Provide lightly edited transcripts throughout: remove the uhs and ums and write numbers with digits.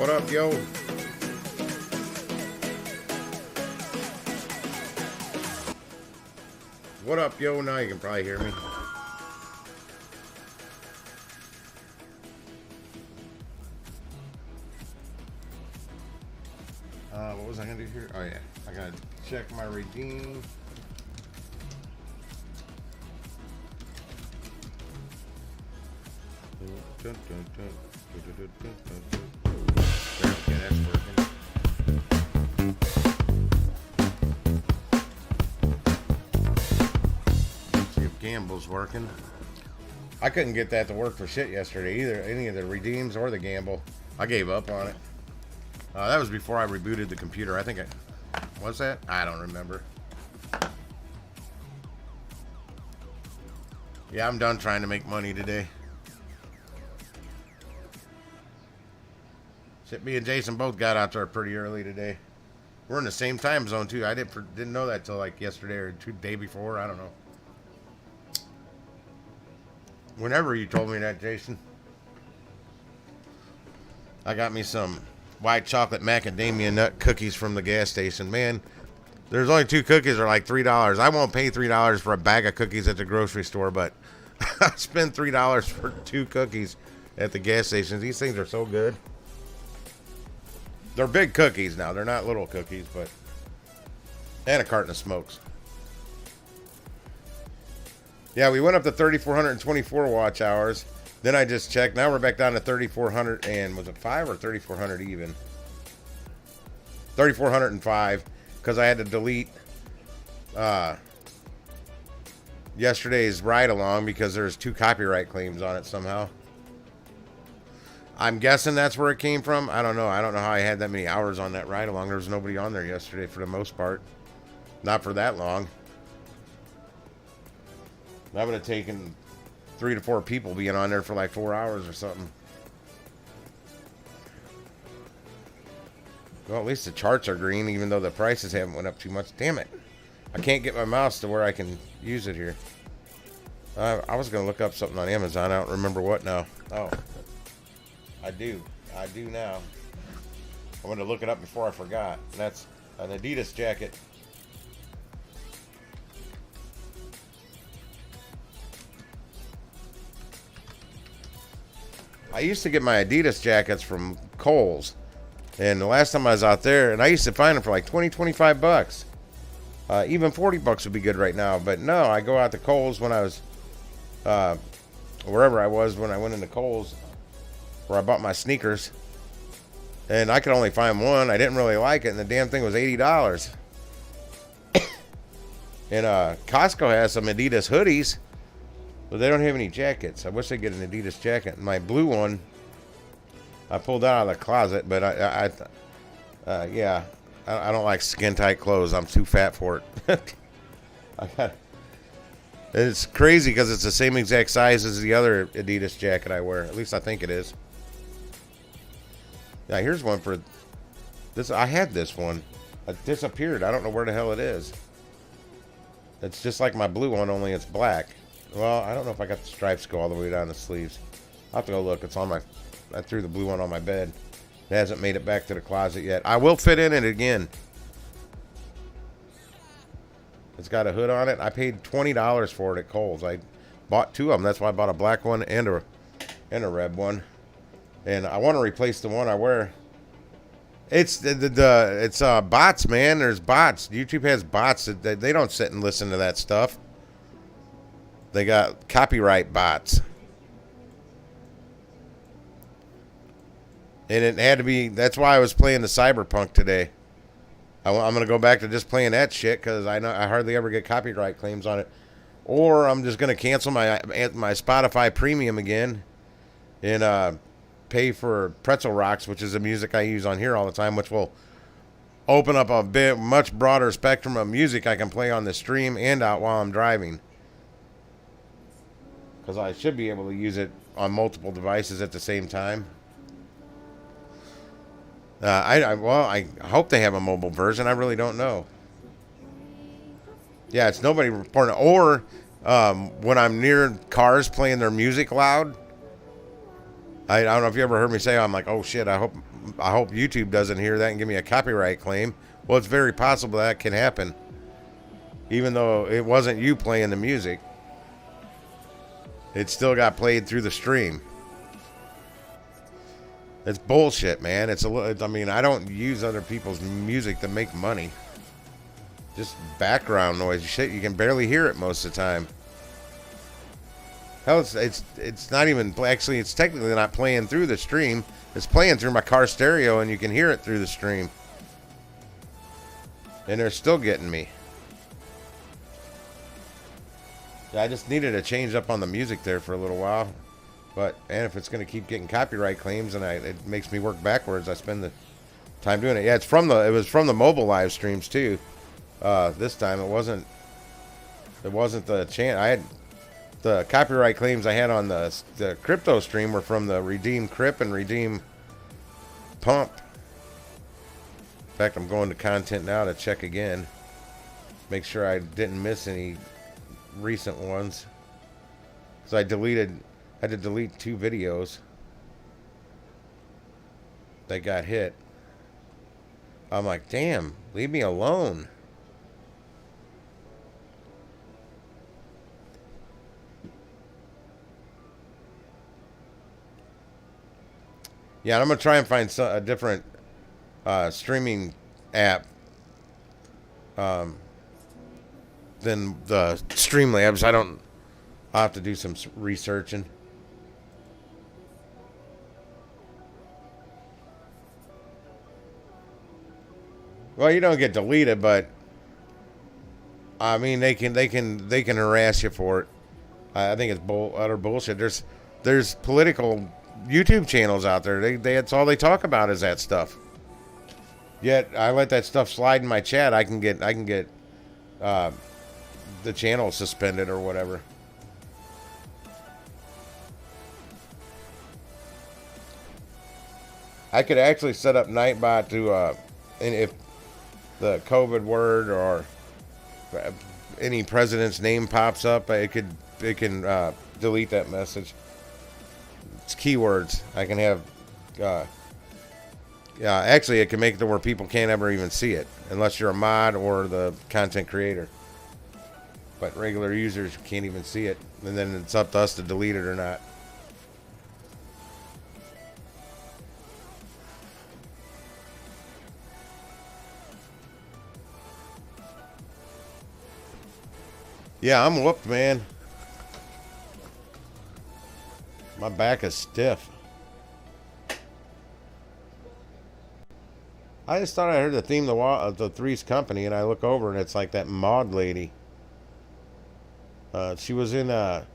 What up, yo? What up, yo? Now you can probably hear me. What was I gonna do here? Oh yeah, I gotta check my redeem. Okay, that's working. See if Gamble's working. I couldn't get that to work for shit yesterday either. Any of the redeems or the Gamble. I gave up on it. That was before I rebooted the computer. I think was that? I don't remember. Yeah, I'm done trying to make money today. Shit, me and Jason both got out there pretty early today. We're in the same time zone too. I didn't know that till like yesterday or day before. I don't know. Whenever you told me that, Jason. I got me some white chocolate macadamia nut cookies from the gas station. Man, there's only 2 cookies are like $3. I won't pay $3 for a bag of cookies at the grocery store, but I spend $3 for 2 cookies at the gas station. These things are so good. They're big cookies now. They're not little cookies, but... And a carton of smokes. Yeah, we went up to 3,424 watch hours. Then I just checked. Now we're back down to 3,400 and... Was it 5 or 3,400 even? 3,405. Because I had to delete... yesterday's ride-along because there's 2 copyright claims on it somehow. I'm guessing that's where it came from. I don't know. I don't know how I had that many hours on that ride-along. There was nobody on there yesterday for the most part. Not for that long. That would have taken 3 to 4 people being on there for like 4 hours or something. Well, at least the charts are green, even though the prices haven't went up too much. Damn it. I can't get my mouse to where I can use it here. I was going to look up something on Amazon. I don't remember what now. Oh. I do now. I wanted to look it up before I forgot. That's an Adidas jacket. I used to get my Adidas jackets from Kohl's. And the last time I was out there, and I used to find them for like 20, 25 bucks. Even 40 bucks would be good right now. But no, I go out to Kohl's when I was, wherever I was when I went into Kohl's, where I bought my sneakers, and I could only find one. I didn't really like it, and the damn thing was $80. And Costco has some Adidas hoodies, but they don't have any jackets. I wish they'd get an Adidas jacket. My blue one, I pulled out of the closet, but yeah, I don't like skin tight clothes. I'm too fat for it. It's crazy because it's the same exact size as the other Adidas jacket I wear. At least I think it is. Yeah, here's one for this. I had this one. It disappeared. I don't know where the hell it is. It's just like my blue one, only it's black. Well, I don't know if I got the stripes go all the way down the sleeves. I'll have to go look. It's on my... I threw the blue one on my bed. It hasn't made it back to the closet yet. I will fit in it again. It's got a hood on it. I paid $20 for it at Kohl's. I bought 2 of them. That's why I bought a black one and a red one. And I want to replace the one I wear. It's it's bots, man. There's bots. YouTube has bots that they don't sit and listen to that stuff. They got copyright bots. And it had to be, that's why I was playing the Cyberpunk today. I'm going to go back to just playing that shit because I hardly ever get copyright claims on it. Or I'm just going to cancel my Spotify premium again and pay for Pretzel Rocks, which is the music I use on here all the time, which will open up a much broader spectrum of music I can play on the stream and out while I'm driving. Because I should be able to use it on multiple devices at the same time. I hope they have a mobile version. I really don't know. Yeah, it's nobody reporting. Or when I'm near cars playing their music loud, I don't know if you ever heard me say, I'm like, oh shit, I hope I hope YouTube doesn't hear that and give me a copyright claim. Well, it's very possible that can happen. Even though it wasn't you playing the music, it still got played through the stream. It's bullshit, man. I mean, I don't use other people's music to make money. Just background noise. Shit, you can barely hear it most of the time. Hell, it's not even, actually, it's technically not playing through the stream. It's playing through my car stereo, and you can hear it through the stream. And they're still getting me. Yeah, I just needed to change up on the music there for a little while. But, man, if it's going to keep getting copyright claims and it makes me work backwards, I spend the time doing it. Yeah, it was from the mobile live streams, too. This time, it wasn't the channel. I had the copyright claims I had on the crypto stream were from the Redeem Crip and Redeem Pump. In fact, I'm going to content now to check again. Make sure I didn't miss any recent ones. So I had to delete 2 videos that got hit. I'm like, damn, leave me alone. Yeah, I'm going to try and find a different streaming app than the Streamlabs. I'll have to do some researching. Well, you don't get deleted, but I mean they can harass you for it. I think it's utter bullshit. There's political YouTube channels out there. That's all they talk about is that stuff. Yet I let that stuff slide in my chat. I can get the channel suspended or whatever. I could actually set up Nightbot to and if the COVID word or any president's name pops up, it can delete that message. It's keywords. I can have, actually it can make it to where people can't ever even see it unless you're a mod or the content creator. But regular users can't even see it, and then it's up to us to delete it or not. Yeah, I'm whooped, man. My back is stiff. I just thought I heard the theme of the Three's Company, and I look over, and it's like that Maud lady. She was in the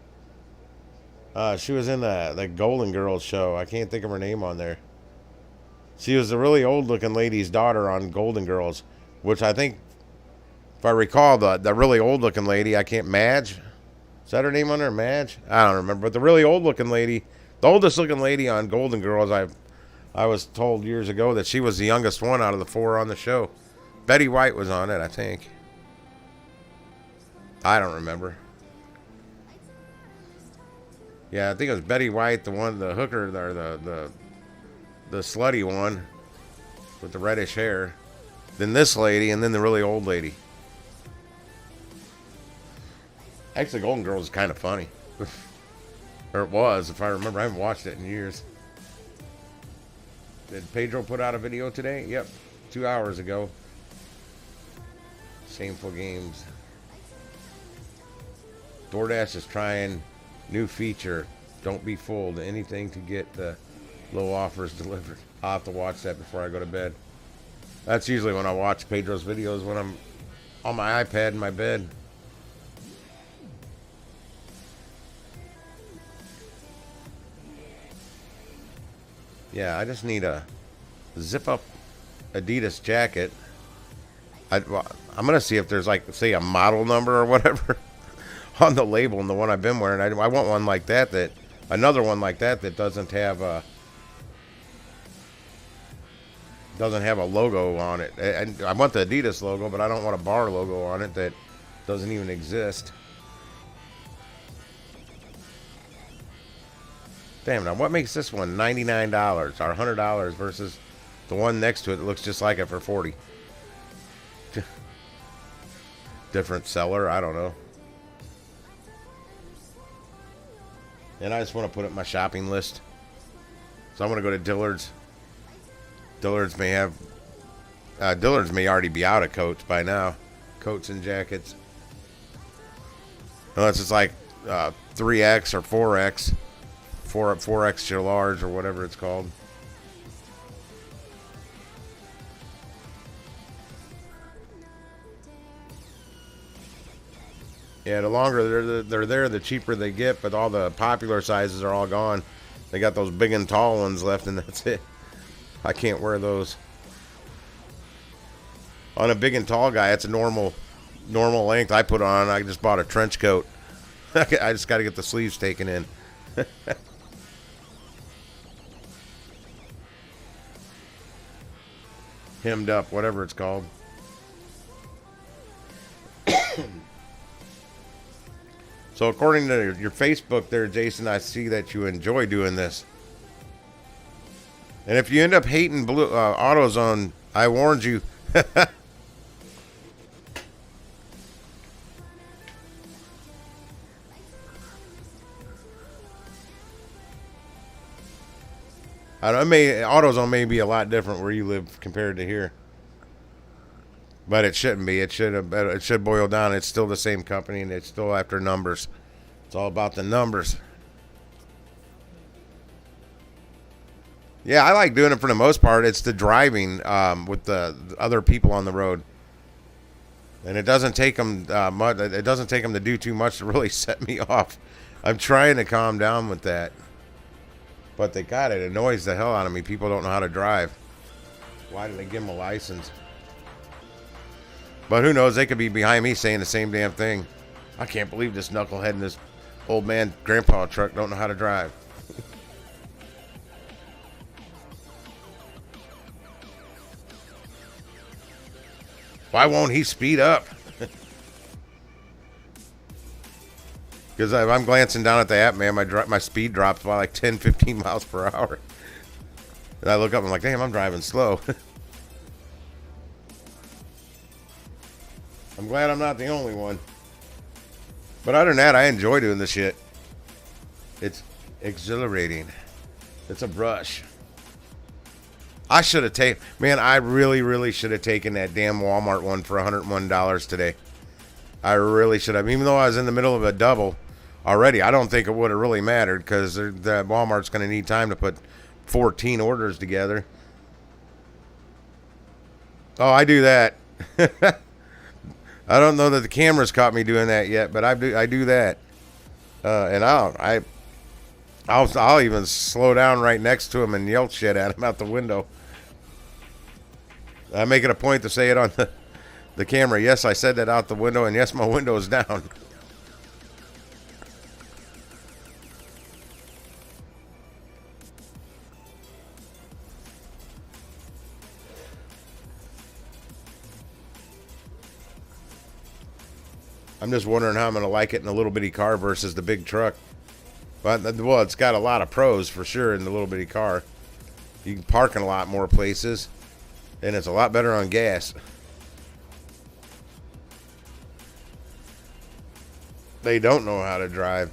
Golden Girls show. I can't think of her name on there. She was the really old-looking lady's daughter on Golden Girls, which I think, if I recall, the really old-looking lady, Madge. Is that her name on there, Madge? I don't remember. But the really old-looking lady, the oldest-looking lady on Golden Girls, I was told years ago that she was the youngest one out of the 4 on the show. Betty White was on it, I think. I don't remember. Yeah, I think it was Betty White, the hooker, or the slutty one with the reddish hair. Then this lady, and then the really old lady. Actually, Golden Girls is kind of funny. Or it was, if I remember. I haven't watched it in years. Did Pedro put out a video today? Yep, 2 hours ago. Shameful Games. DoorDash is trying new feature. Don't be fooled. Anything to get the low offers delivered. I'll have to watch that before I go to bed. That's usually when I watch Pedro's videos, when I'm on my iPad in my bed. Yeah, I just need a zip-up Adidas jacket. I'm going to see if there's, like, say, a model number or whatever on the label and the one I've been wearing. I want one like that, another one like that doesn't have a logo on it. I want the Adidas logo, but I don't want a bar logo on it that doesn't even exist. Damn, now what makes this one $99 or $100 versus The one next to it looks just like it for 40. Different seller, I don't know. And I just want to put it in my shopping list. So I'm going to go to Dillard's. Dillard's may have... Dillard's may already be out of coats by now. Coats and jackets. Unless it's like 3X or 4X. 4 extra large or whatever it's called. Yeah, the longer they're there, the cheaper they get, but all the popular sizes are all gone. They got those big and tall ones left, and that's it. I can't wear those. On a big and tall guy, it's a normal length I put on. I just bought a trench coat. I just got to get the sleeves taken in. Hemmed up, whatever it's called. So according to your Facebook there, Jason, I see that you enjoy doing this. And if you end up hating AutoZone, I warned you. I don't know, AutoZone may be a lot different where you live compared to here. But it shouldn't be. It should boil down. It's still the same company, and it's still after numbers. It's all about the numbers. Yeah, I like doing it for the most part. It's the driving with the other people on the road, and it doesn't take them much. It doesn't take them to do too much to really set me off. I'm trying to calm down with that, but it annoys the hell out of me. People don't know how to drive. Why do they give them a license? But who knows? They could be behind me saying the same damn thing. I can't believe this knucklehead in this old man grandpa truck don't know how to drive. Why won't he speed up? Because if I'm glancing down at the app, man, my speed drops by like 10, 15 miles per hour. And I look up and I'm like, damn, I'm driving slow. I'm glad I'm not the only one. But other than that, I enjoy doing this shit. It's exhilarating. It's a brush. I should have taken... Man, I really, really should have taken that damn Walmart one for $101 today. I really should have. Even though I was in the middle of a double already, I don't think it would have really mattered because the Walmart's going to need time to put 14 orders together. Oh, I do that. I don't know that the camera's caught me doing that yet, but I do that. And I'll even slow down right next to him and yell shit at him out the window. I make it a point to say it on the camera. Yes, I said that out the window, and yes, my window is down. I'm just wondering how I'm going to like it in a little bitty car versus the big truck. But, well, it's got a lot of pros for sure in the little bitty car. You can park in a lot more places, and it's a lot better on gas. They don't know how to drive.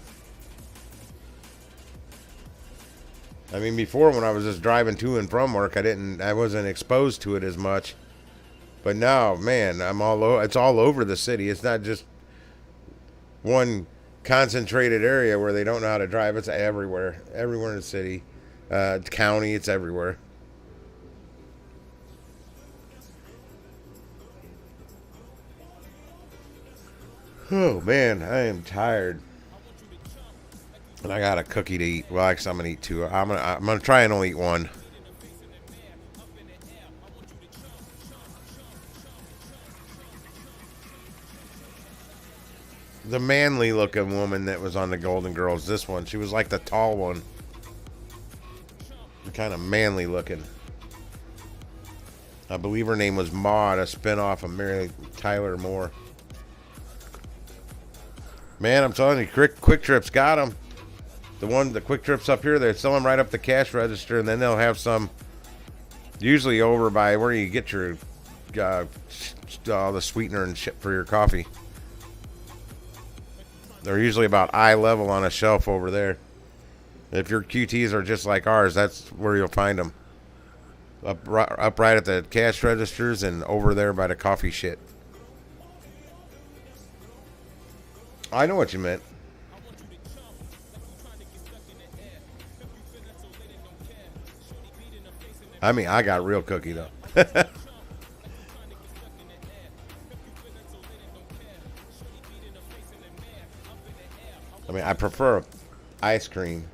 I mean, before when I was just driving to and from work, I wasn't exposed to it as much. But now, man, it's all over the city. It's not just one concentrated area where they don't know how to drive. It's everywhere in the city, county. It's everywhere. Oh man, I am tired, and I got a cookie to eat. Well, actually, I'm gonna eat two. I'm gonna try and only eat one. The manly looking woman that was on the Golden Girls, this one, she was like the tall one. Kind of manly looking. I believe her name was Maud, a spinoff of Mary Tyler Moore. Man, I'm telling you, Quick Trip's got them. The Quick Trips up here, they sell them right up the cash register, and then they'll have some Usually over by where you get your all the sweetener and shit for your coffee. They're usually about eye level on a shelf over there. If your QTs are just like ours, that's where you'll find them. Up right at the cash registers and over there by the coffee shit. I know what you meant. I mean, I got real cookie though. I mean, I prefer ice cream.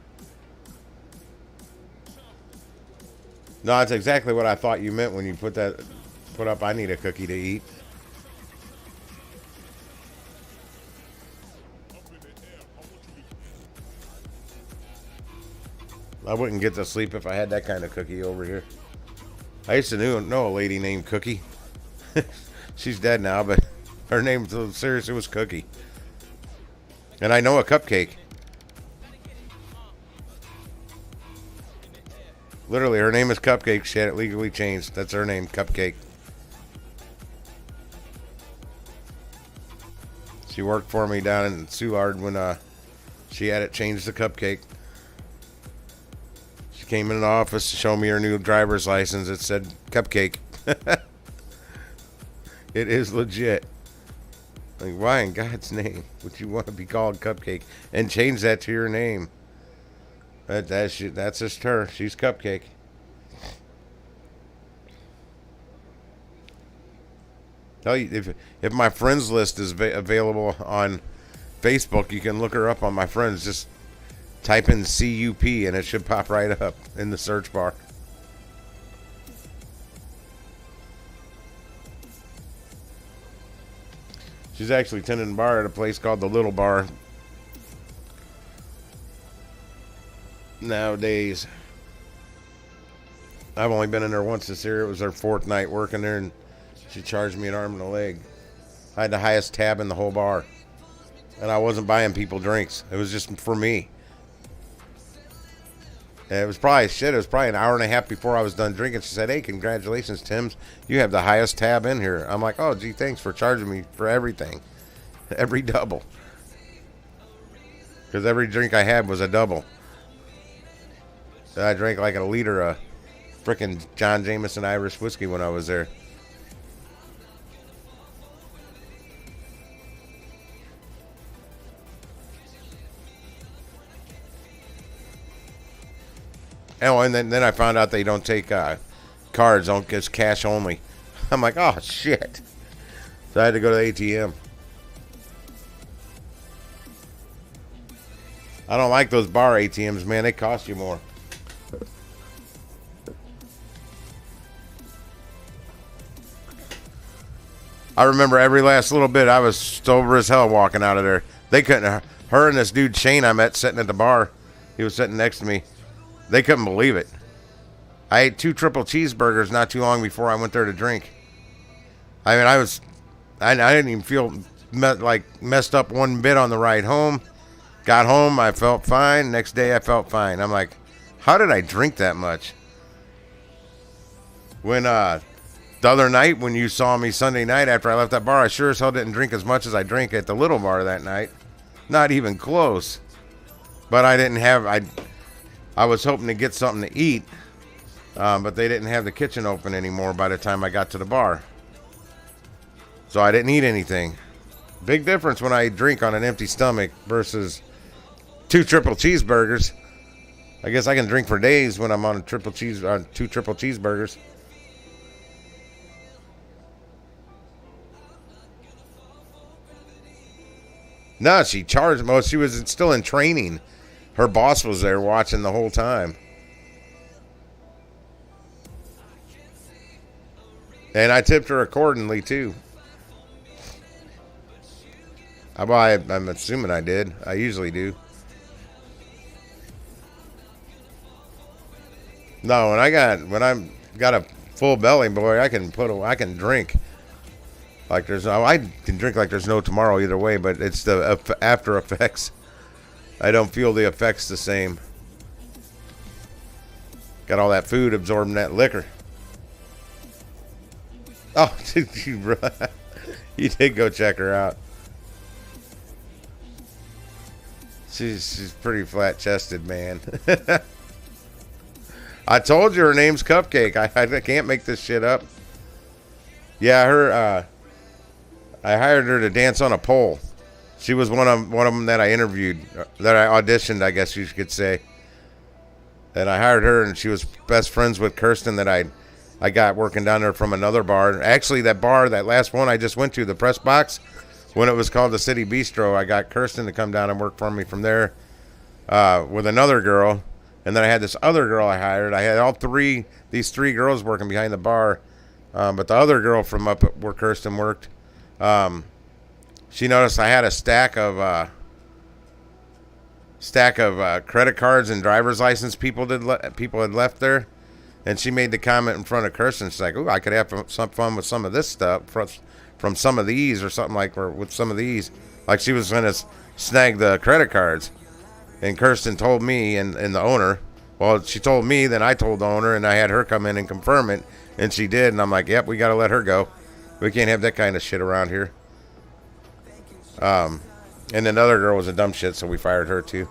No, that's exactly what I thought you meant when you put up, I need a cookie to eat. I wouldn't get to sleep if I had that kind of cookie over here. I used to know a lady named Cookie. She's dead now, but her name seriously was Cookie. And I know a cupcake. Literally, her name is Cupcake. She had it legally changed. That's her name, Cupcake. She worked for me down in Soulard when she had it changed to Cupcake. She came in the office to show me her new driver's license. It said Cupcake. It is legit. Like, why in God's name would you want to be called Cupcake and change that to your name? That's just her. She's Cupcake. Tell you, if my friends list is available on Facebook, you can look her up on my friends. Just type in CUP and it should pop right up in the search bar. She's actually tending bar at a place called the Little Bar nowadays. I've only been in there once this year. It was her 4th night working there, and she charged me an arm and a leg. I had the highest tab in the whole bar, and I wasn't buying people drinks. It was just for me. And it was probably an hour and a half before I was done drinking. She said, "Hey, congratulations, Tim's. You have the highest tab in here." I'm like, "Oh, gee, thanks for charging me for everything, every double." Because every drink I had was a double. I drank like a liter of frickin' John Jameson Irish whiskey when I was there. Oh, and then I found out they don't take cards, don't get cash only. I'm like, oh shit. So I had to go to the ATM. I don't like those bar ATMs, man. They cost you more. I remember every last little bit. I was sober as hell walking out of there. They couldn't. Her and this dude Shane I met sitting at the bar. He was sitting next to me. They couldn't believe it. I ate 2 triple cheeseburgers not too long before I went there to drink. I mean, I didn't even feel messed up one bit on the ride home. Got home, I felt fine. Next day, I felt fine. I'm like, how did I drink that much? When the other night, when you saw me Sunday night after I left that bar, I sure as hell didn't drink as much as I drank at the Little Bar that night. Not even close. But I didn't have. I was hoping to get something to eat, but they didn't have the kitchen open anymore by the time I got to the bar. So I didn't eat anything. Big difference when I drink on an empty stomach versus 2 triple cheeseburgers. I guess I can drink for days when I'm on 2 triple cheeseburgers. No, she charged. Well, she was still in training. Her boss was there watching the whole time. And I tipped her accordingly, too. I'm assuming I did. I usually do. No, when I got a full belly, boy, I can drink like I can drink like there's no tomorrow either way, but it's the after effects. I don't feel the effects the same. Got all that food absorbing that liquor. Oh, you did go check her out. She's pretty flat chested, man. I told you her name's Cupcake. I can't make this shit up. Yeah, I hired her to dance on a pole. She was one of them that I interviewed, that I auditioned, I guess you could say. And I hired her, and she was best friends with Kirsten that I got working down there from another bar. Actually, that bar, that last one I just went to, the Press Box, when it was called the City Bistro, I got Kirsten to come down and work for me from there with another girl. And then I had this other girl I hired. I had these three girls working behind the bar. But the other girl from up where Kirsten worked, she noticed I had a stack of credit cards and driver's license people had left there, and she made the comment in front of Kirsten. She's like, "Ooh, I could have some fun with some of this stuff from some of these or something like, or with some of these." Like she was gonna snag the credit cards, and Kirsten told me and the owner. Well, she told me, then I told the owner, and I had her come in and confirm it, and she did. And I'm like, "Yep, we got to let her go. We can't have that kind of shit around here." And another girl was a dumb shit, so we fired her too.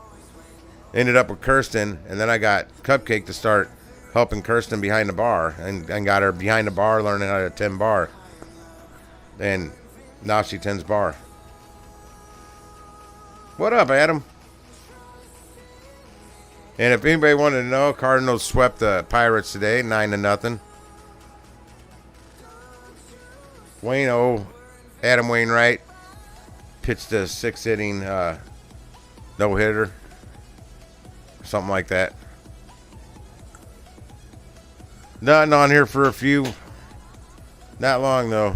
Ended up with Kirsten, and then I got Cupcake to start helping Kirsten behind the bar, and got her behind the bar learning how to tend bar. And now she tends bar. What up, Adam? And if anybody wanted to know, Cardinals swept the Pirates today, 9-0. Adam Wainwright pitched a 6-inning no-hitter, something like that. Nothing on here for a few. Not long, though,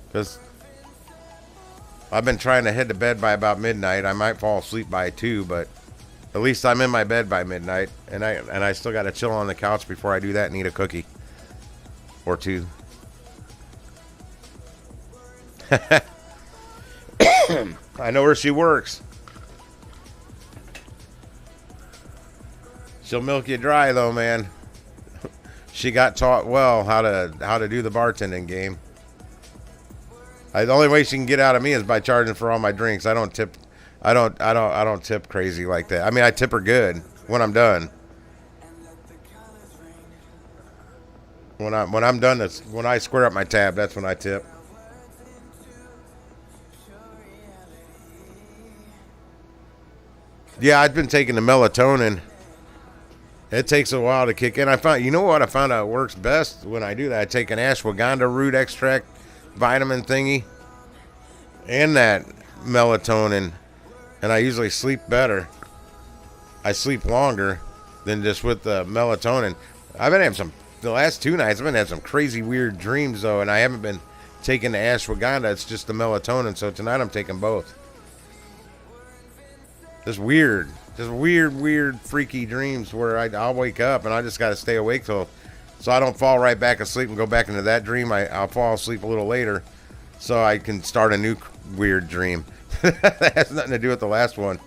because I've been trying to head to bed by about midnight. I might fall asleep by 2, but at least I'm in my bed by midnight, and I still got to chill on the couch before I do that and eat a cookie or two. I know where she works. She'll milk you dry, though, man. She got taught well how to do the bartending game. The only way she can get out of me is by charging for all my drinks. I don't tip. I don't tip crazy like that. I mean, I tip her good when I'm done. When I'm done, when I square up my tab, that's when I tip. Yeah, I've been taking the melatonin. It takes a while to kick in. I found out it works best when I do that. I take an ashwagandha root extract, vitamin thingy, and that melatonin, and I usually sleep better. I sleep longer than just with the melatonin. I've been having the last 2 nights, I've been having some crazy weird dreams, though, and I haven't been taking the ashwagandha. It's just the melatonin, so tonight I'm taking both. Just weird, freaky dreams where I'll wake up and I just got to stay awake so I don't fall right back asleep and go back into that dream. I'll fall asleep a little later so I can start a new weird dream. That has nothing to do with the last one.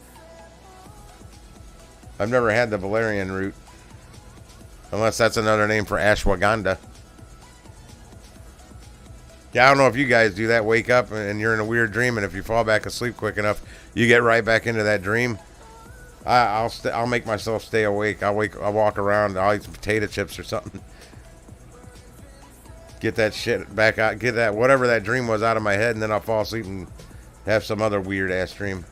I've never had the valerian root, unless that's another name for ashwagandha. Yeah, I don't know if you guys do that. Wake up and you're in a weird dream, and if you fall back asleep quick enough, you get right back into that dream. I'll make myself stay awake. I'll walk around. I'll eat some potato chips or something. Get that shit back out. Get that whatever that dream was out of my head, and then I'll fall asleep and have some other weird ass dream.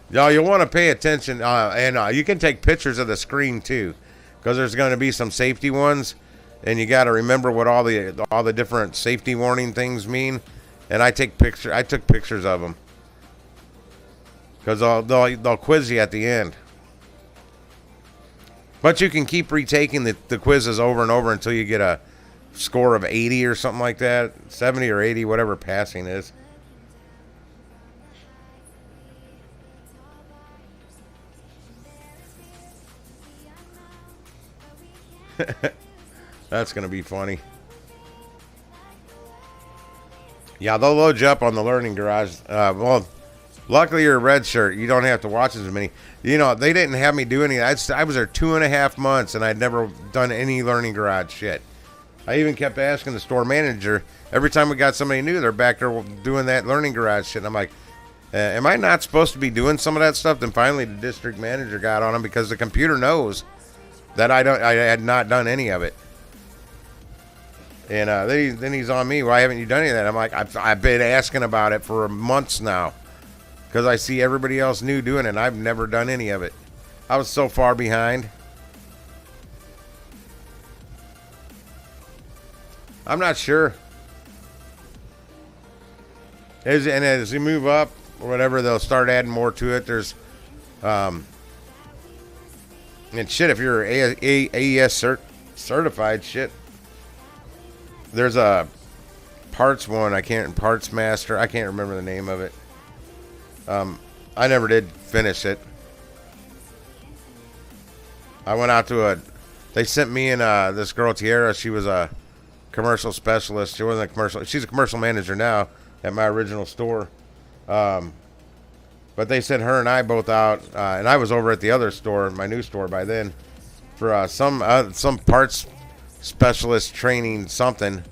Y'all, you'll want to pay attention, and you can take pictures of the screen too, because there's going to be some safety ones, and you got to remember what all the different safety warning things mean. And I took pictures of them, because they'll quiz you at the end. But you can keep retaking the quizzes over and over until you get a score of 80 or something like that, 70 or 80, whatever passing is. That's going to be funny. Yeah, they'll load you up on the Learning Garage. Well, Luckily, you're a red shirt. You don't have to watch as many. You know, they didn't have me do any. I was there 2.5 months, and I'd never done any Learning Garage shit. I even kept asking the store manager every time we got somebody new. They're back there doing that Learning Garage shit. And I'm like, am I not supposed to be doing some of that stuff? Then finally, the district manager got on him because the computer knows that I had not done any of it. And then he's on me. Why haven't you done any of that? I'm like, I've been asking about it for months now. Because I see everybody else new doing it, and I've never done any of it. I was so far behind. I'm not sure. As you move up, or whatever, they'll start adding more to it. There's, and shit, if you're AES certified, shit. There's a parts one, parts master, I can't remember the name of it. I never did finish it. I went out to they sent me and this girl Tiara. She was a commercial specialist. She wasn't a commercial. She's a commercial manager now at my original store. But they sent her and I both out, and I was over at the other store, my new store by then, for some parts specialist training something.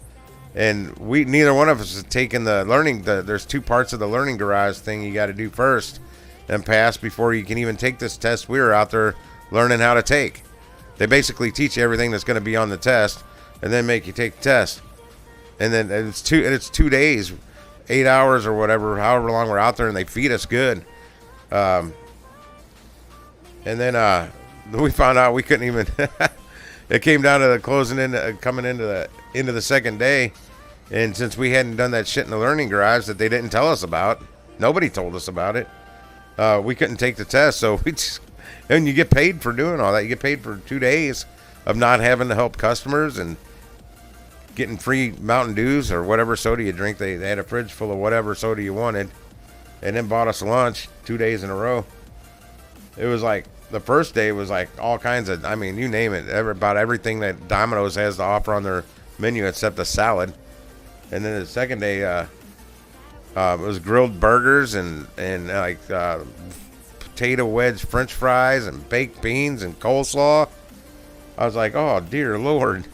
And neither one of us has taken the learning. There's 2 parts of the Learning Garage thing you got to do first and pass before you can even take this test we were out there learning how to take. They basically teach you everything that's going to be on the test and then make you take the test. And then it's 2 days, 8 hours or whatever, however long we're out there, and they feed us good. And then we found out we couldn't even. It came down to the coming into the second day, and since we hadn't done that shit in the Learning Garage that they didn't tell us about, nobody told us about it. We couldn't take the test, so and you get paid for doing all that. You get paid for 2 days of not having to help customers and getting free Mountain Dews or whatever soda you drink. They had a fridge full of whatever soda you wanted, and then bought us lunch 2 days in a row. It was like, the first day was like all kinds of, I mean, you name it, about everything that Domino's has to offer on their menu except a salad. And then the second day, it was grilled burgers and like potato wedge French fries and baked beans and coleslaw. I was like, oh dear Lord.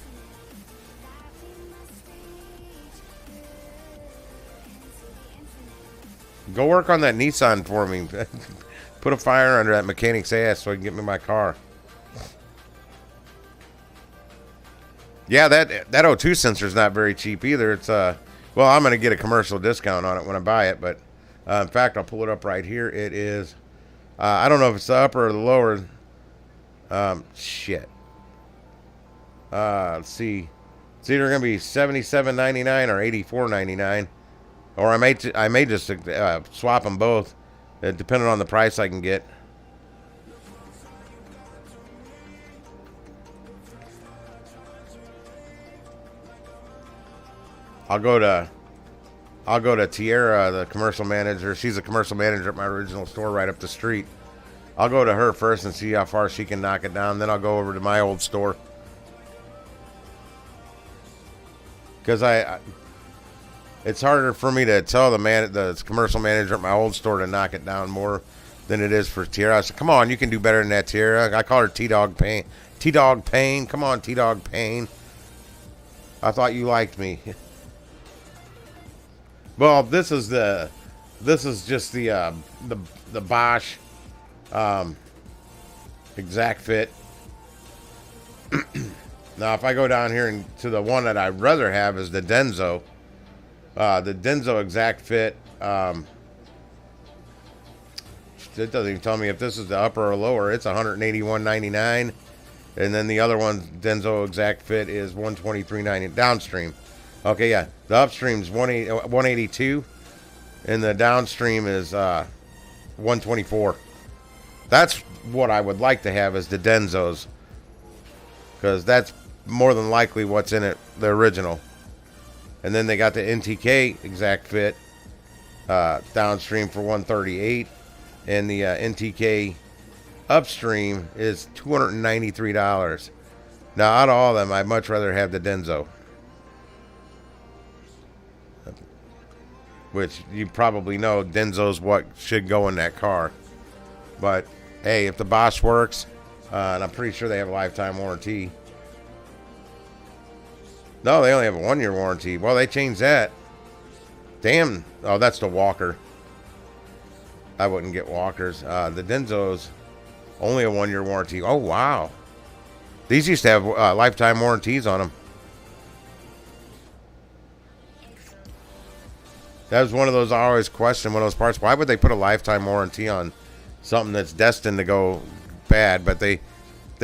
Go work on that Nissan for me. Put a fire under that mechanic's ass so I can get me my car. Yeah, that O2 sensor is not very cheap either. It's well, I'm gonna get a commercial discount on it when I buy it, but in fact, I'll pull it up right here. It is, I don't know if it's the upper or the lower. Shit. Let's see. It's either gonna be $77.99 or $84.99, or I may just swap them both. Depending on the price I can get. I'll go to Tiara, the commercial manager. She's a commercial manager at my original store right up the street. I'll go to her first and see how far she can knock it down. Then I'll go over to my old store. Because it's harder for me to tell the commercial manager at my old store to knock it down more than it is for Tiara. I said, come on, you can do better than that, Tiara. I call her T-Dog Pain. T-Dog Pain. Come on, T-Dog Pain. I thought you liked me. Well, this is just the Bosch exact fit. Now, if I go down here to the one that I'd rather have is the Denso. The Denso exact fit. It doesn't even tell me if this is the upper or lower. It's $181.99, and then the other one, Denso exact fit, is $123.90 downstream. Okay, yeah, the upstream's $182, and the downstream is $124. That's what I would like to have is the Densos, because that's more than likely what's in it, the original. And then they got the NTK exact fit downstream for $138, and the NTK upstream is $293. Now, out of all of them, I'd much rather have the Denso. which you probably know Denso's what should go in that car. But hey, if the Bosch works, and I'm pretty sure they have a lifetime warranty. No, they only have a 1-year warranty. Well, they changed that. Damn. Oh, that's the Walker. I wouldn't get Walkers. The Denso's only a 1-year warranty. Oh, wow. These used to have lifetime warranties on them. That was one of those I always question, one of those parts. Why would they put a lifetime warranty on something that's destined to go bad? But they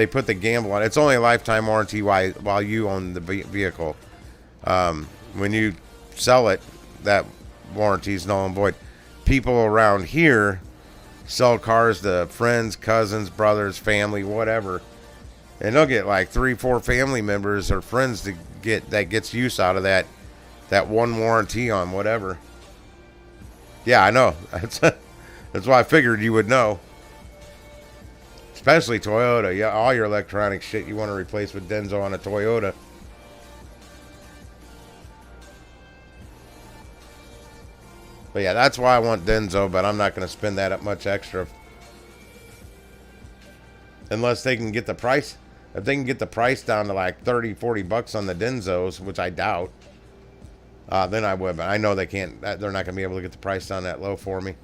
put the gamble on it. It's only a lifetime warranty while you own the vehicle. When you sell it, that warranty is null and void. People around here sell cars to friends, cousins, brothers, family, whatever. And they'll get like 3-4 family members or friends to get that gets use out of that one warranty on whatever. Yeah, I know. That's why I figured you would know. Especially Toyota. Yeah, all your electronic shit you want to replace with Denso on a Toyota. But yeah, that's why I want Denso, but I'm not going to spend that much extra. Unless they can get the price. If they can get the price down to like 30-40 bucks on the Denzos, which I doubt. Then I would, but I know they can't. They're not going to be able to get the price down that low for me.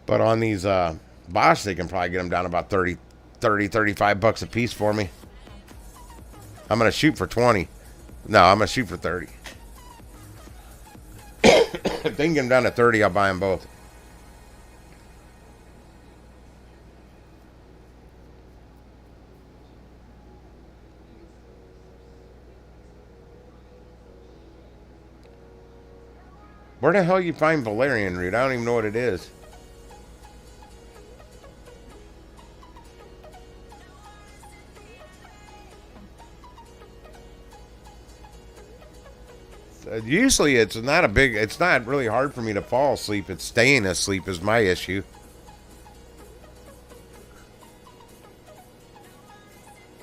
But on these Bosch, they can probably get them down about 35 bucks a piece for me. I'm going to shoot for 20. No, I'm going to shoot for 30. If they can get them down to 30, I'll buy them both. Where the hell you find valerian root? I don't even know what it is. Usually it's not really hard for me to fall asleep. It's staying asleep is my issue.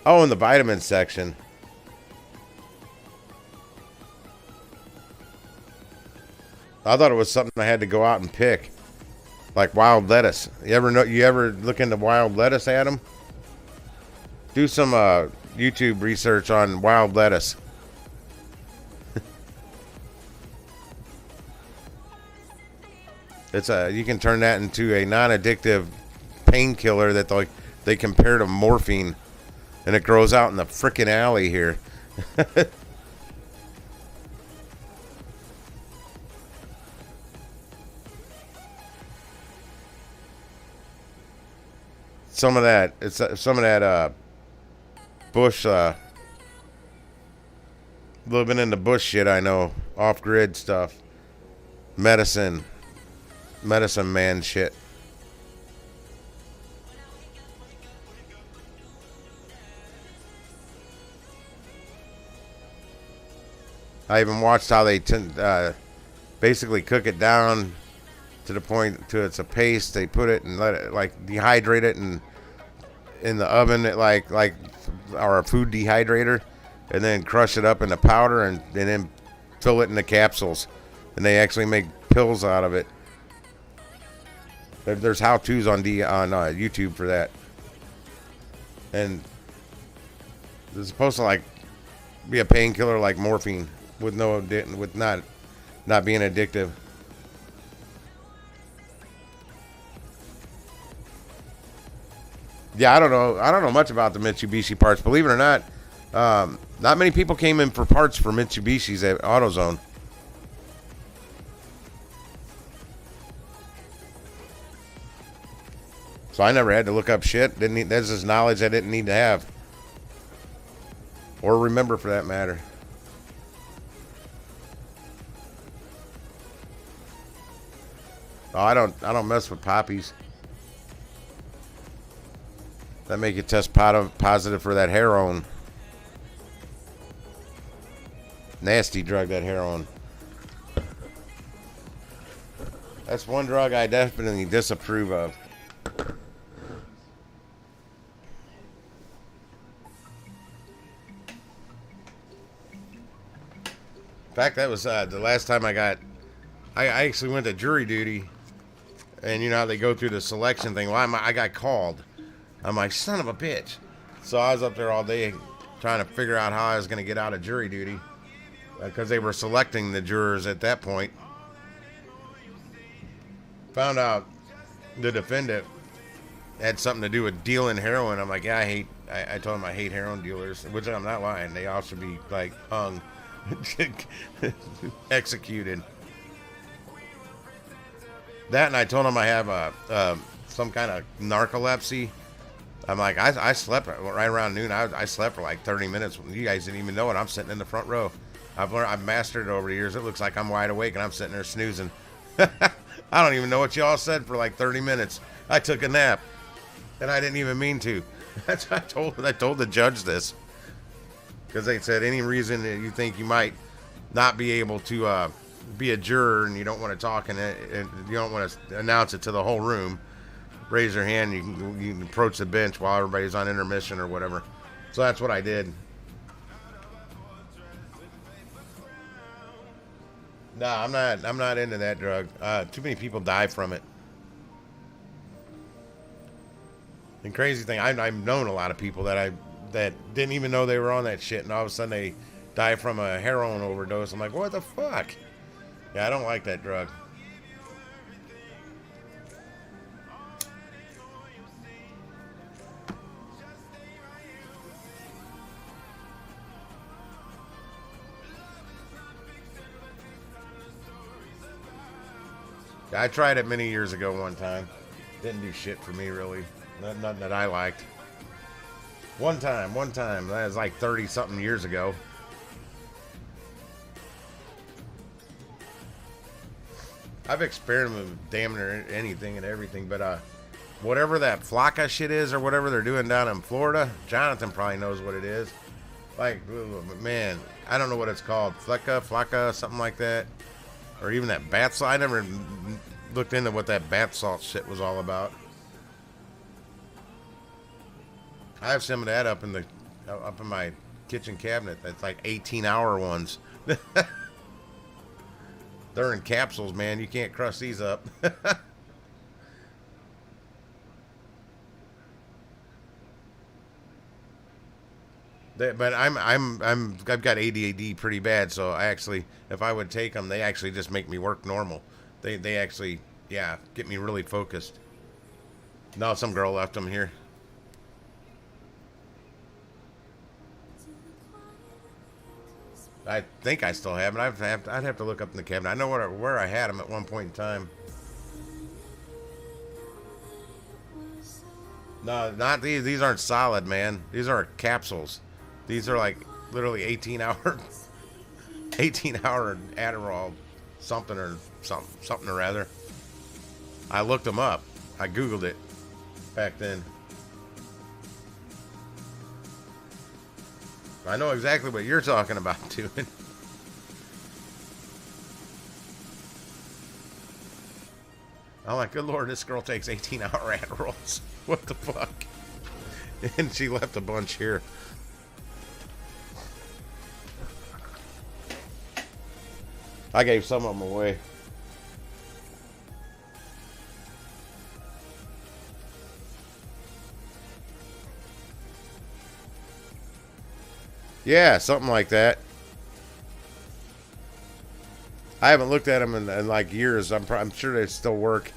Oh, in the vitamin section. I thought it was something I had to go out and pick. Like wild lettuce. You ever look into wild lettuce, Adam? Do some YouTube research on wild lettuce. You can turn that into a non-addictive painkiller that they compare to morphine, and it grows out in the frickin' alley here. Some of that bush living in the bush shit, I know, off-grid stuff, medicine man shit. I even watched how they basically cook it down to the point to it's a paste. They put it and let it like dehydrate it and in the oven or a food dehydrator, and then crush it up into powder and then fill it into capsules, and they actually make pills out of it. There's how-tos on YouTube for that, and it's supposed to like be a painkiller like morphine with not being addictive. Yeah, I don't know much about the Mitsubishi parts. Believe it or not, not many people came in for parts for Mitsubishis at AutoZone. So I never had to look up shit. That's just knowledge I didn't need to have. Or remember for that matter. Oh, I don't mess with poppies. That make you test positive for that heroin. Nasty drug, that heroin. That's one drug I definitely disapprove of. In fact, that was the last time I I actually went to jury duty, and you know how they go through the selection thing. Well, I got called. I'm like, son of a bitch. So I was up there all day trying to figure out how I was going to get out of jury duty because they were selecting the jurors at that point. Found out the defendant had something to do with dealing heroin. I'm like, yeah, I told him I hate heroin dealers, which I'm not lying. They all should be like hung, executed. That, and I told him I have some kind of narcolepsy. I'm like, I slept right around noon. I slept for like 30 minutes. You guys didn't even know it. I'm sitting in the front row. I've mastered it over the years. It looks like I'm wide awake and I'm sitting there snoozing. I don't even know what y'all said for like 30 minutes. I took a nap, and I didn't even mean to. That's what I told the judge this, because they said any reason that you think you might not be able to be a juror and you don't want to talk and you don't want to announce it to the whole room, raise your hand. You can approach the bench while everybody's on intermission or whatever. So that's what I did. No, I'm not into that drug. Too many people die from it. And crazy thing, I've known a lot of people that didn't even know they were on that shit, and all of a sudden they die from a heroin overdose. I'm like, what the fuck? Yeah, I don't like that drug. I tried it many years ago one time. Didn't do shit for me, really. Nothing that I liked. One time. That was like 30-something years ago. I've experimented with damn near anything and everything, but whatever that Flocka shit is or whatever they're doing down in Florida, Jonathan probably knows what it is. Like, man, I don't know what it's called. Flocka, something like that. Or even that bath salt. I never looked into what that bath salt shit was all about. I have some of that up in my kitchen cabinet. That's like 18-hour ones. They're in capsules, man. You can't crush these up. But I've got ADD pretty bad, so I actually, if I would take them, they actually just make me work normal. They actually, yeah, get me really focused. No, some girl left them here. I think I still have them. I'd have to look up in the cabinet. I know where I had them at one point in time. No, not these. These aren't solid, man. These are capsules. These are like literally 18-hour Adderall, something or other. I looked them up. I Googled it back then. I know exactly what you're talking about, too. I'm like, good Lord, this girl takes 18-hour Adderalls. What the fuck? And she left a bunch here. I gave some of them away. Yeah, something like that. I haven't looked at them in like years. I'm sure they still work.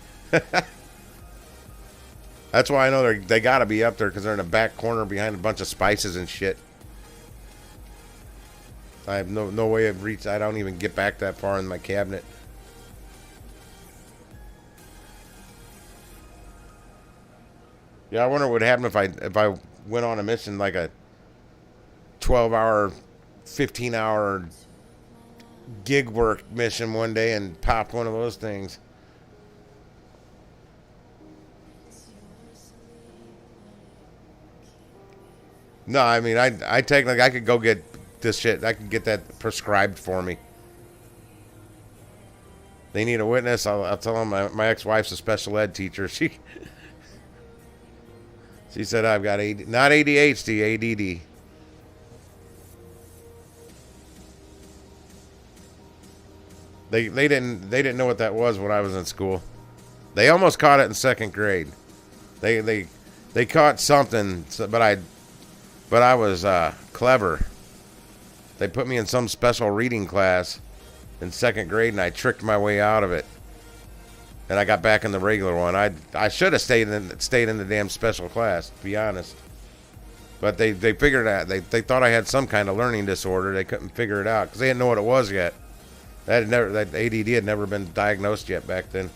That's why I know they got to be up there, because they're in the back corner behind a bunch of spices and shit. I have no way of reach. I don't even get back that far in my cabinet. Yeah, I wonder what would happen if I went on a mission, like a 12-hour, 15-hour gig work mission one day and popped one of those things. No, I mean, I technically, I could go get this shit. I could get that prescribed for me. They need a witness. I'll tell them my ex-wife's a special ed teacher. She said I've got not ADHD, ADD. They didn't know what that was when I was in school. They almost caught it in second grade. They caught something, but I was clever. They put me in some special reading class in second grade, and I tricked my way out of it. And I got back in the regular one. I should have stayed in the damn special class, to be honest. But they figured out. They thought I had some kind of learning disorder. They couldn't figure it out because they didn't know what it was yet. That ADD had never been diagnosed yet back then.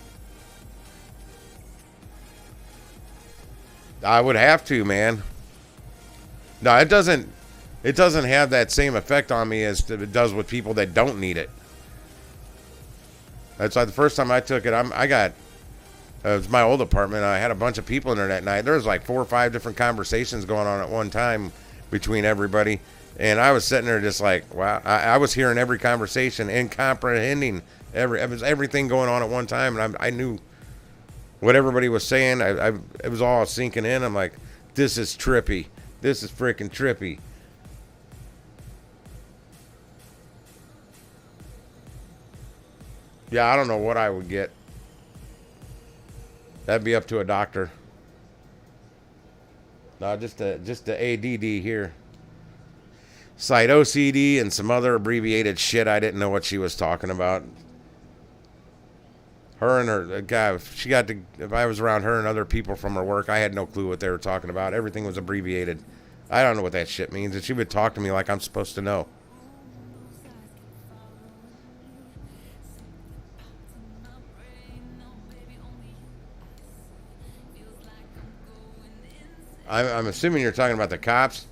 I would have to, man. No, it doesn't have that same effect on me as it does with people that don't need it. That's like the first time I took it. It was my old apartment. I had a bunch of people in there that night. There was like 4 or 5 different conversations going on at one time between everybody. And I was sitting there just like, wow. I was hearing every conversation and comprehending everything going on at one time. And I knew what everybody was saying. It was all sinking in. I'm like, this is trippy. This is freaking trippy. Yeah, I don't know what I would get. That'd be up to a doctor. No, just the ADD here. Site OCD and some other abbreviated shit. I didn't know what she was talking about. Her and her guy, if I was around her and other people from her work, I had no clue what they were talking about. Everything was abbreviated. I don't know what that shit means. And she would talk to me like I'm supposed to know. I'm assuming you're talking about the cops,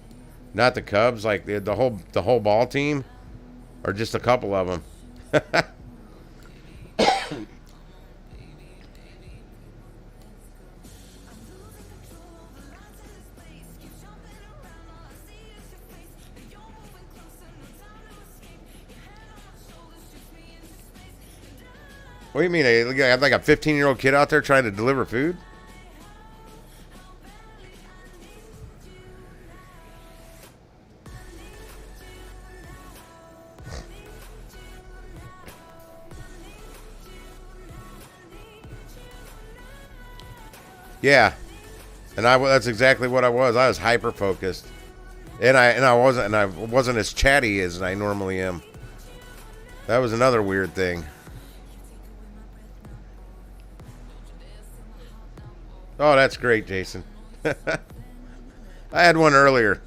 not the Cubs, like the whole ball team, or just a couple of them. What do you mean? I have like a 15-year-old kid out there trying to deliver food? Yeah, and that's exactly what I was. I was hyper focused, and I wasn't as chatty as I normally am. That was another weird thing. Oh, that's great, Jason. I had one earlier.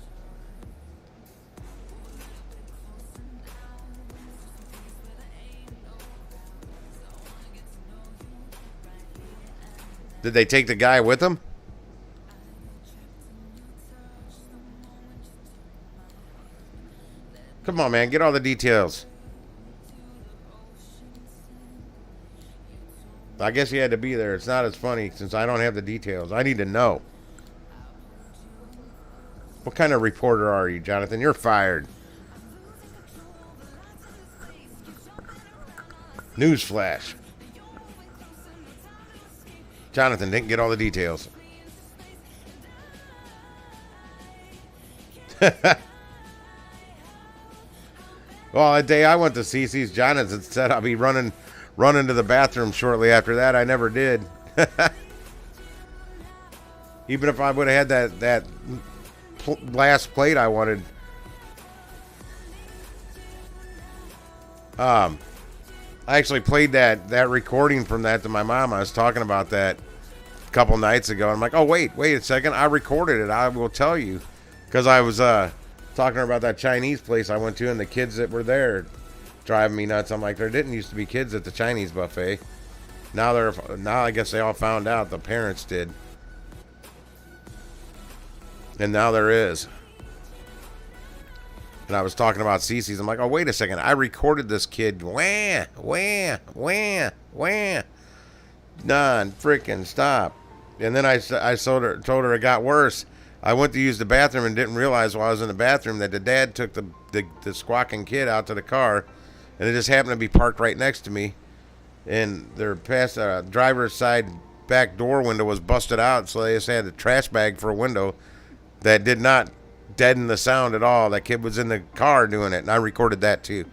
Did they take the guy with them? Come on, man. Get all the details. I guess he had to be there. It's not as funny since I don't have the details. I need to know. What kind of reporter are you, Jonathan? You're fired. Newsflash. Jonathan didn't get all the details. Well, that day I went to CC's, Jonathan said I'll be running to the bathroom shortly after that. I never did. Even if I would have had that last plate I wanted. I actually played that recording from that to my mom. I was talking about that a couple nights ago. I'm like, oh, wait a second. I recorded it. I will tell you. Because I was talking about that Chinese place I went to and the kids that were there driving me nuts. I'm like, there didn't used to be kids at the Chinese buffet. Now I guess they all found out. The parents did. And now there is. And I was talking about Cece's. I'm like, oh, wait a second. I recorded this kid. Wah, wah, wah, wah. None. Freaking stop. And then I told her it got worse. I went to use the bathroom and didn't realize while I was in the bathroom that the dad took the squawking kid out to the car. And it just happened to be parked right next to me. And their driver's side back door window was busted out. So they just had a trash bag for a window that did not deaden the sound at all. That kid was in the car doing it, and I recorded that too.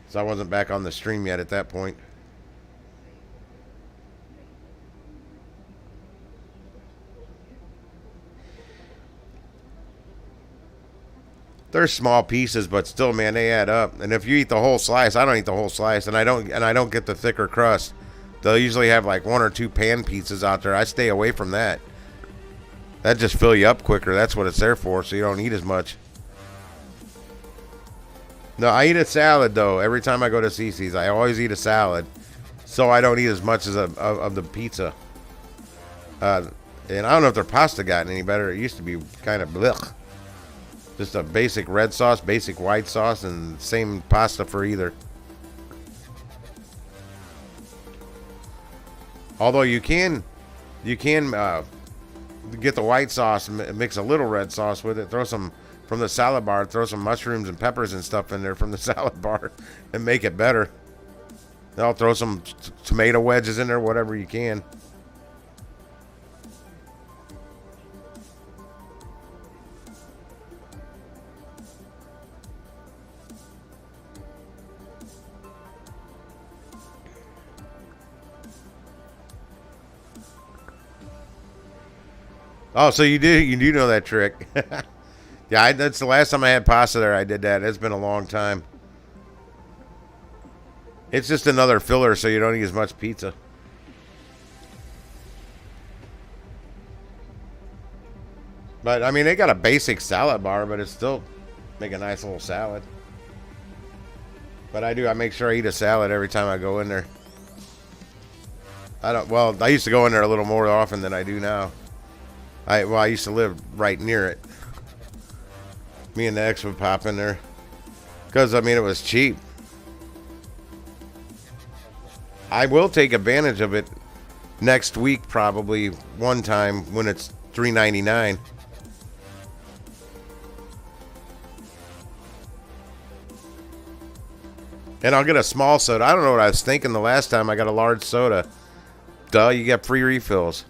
So I wasn't back on the stream yet at that point. They're small pieces, but still, man, they add up. And if you eat the whole slice, I don't eat the whole slice, and I don't get the thicker crust. They'll usually have like 1 or 2 pan pizzas out there. I stay away from that. That just fill you up quicker. That's what it's there for, so you don't eat as much. No, I eat a salad though. Every time I go to CC's, I always eat a salad, so I don't eat as much as of the pizza. And I don't know if their pasta gotten any better. It used to be kind of blech. Just a basic red sauce, basic white sauce, and same pasta for either. Although you can get the white sauce and mix a little red sauce with it. Throw some from the salad bar. Throw some mushrooms and peppers and stuff in there from the salad bar and make it better. I'll throw some tomato wedges in there, whatever you can. Oh, so you do know that trick. Yeah, that's the last time I had pasta there. I did that. It's been a long time. It's just another filler, so you don't eat as much pizza. But I mean, they got a basic salad bar, but it's still make a nice little salad. But I make sure I eat a salad every time I go in there. I used to go in there a little more often than I do now. I used to live right near it. Me and the ex would pop in there. Because, I mean, it was cheap. I will take advantage of it next week, probably one time when it's $3.99. And I'll get a small soda. I don't know what I was thinking the last time I got a large soda. Duh, you get free refills.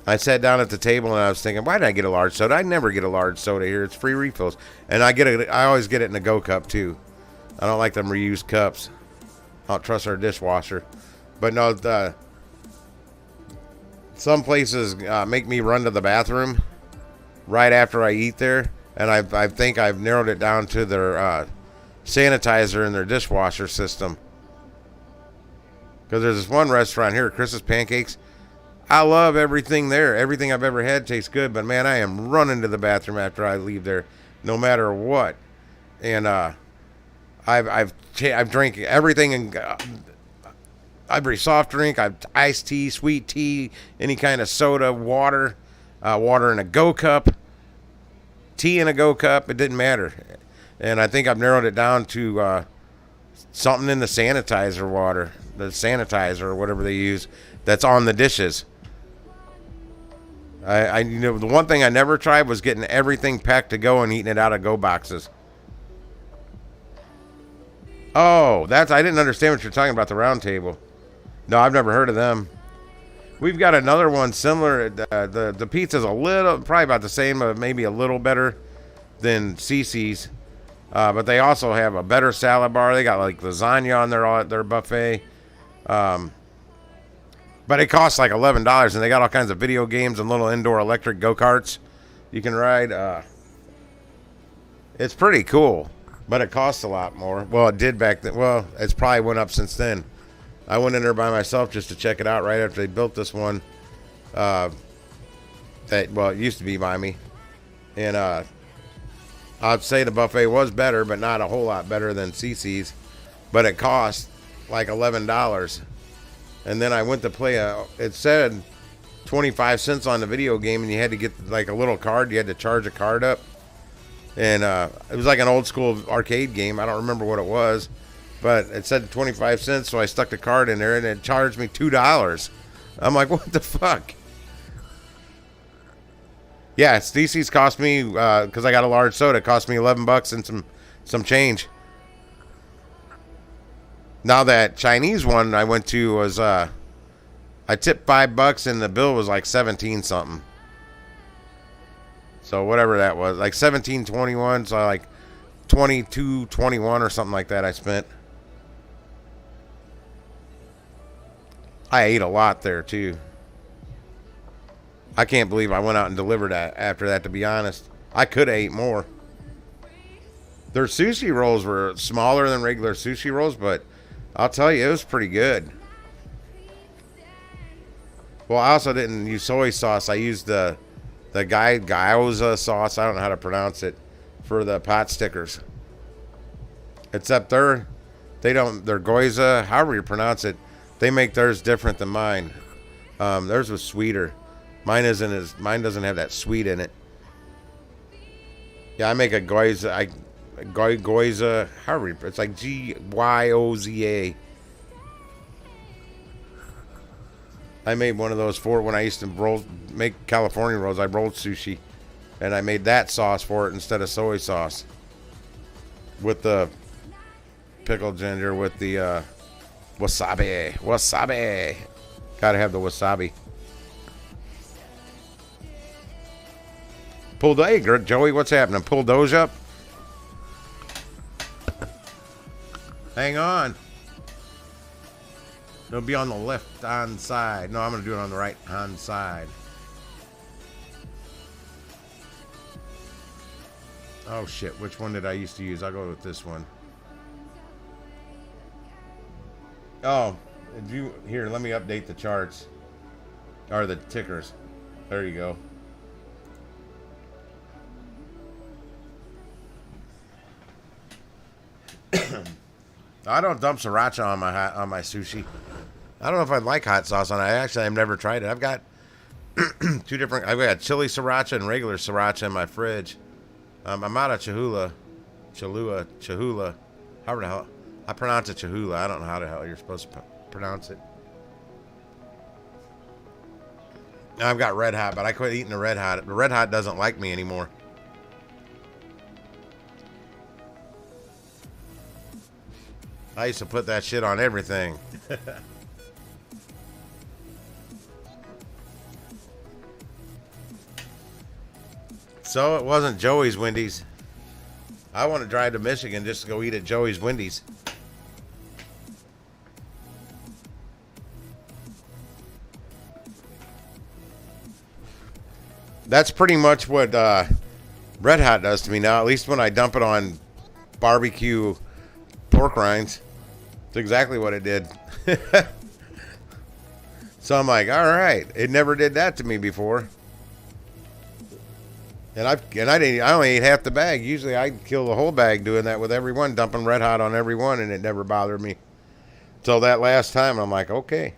I sat down at the table and I was thinking, why did I get a large soda? I never get a large soda here. It's free refills. And I always get it in a Go cup too. I don't like them reused cups. I don't trust our dishwasher. But no, some places make me run to the bathroom right after I eat there. And I think I've narrowed it down to their sanitizer in their dishwasher system. Because there's this one restaurant here, Chris's Pancakes. I love everything there. Everything I've ever had tastes good, but man, I am running to the bathroom after I leave there, no matter what. And I've drank everything, and every soft drink, I've iced tea, sweet tea, any kind of soda, water in a Go cup, tea in a Go cup. It didn't matter. And I think I've narrowed it down to something in the sanitizer water, the sanitizer or whatever they use, that's on the dishes. The one thing I never tried was getting everything packed to go and eating it out of Go boxes. Oh, I didn't understand what you're talking about, the round table. No, I've never heard of them. We've got another one similar. The pizza's probably about the same, but maybe a little better than CC's. But they also have a better salad bar. They got like lasagna on their buffet. But it costs like $11, and they got all kinds of video games and little indoor electric go-karts you can ride. It's pretty cool, but it costs a lot more. Well, it did back then. Well, it's probably went up since then. I went in there by myself just to check it out right after they built this one. It used to be by me. And I'd say the buffet was better, but not a whole lot better than CC's. But it cost like $11. And then I went to play it said 25 cents on the video game, and you had to get like a little card. You had to charge a card up. And it was like an old school arcade game. I don't remember what it was, but it said 25 cents. So I stuck the card in there, and it charged me $2. I'm like, what the fuck? Yeah, CC's cost me, because I got a large soda, it cost me $11 and some change. Now that Chinese one I went to was, I tipped $5 and the bill was like 17 something. So whatever that was, like 17.21, so like $22.21 or something like that I spent. I ate a lot there too. I can't believe I went out and delivered that after that, to be honest. I could have ate more. Their sushi rolls were smaller than regular sushi rolls, but I'll tell you, it was pretty good. Well, I also didn't use soy sauce. I used the gyoza sauce. I don't know how to pronounce it for the pot stickers. Except they're gyoza, however you pronounce it. They make theirs different than mine. Theirs was sweeter. Mine doesn't have that sweet in it. Yeah, I make a gyoza. Gyoza, however it's like Gyoza. I made one of those for when I used to make California rolls. I rolled sushi, and I made that sauce for it instead of soy sauce. With the pickled ginger, with the wasabi. Wasabi. Gotta have the wasabi. Hey, Joey, what's happening? Pull Doge up? Hang on. It'll be on the left-hand side. No, I'm going to do it on the right-hand side. Oh, shit. Which one did I used to use? I'll go with this one. Oh, here, let me update the charts. Or the tickers. There you go. I don't dump sriracha on my sushi. I don't know if I'd like hot sauce on it. I've never tried it. I've got two different. I've got chili sriracha and regular sriracha in my fridge. I'm out of Cholula. However the hell I pronounce it, Cholula. I don't know how the hell you're supposed to pronounce it. I've got Red Hot, but I quit eating the Red Hot. The Red Hot doesn't like me anymore. I used to put that shit on everything. So it wasn't Joey's Wendy's. I want to drive to Michigan just to go eat at Joey's Wendy's. That's pretty much what Red Hot does to me now. At least when I dump it on barbecue pork rinds. It's exactly what it did. So I'm like, all right. It never did that to me before. And I only ate half the bag. Usually I'd kill the whole bag doing that with everyone, dumping Red Hot on everyone, and it never bothered me. Till that last time, I'm like, okay.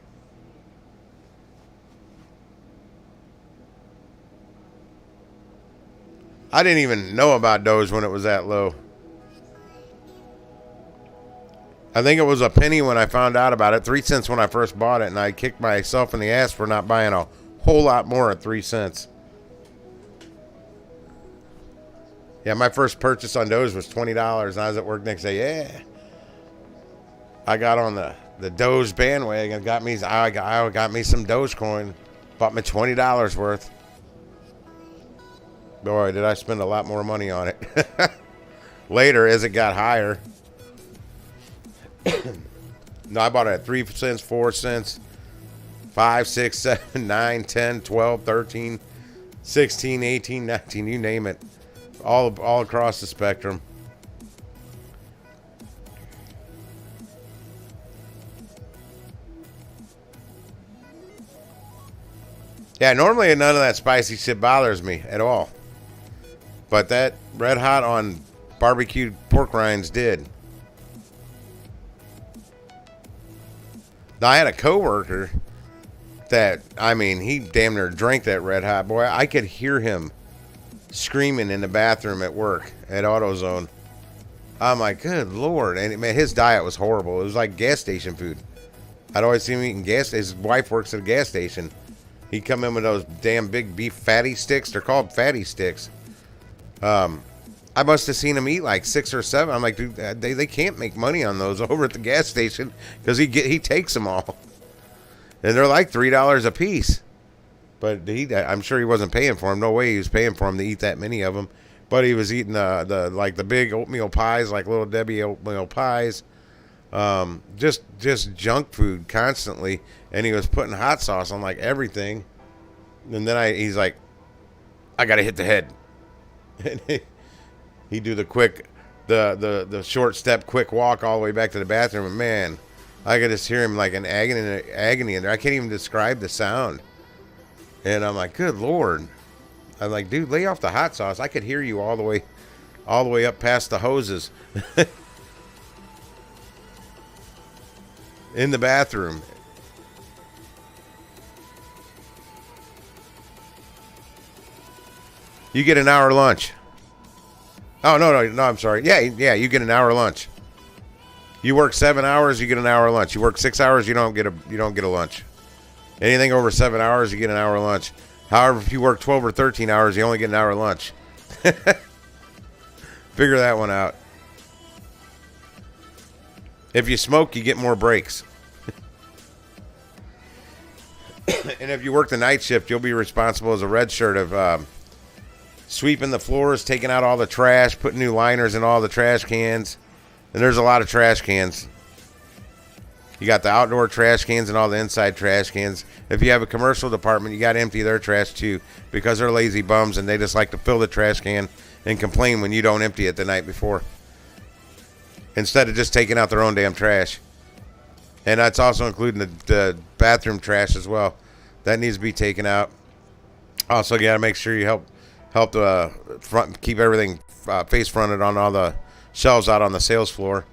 I didn't even know about Doge when it was that low. I think it was a penny when I found out about it, 3 cents when I first bought it, and I kicked myself in the ass for not buying a whole lot more at 3 cents. Yeah, my first purchase on Doge was $20, and I was at work next day. Yeah, I got on the Doge bandwagon. I got me some Dogecoin. Bought me $20 worth. Boy, did I spend a lot more money on it. Later, as it got higher. No, I bought it at 3 cents, 4 cents, 5, 6, 7, 9, 10, 12, 13, 16, 18, 19, you name it. All across the spectrum. Yeah, normally none of that spicy shit bothers me at all. But that Red Hot on barbecued pork rinds did. Now, I had a coworker that, he damn near drank that Red Hot. Boy, I could hear him screaming in the bathroom at work at AutoZone. I'm like, good Lord. And man, his diet was horrible. It was like gas station food. I'd always see him eating gas station. His wife works at a gas station. He'd come in with those damn big beef fatty sticks. They're called fatty sticks. I must have seen him eat like 6 or 7. I'm like, dude, they can't make money on those over at the gas station because he takes them all. And they're like $3 a piece. But I'm sure he wasn't paying for them. No way he was paying for them to eat that many of them. But he was eating the like the big oatmeal pies, like Little Debbie oatmeal pies. Just junk food constantly, and he was putting hot sauce on like everything. And then he's like, I gotta hit the head. And he do the quick, the short step, quick walk all the way back to the bathroom. And man, I could just hear him like an agony in there. I can't even describe the sound. And I'm like, good Lord. I'm like, dude, lay off the hot sauce. I could hear you all the way up past the hoses. In the bathroom. You get an hour lunch. Oh, no, I'm sorry. Yeah, you get an hour lunch. You work 7 hours, you get an hour lunch. You work 6 hours, you don't get a lunch. Anything over 7 hours, you get an hour lunch. However, if you work 12 or 13 hours, you only get an hour lunch. Figure that one out. If you smoke, you get more breaks. And if you work the night shift, you'll be responsible as a red shirt of sweeping the floors, taking out all the trash, putting new liners in all the trash cans. And there's a lot of trash cans. You got the outdoor trash cans and all the inside trash cans. If you have a commercial department, you got to empty their trash too, because they're lazy bums and they just like to fill the trash can and complain when you don't empty it the night before, instead of just taking out their own damn trash. And that's also including the bathroom trash as well. That needs to be taken out. Also, you got to make sure you help the front, keep everything face fronted on all the shelves out on the sales floor.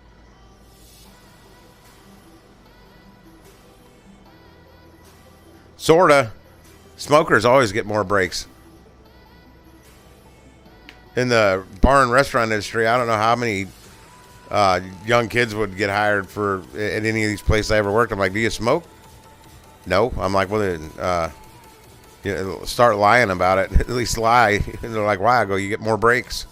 Sorta. Smokers always get more breaks. In the bar and restaurant industry, I don't know how many young kids would get hired for at any of these places I ever worked. I'm like, do you smoke? No. I'm like, well, then, start lying about it. At least lie. And they're like, why? I go, you get more breaks.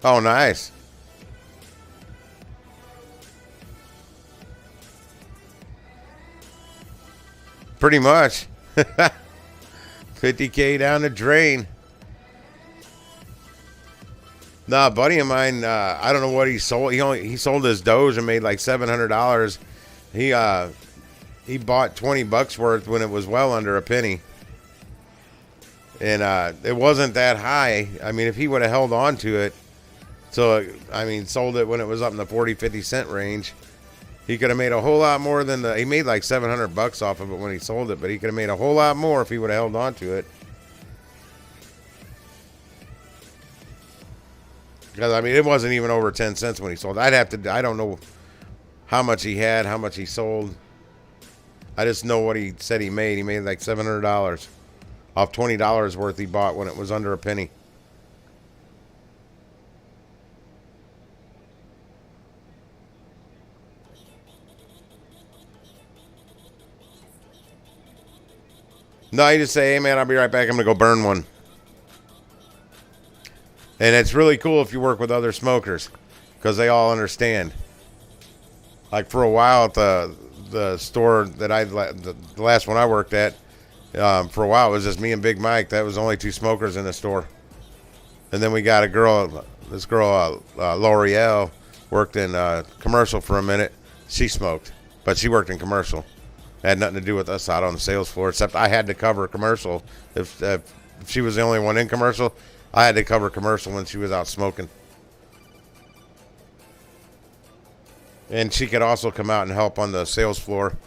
Oh, nice. Pretty much. 50K down the drain. Nah, a buddy of mine, I don't know what he sold. He sold his Doge and made like $700. He bought $20 worth when it was well under a penny. And it wasn't that high. I mean, if he would have held on to it, sold it when it was up in the 40, 50 cent range, he could have made a whole lot more than he made like $700 off of it when he sold it, but he could have made a whole lot more if he would have held on to it. Because, I mean, it wasn't even over 10 cents when he sold it. I don't know how much he had, how much he sold. I just know what he said he made. He made like $700 off $20 worth he bought when it was under a penny. No, you just say, hey, man, I'll be right back. I'm going to go burn one. And it's really cool if you work with other smokers, because they all understand. Like for a while at the store that the last one I worked at, for a while it was just me and Big Mike. That was only two smokers in the store. And then we got this girl, L'Oreal, worked in commercial for a minute. She smoked, but she worked in commercial. It had nothing to do with us out on the sales floor, except I had to cover commercial. If she was the only one in commercial, I had to cover commercial when she was out smoking. And she could also come out and help on the sales floor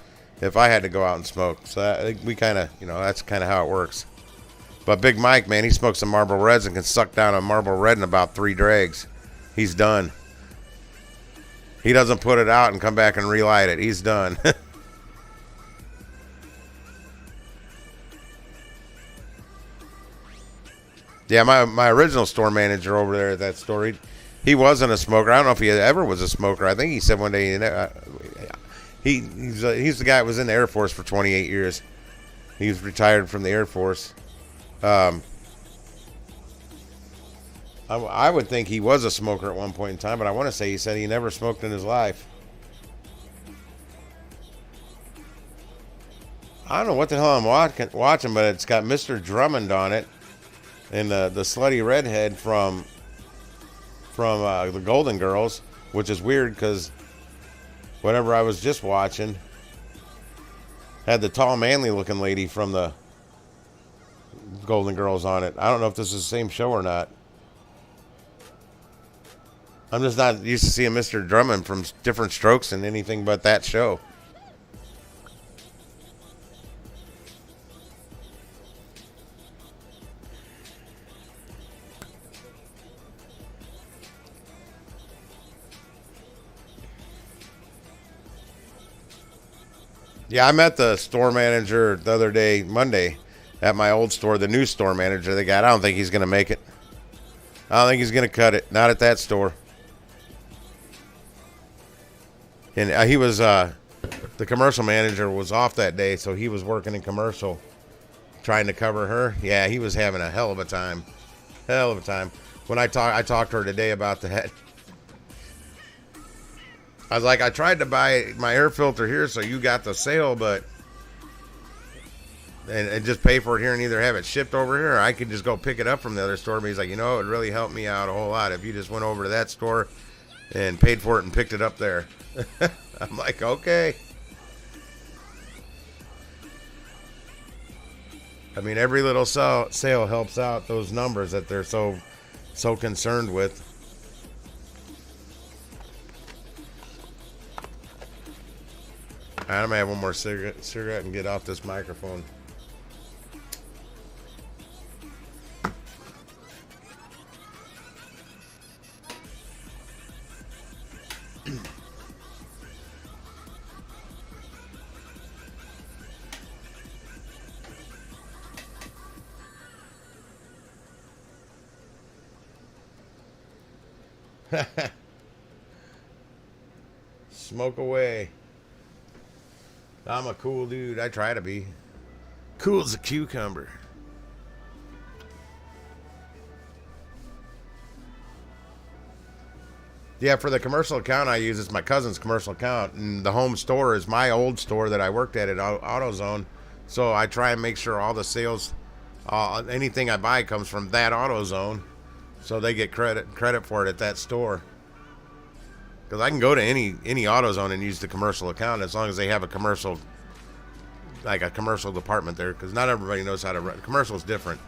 if I had to go out and smoke. So we kind of, that's kind of how it works. But Big Mike, man, he smokes some Marlboro Reds and can suck down a Marlboro Red in about 3 drags. He's done. He doesn't put it out and come back and relight it. He's done. Yeah, my original store manager over there at that store, he wasn't a smoker. I don't know if he ever was a smoker. I think he said one day he's the guy that was in the Air Force for 28 years. He was retired from the Air Force. I would think he was a smoker at one point in time, but I want to say he said he never smoked in his life. I don't know what the hell I'm watching, but it's got Mr. Drummond on it, and the slutty redhead from the Golden Girls, which is weird because whatever I was just watching had the tall, manly-looking lady from the Golden Girls on it. I don't know if this is the same show or not. I'm just not used to seeing Mr. Drummond from Different Strokes in anything but that show. Yeah, I met the store manager the other day, Monday, at my old store, the new store manager they got. I don't think he's going to make it. I don't think he's going to cut it. Not at that store. And he was, the commercial manager was off that day, so he was working in commercial, trying to cover her. Yeah, he was having a hell of a time. Hell of a time. When I talked to her today about that. I was like, I tried to buy my air filter here, so you got the sale, but and just pay for it here and either have it shipped over here, or I could just go pick it up from the other store. But he's like, you know, it would really help me out a whole lot if you just went over to that store and paid for it and picked it up there. I'm like, okay. I mean, every little sale helps out those numbers that they're so concerned with. I'm gonna have one more cigarette and get off this microphone. Smoke away. I'm a cool dude. I try to be. Cool as a cucumber. Yeah, for the commercial account I use, it's my cousin's commercial account. And the home store is my old store that I worked at AutoZone. So I try and make sure all the sales, anything I buy comes from that AutoZone. So they get credit for it at that store. Because I can go to any AutoZone and use the commercial account as long as they have a commercial, like a commercial department there. Because not everybody knows how to run. Commercial is different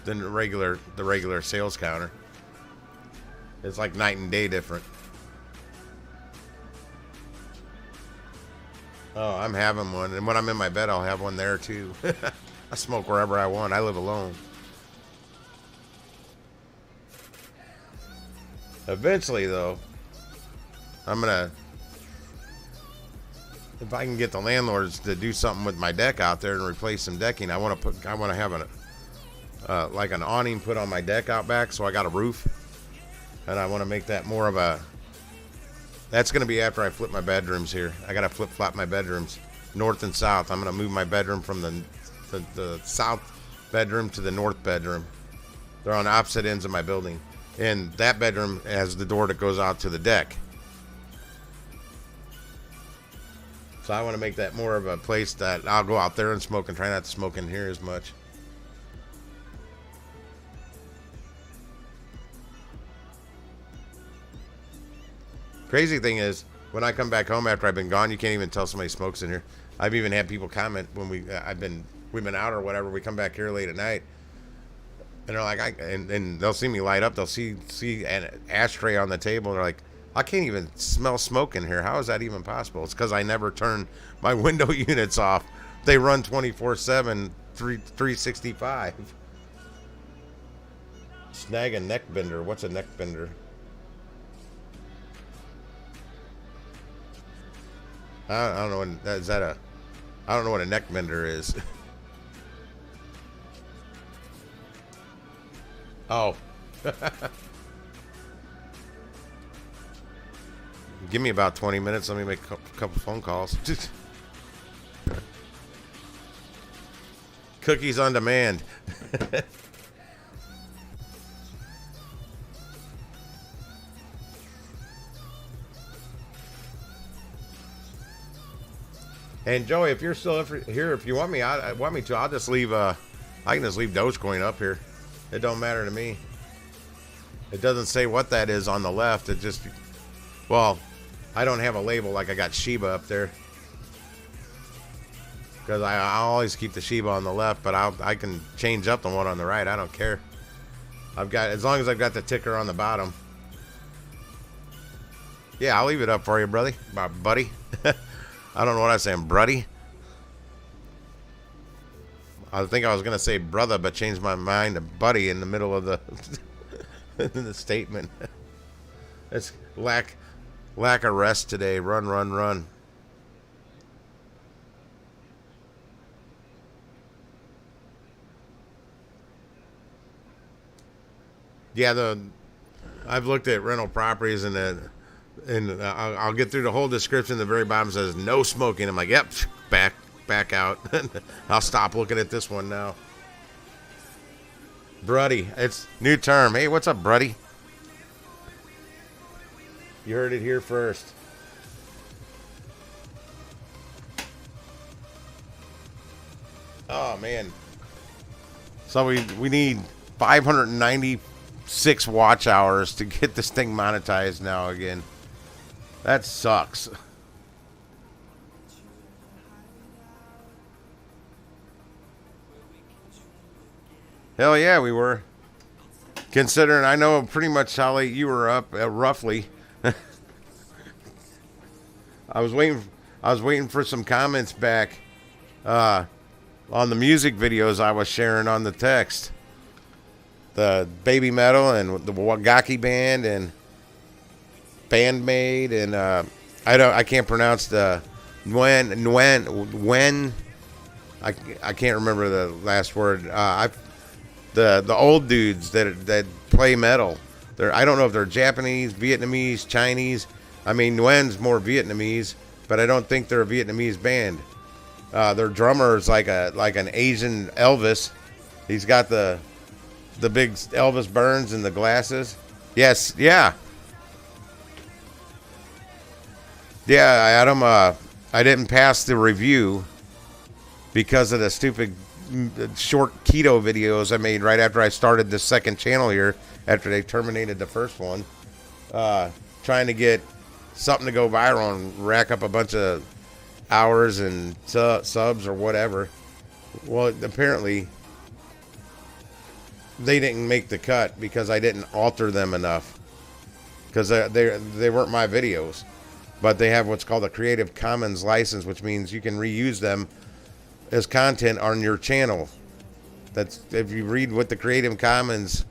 than the regular sales counter. It's like night and day different. Oh, I'm having one. And when I'm in my bed, I'll have one there too. I smoke wherever I want. I live alone. Eventually, though, if I can get the landlords to do something with my deck out there and replace some decking, I want to have like an awning put on my deck out back, so I got a roof, and I want to make that more of a. That's going to be after I flip my bedrooms here. I got to flip-flop my bedrooms, north and south. I'm going to move my bedroom from the south bedroom to the north bedroom. They're on opposite ends of my building, and that bedroom has the door that goes out to the deck. So I want to make that more of a place that I'll go out there and smoke and try not to smoke in here as much. Crazy thing is, when I come back home after I've been gone, you can't even tell somebody smokes in here. I've even had people comment when we've been out or whatever. We come back here late at night, and they're like, and they'll see me light up. They'll see an ashtray on the table. And they're like, I can't even smell smoke in here. How is that even possible? It's because I never turn my window units off. They run 24/7, 365. Snag a neck bender. What's a neck bender? I don't know what is that I don't know what a neck bender is. Oh. Give me about 20 minutes. Let me make a couple phone calls. Cookies on demand. And Joey, if you're still here, if you want me, I want me to, I'll just leave. I can just leave Dogecoin up here. It don't matter to me. It doesn't say what that is on the left. It just, well, I don't have a label like I got Shiba up there. Because I always keep the Shiba on the left, but I can change up the one on the right. I don't care. I've got, as long as I've got the ticker on the bottom. Yeah, I'll leave it up for you, buddy. I don't know what I'm saying, bruddy. I think I was gonna say brother, but changed my mind to buddy in the middle of the the statement. It's lack of rest today. Run, run, run. Yeah, I've looked at rental properties and I'll get through the whole description. The very bottom says no smoking. I'm like, yep, back out. I'll stop looking at this one now. Bruddy, it's new term. Hey, what's up, Bruddy? You heard it here first. Oh man. So we need 596 watch hours to get this thing monetized now again. That sucks. Hell yeah, we were. Considering I know pretty much how late you were up, roughly. I was waiting for some comments back on the music videos I was sharing on the text. The Baby Metal and the Wagaki band and Bandmade and I can't pronounce the when I can't remember the last word. The old dudes that play metal. I don't know if they're Japanese, Vietnamese, Chinese. I mean, Nguyen's more Vietnamese, but I don't think they're a Vietnamese band. Their drummer is like an Asian Elvis. He's got the big Elvis Burns and the glasses. Yes, yeah. Yeah, Adam, I didn't pass the review because of the stupid short keto videos I made right after I started the second channel here, after they terminated the first one. Trying to get something to go viral and rack up a bunch of hours and subs or whatever. Well, apparently they didn't make the cut because I didn't alter them enough, because they weren't my videos. But they have what's called a Creative Commons license, which means you can reuse them as content on your channel. That's, if you read what the Creative Commons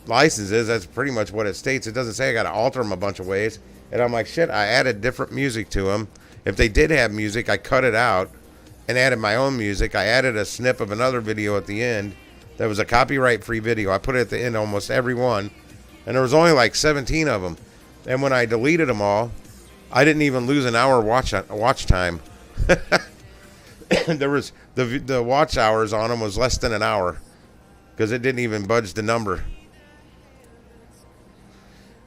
license is, that's pretty much what it states. It doesn't say I got to alter them a bunch of ways. And I'm like, shit, I added different music to them. If they did have music, I cut it out and added my own music. I added a snip of another video at the end that was a copyright-free video. I put it at the end, almost every one. And there was only like 17 of them. And when I deleted them all, I didn't even lose an hour watch time. There was the watch hours on them was less than an hour, because it didn't even budge the number.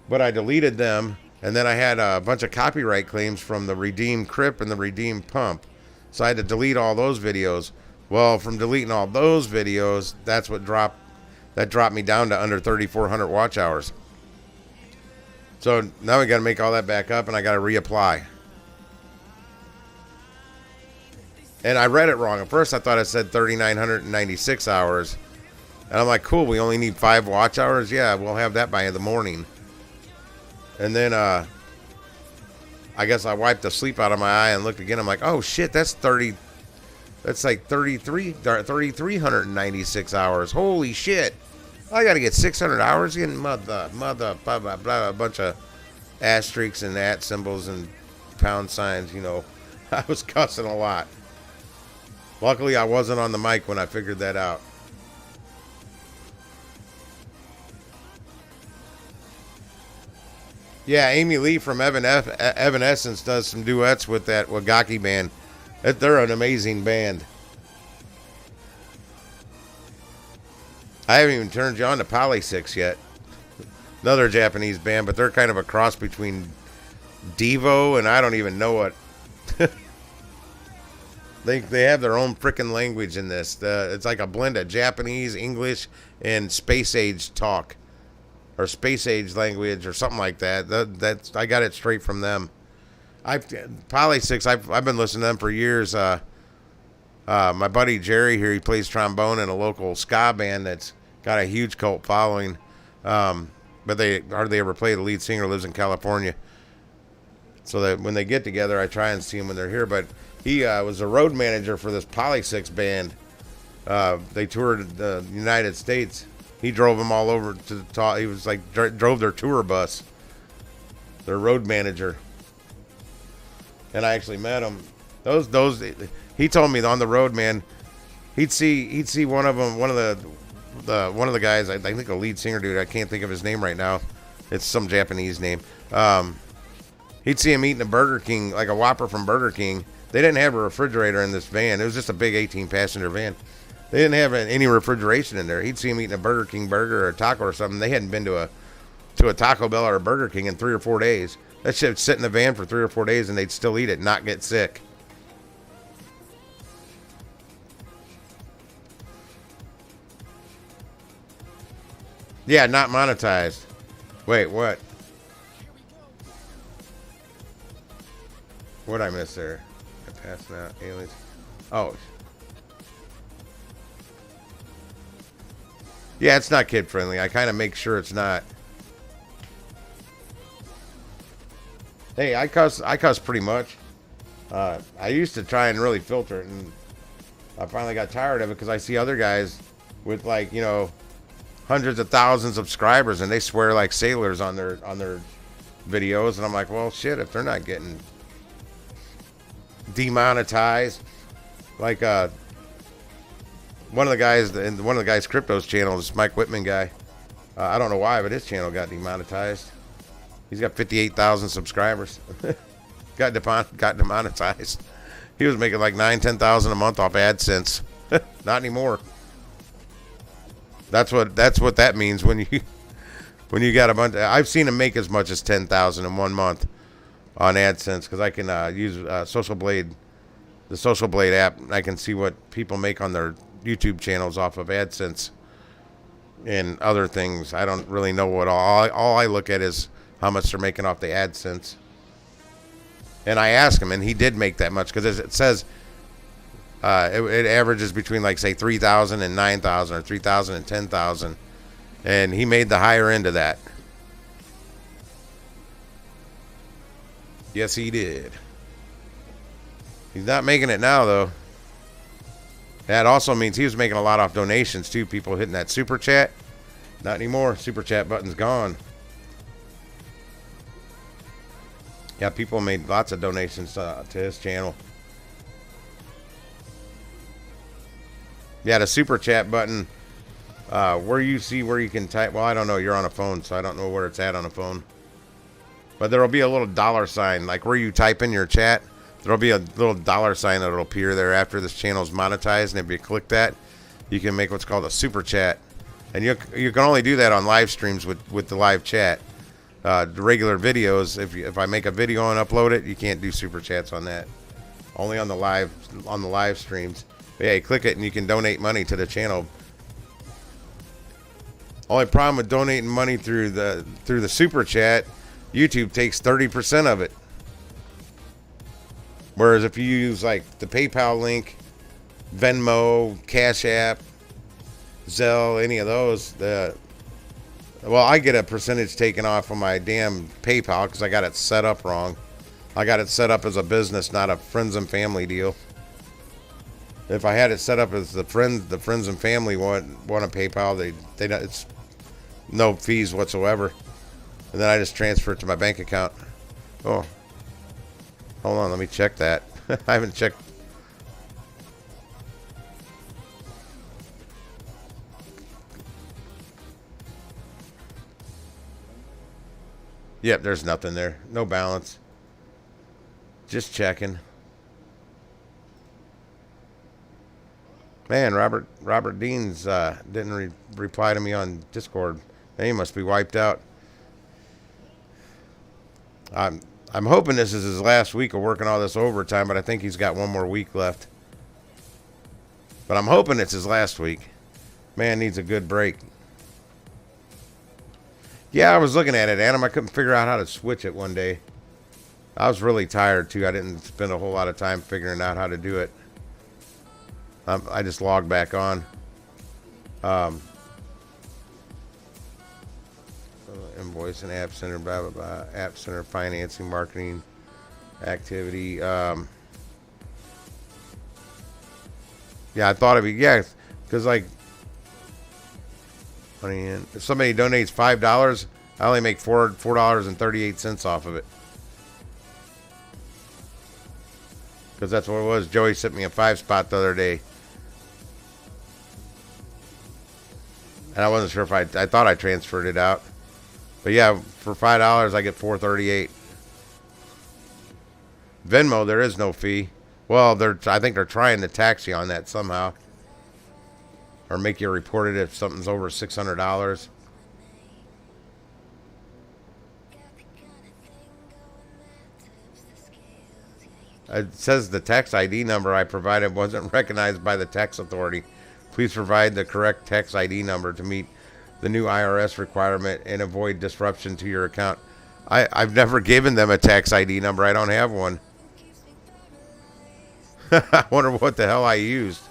But I deleted them, and then I had a bunch of copyright claims from the Redeem Crip and the Redeem Pump, so I had to delete all those videos. Well, from deleting all those videos, that's what dropped me down to under 3,400 watch hours. So now we got to make all that back up, and I got to reapply. And I read it wrong. At first, I thought it said 3,996 hours. And I'm like, cool, we only need 5 watch hours? Yeah, we'll have that by the morning. And then I guess I wiped the sleep out of my eye and looked again. I'm like, oh, shit, that's like 3,396 hours. Holy shit. I got to get 600 hours in. Mother, blah, blah, blah, a bunch of asterisks and at symbols and pound signs, you know. I was cussing a lot. Luckily, I wasn't on the mic when I figured that out. Yeah, Amy Lee from Evanescence does some duets with that Wagaki band. They're an amazing band. I haven't even turned you on to Polysix yet. Another Japanese band, but they're kind of a cross between Devo and I don't even know what. They have their own freaking language in this. It's like a blend of Japanese, English, and space age talk, or space age language, or something like that. That's I got it straight from them. Poly Six. I've been listening to them for years. My buddy Jerry here, he plays trombone in a local ska band that's got a huge cult following. But they hardly ever play. The lead singer lives in California, so that when they get together, I try and see them when they're here. But he was a road manager for this Poly Six band. They toured the United States. He drove them all over to the top. He was like drove their tour bus, their road manager. And I actually met him. Those he told me on the road, man. He'd see one of them, one of the guys. I think a lead singer dude. I can't think of his name right now. It's some Japanese name. He'd see him eating a Burger King, like a Whopper from Burger King. They didn't have a refrigerator in this van. It was just a big 18-passenger van. They didn't have any refrigeration in there. He'd see him eating a Burger King burger or a taco or something. They hadn't been to a Taco Bell or a Burger King in 3 or 4 days. That shit would sit in the van for 3 or 4 days, and they'd still eat it, not get sick. Yeah, not monetized. Wait, what? What'd I miss there? I passed out. Aliens. Oh. Yeah, it's not kid friendly. I kind of make sure it's not. Hey, I cuss pretty much. I used to try and really filter it, and I finally got tired of it because I see other guys with, like, you know, hundreds of thousands of subscribers, and they swear like sailors on their videos, and I'm like, well, shit, if they're not getting demonetized, like one of the guys crypto's channel, this Mike Whitman guy, I don't know why, but his channel got demonetized. He's got 58,000 subscribers. got demonetized. He was making like 10,000 a month off AdSense. Not anymore. That's what that means when you got a bunch. I've seen him make as much as 10,000 in 1 month on AdSense, because I can use Social Blade, the Social Blade app. I can see what people make on their YouTube channels off of AdSense and other things. I don't really know what all I look at is how much they're making off the AdSense. And I asked him, and he did make that much, because it says it averages between, like, say 3,000 and 9,000, or 3,000 and 10,000, and he made the higher end of that. Yes, he did. He's not making it now, though. That also means he was making a lot off donations, too. People hitting that super chat. Not anymore. Super chat button's gone. Yeah, people made lots of donations to his channel. Yeah, the super chat button, where you can type. Well, I don't know. You're on a phone, so I don't know where it's at on a phone. But there'll be a little dollar sign, like where you type in your chat. There'll be a little dollar sign that'll appear there after this channel's monetized, and if you click that, you can make what's called a super chat. And you can only do that on live streams with the live chat. The regular videos, if I make a video and upload it, you can't do super chats on that. Only on the live streams. But yeah, you click it and you can donate money to the channel. Only problem with donating money through the super chat, YouTube takes 30% of it. Whereas if you use, like, the PayPal link, Venmo, Cash App, Zelle, any of those, well, I get a percentage taken off of my damn PayPal because I got it set up wrong. I got it set up as a business, not a friends and family deal. If I had it set up as the friends and family want a PayPal, it's no fees whatsoever. And then I just transfer it to my bank account. Oh, hold on, let me check that. I haven't checked. Yep, there's nothing there. No balance. Just checking. Man, Robert Deans didn't reply to me on Discord. He must be wiped out. I'm hoping this is his last week of working all this overtime, but I think he's got one more week left. But I'm hoping it's his last week. Man needs a good break. Yeah, I was looking at it, Adam. I couldn't figure out how to switch it one day. I was really tired, too. I didn't spend a whole lot of time figuring out how to do it. I just logged back on. Invoice and App Center, blah, blah, blah. App Center, financing, marketing, activity. Yeah, I thought it'd be, yeah, because, like, money in. If somebody donates $5, I only make $4.38 off of it. Because that's what it was. Joey sent me a 5-spot the other day. And I wasn't sure if I thought I transferred it out. But yeah, for $5 I get $4.38. Venmo, there is no fee. Well, I think they're trying to tax you on that somehow. Or make you report it if something's over $600. It says the tax ID number I provided wasn't recognized by the tax authority. Please provide the correct tax ID number to meet the new IRS requirement and avoid disruption to your account. I've never given them a tax ID number. I don't have one. I wonder what the hell I used.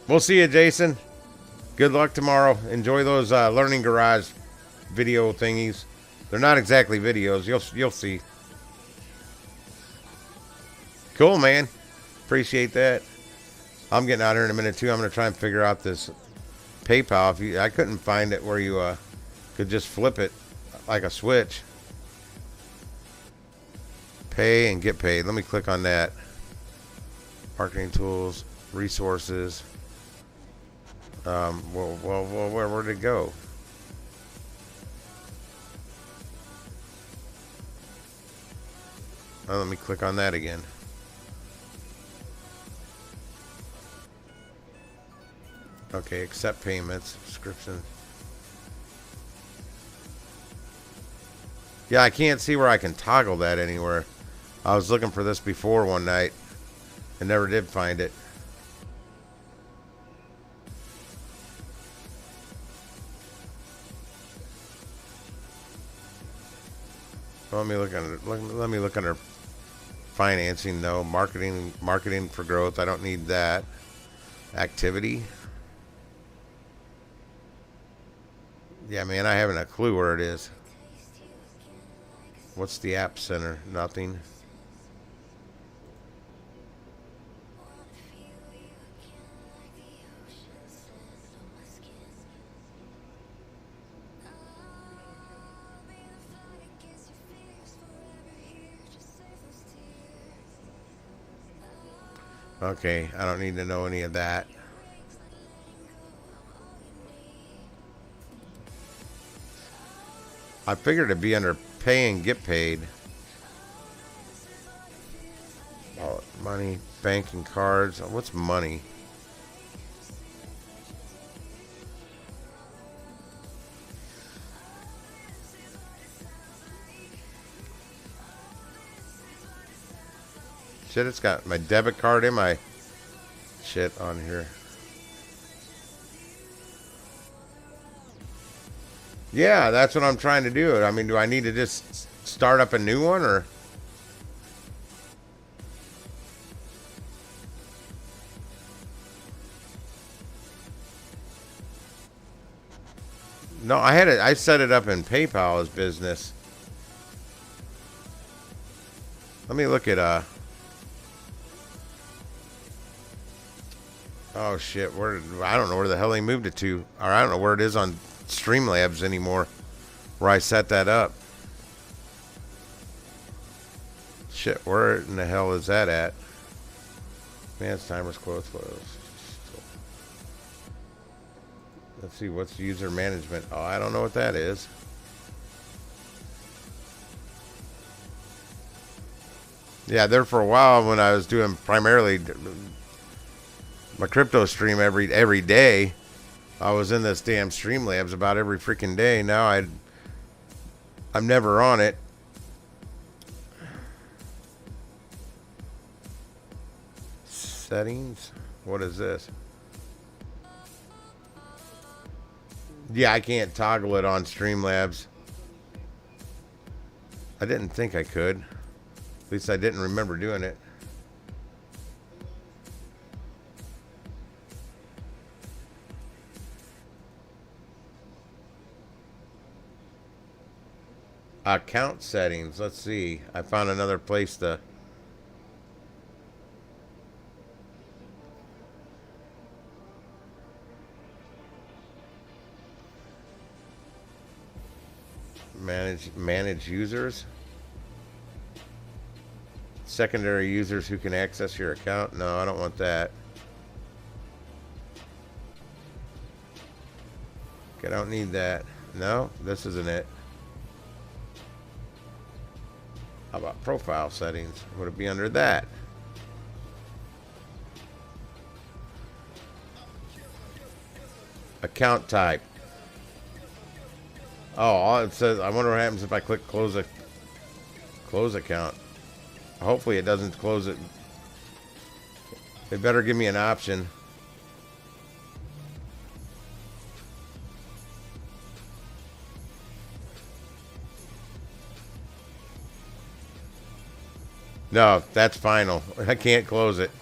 We'll see you, Jason. Good luck tomorrow. Enjoy those Learning Garage video thingies. They're not exactly videos. You'll see. Cool, man. Appreciate that. I'm getting out here in a minute too. I'm gonna try and figure out this PayPal. I couldn't find it where you could just flip it like a switch. Pay and get paid. Let me click on that. Marketing tools, resources. Well, where'd it go? Oh, let me click on that again. Okay, accept payments, subscription. Yeah, I can't see where I can toggle that anywhere. I was looking for this before one night and never did find it. Let me look under financing though. Marketing for growth. I don't need that. Activity. Yeah, man, I haven't a clue where it is. What's the App Center? Nothing. Okay, I don't need to know any of that. I figured it'd be under pay and get paid. Oh, money, banking cards. What's money? Shit, it's got my debit card and my shit on here. Yeah, that's what I'm trying to do. I mean, do I need to just start up a new one or? No, I set it up in PayPal as business. Let me look at oh shit, I don't know where the hell they moved it to. Or I don't know where it is on Streamlabs anymore. Where I set that up. Shit, where in the hell is that at? Advanced timers, quotes, let's see, what's user management? Oh, I don't know what that is. Yeah, there for a while when I was doing primarily my crypto stream every day, I was in this damn Streamlabs about every freaking day. Now I'm never on it. Settings. What is this? Yeah, I can't toggle it on Streamlabs. I didn't think I could. At least I didn't remember doing it. Account settings. Let's see. I found another place to... Manage users. Secondary users who can access your account. No, I don't want that. Okay, I don't need that. No, this isn't it. How about profile settings? Would it be under that? Account type. Oh, all it says, I wonder what happens if I click close account. Hopefully it doesn't close it. It better give me an option. No, that's final. I can't close it.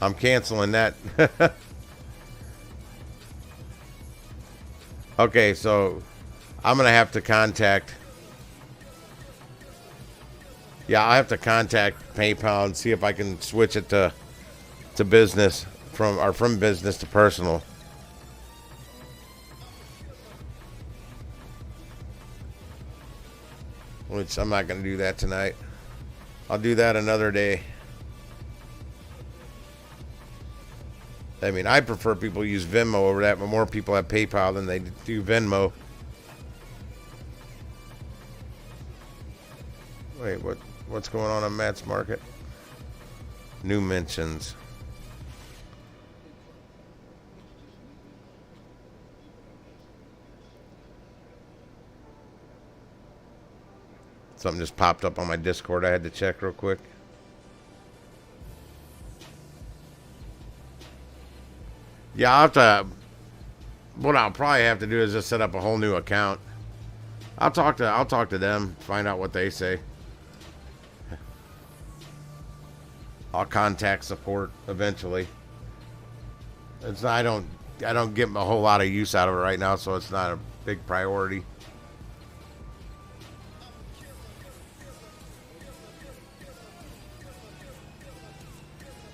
I'm canceling that. Okay, so I'm going to have to contact... Yeah, I have to contact PayPal and see if I can switch it to business from business to personal. Which I'm not going to do that tonight. I'll do that another day. I mean, I prefer people use Venmo over that, but more people have PayPal than they do Venmo. Wait, what's going on Matt's Market? New mentions. Something just popped up on my Discord. I had to check real quick. Yeah, I'll have to... What I'll probably have to do is just set up a whole new account. I'll talk to them, find out what they say. I'll contact support eventually. It's not, I don't get a whole lot of use out of it right now, so it's not a big priority.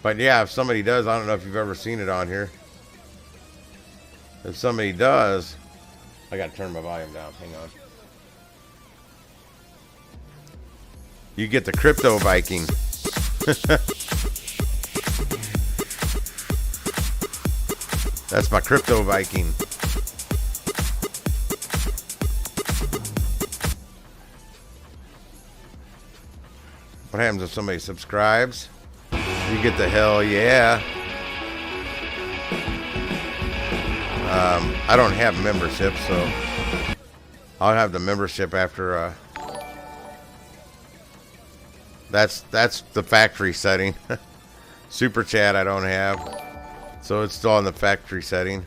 But yeah, if somebody does, I don't know if you've ever seen it on here. If somebody does, I gotta turn my volume down. Hang on. You get the crypto Viking. That's my crypto Viking. What happens if somebody subscribes? You get the hell yeah. I don't have membership, so I'll have the membership after. That's the factory setting. Super chat I don't have, so it's still on the factory setting.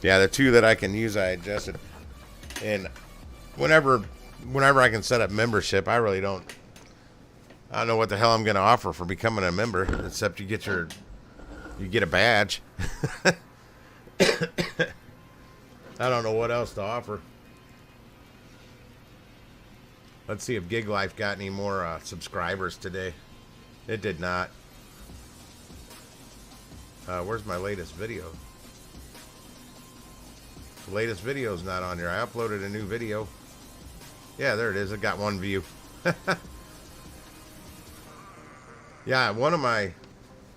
Yeah, the two that I can use, I adjusted. And whenever I can set up membership, I really don't. I don't know what the hell I'm going to offer for becoming a member, except you get a badge. I don't know what else to offer. Let's see if Gig Life got any more subscribers today. It did not. Where's my latest video? The latest video is not on here. I uploaded a new video. Yeah, there it is. It got one view. Yeah, one of my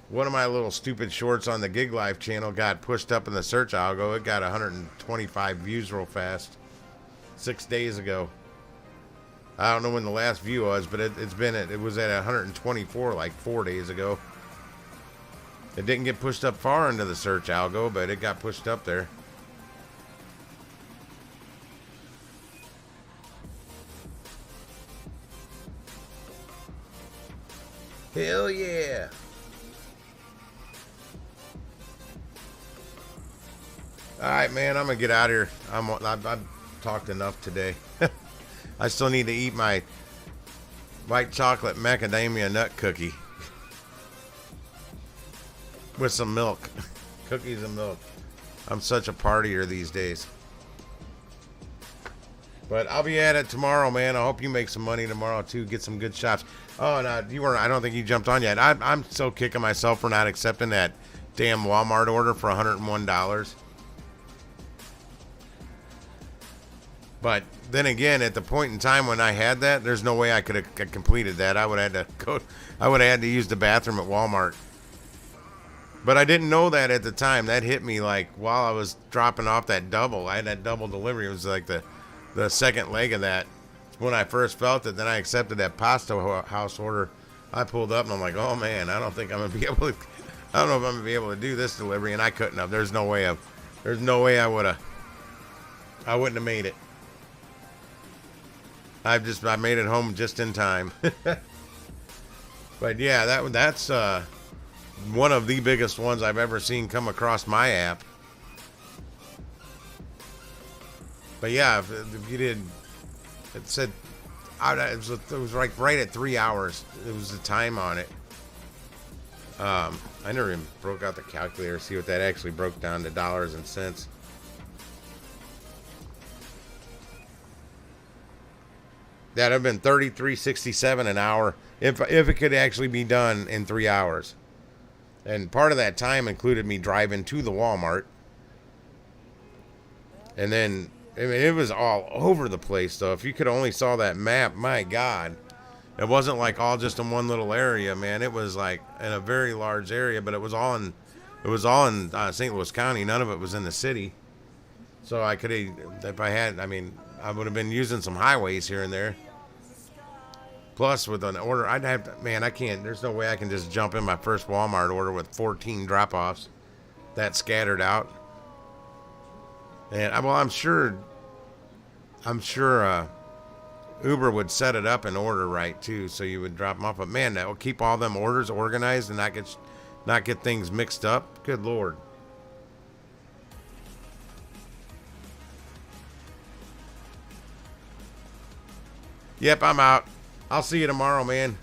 little stupid shorts on the Gig Life channel got pushed up in the search algo. It got 125 views real fast 6 days ago. I don't know when the last view was, but it was at 124 like 4 days ago. It didn't get pushed up far into the search algo, but it got pushed up there. Hell yeah. All right, man, I'm gonna get out of here. I've talked enough today. I still need to eat my white chocolate macadamia nut cookie with some milk. Cookies and milk. I'm such a partier these days. But I'll be at it tomorrow, man. I hope you make some money tomorrow too. Get some good shots. Oh no, you weren't. I don't think you jumped on yet. I'm so kicking myself for not accepting that damn Walmart order for $101. But then again, at the point in time when I had that, there's no way I could have completed that. I would have had to go. I would have had to use the bathroom at Walmart. But I didn't know that at the time. That hit me like while I was dropping off that double. I had that double delivery. It was like the second leg of that. When I first felt it, then I accepted that pasta house order. I pulled up and I'm like, oh man, I don't think I'm gonna be able to. I don't know if I'm gonna be able to do this delivery, and I couldn't have. There's no way I wouldn't have made it. I made it home just in time. But yeah, that's one of the biggest ones I've ever seen come across my app. But yeah, if you did, it said it was like right at 3 hours. It was the time on it. I never even broke out the calculator to see what that actually broke down to dollars and cents. That'd have been $33.67 an hour if it could actually be done in 3 hours. And part of that time included me driving to the Walmart. And then, I mean, it was all over the place, though. If you could only saw that map, my God. It wasn't like all just in one little area, man. It was like in a very large area, but it was all in St. Louis County. None of it was in the city. So I could have, if I had, I mean, I would have been using some highways here and there. Plus, with an order, I'd have to, man, I can't, there's no way I can just jump in my first Walmart order with 14 drop-offs that scattered out. And, well, I'm sure Uber would set it up in order right, too, so you would drop them off. But, man, that will keep all them orders organized and not get things mixed up. Good Lord. Yep, I'm out. I'll see you tomorrow, man.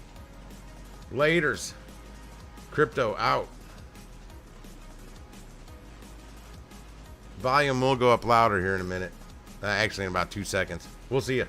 Laters. Crypto out. Volume will go up louder here in a minute. Actually, in about 2 seconds. We'll see you.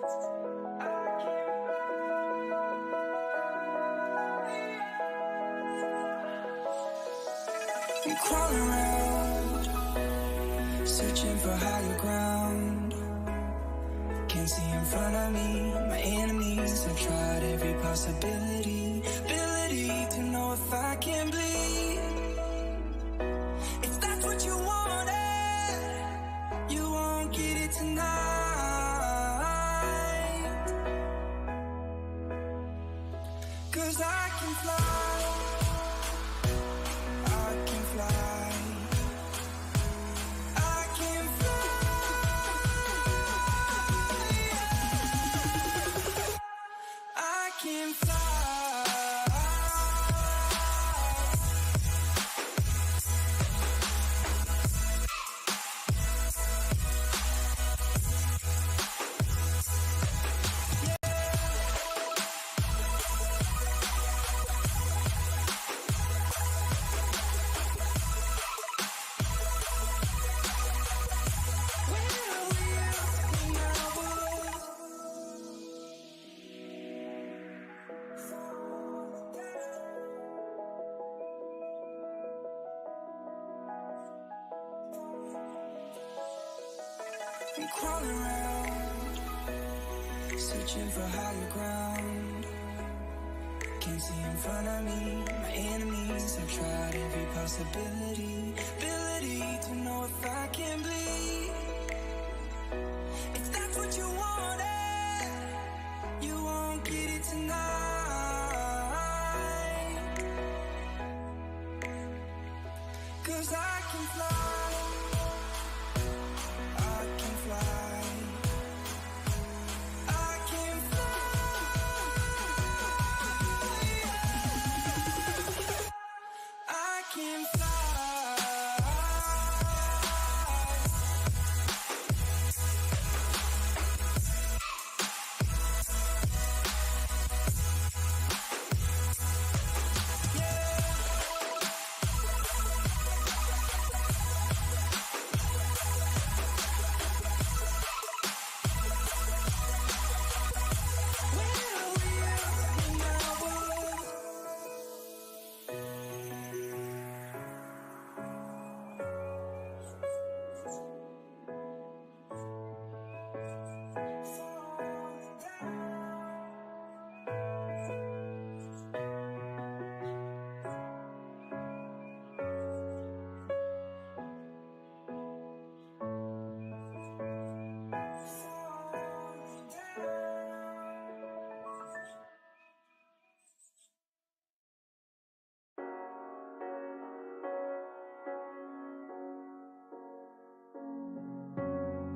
I'm crawling around, searching for higher ground. Can't see in front of me, my enemies. I've tried every possibility, ability to know if I can bleed. If that's what you wanted, you won't get it tonight. 'Cause I can fly, I can fly, I can fly, I can fly. I'm crawling around, searching for higher ground. Can't see in front of me, my enemies. I've tried every possibility, ability to know if I can bleed. If that's what you wanted, you won't get it tonight. 'Cause I can fly, I can fly, I can fly, I can fly.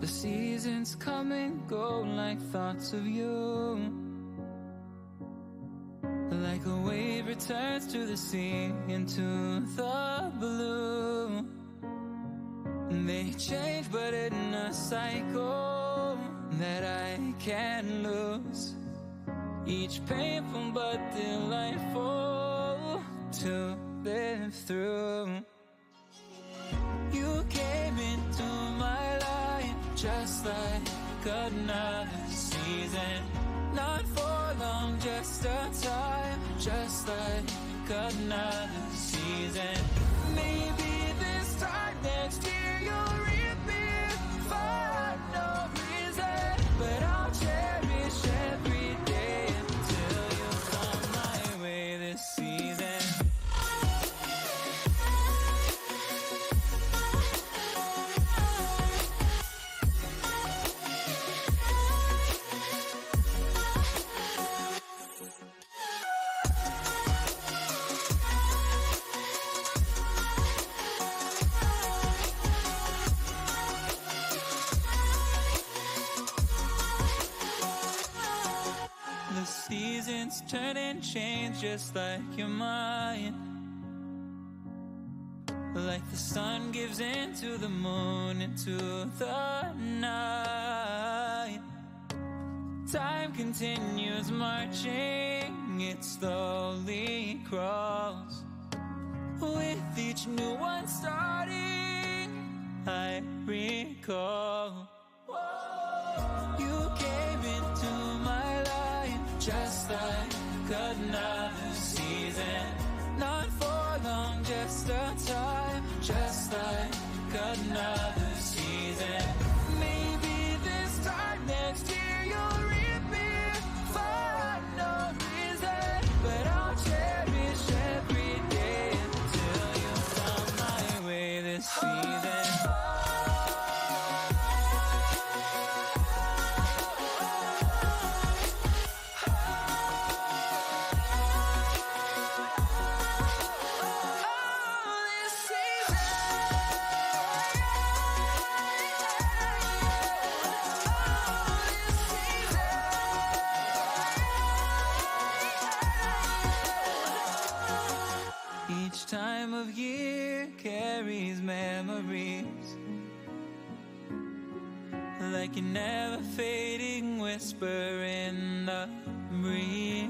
The seasons come and go like thoughts of you. Like a wave returns to the sea, into the blue. They change but in a cycle that I can't lose. Each painful but delightful to live through. You came into my life just like another season. Not for long, just a time, just like another season. Maybe this time next year you'll reappear for no reason, but I'll cherish every day until you come my way this season. The seasons turn and change just like your mind. Like the sun gives into the moon, into the night. Time continues marching, it slowly crawls. With each new one starting, I recall. You came into like another season. Not for long, just a time, just like another season. Maybe this time next year you'll reappear for no reason, but I'll cherish every day until you found my way this season. Each time of year carries memories, like a never fading whisper in the breeze.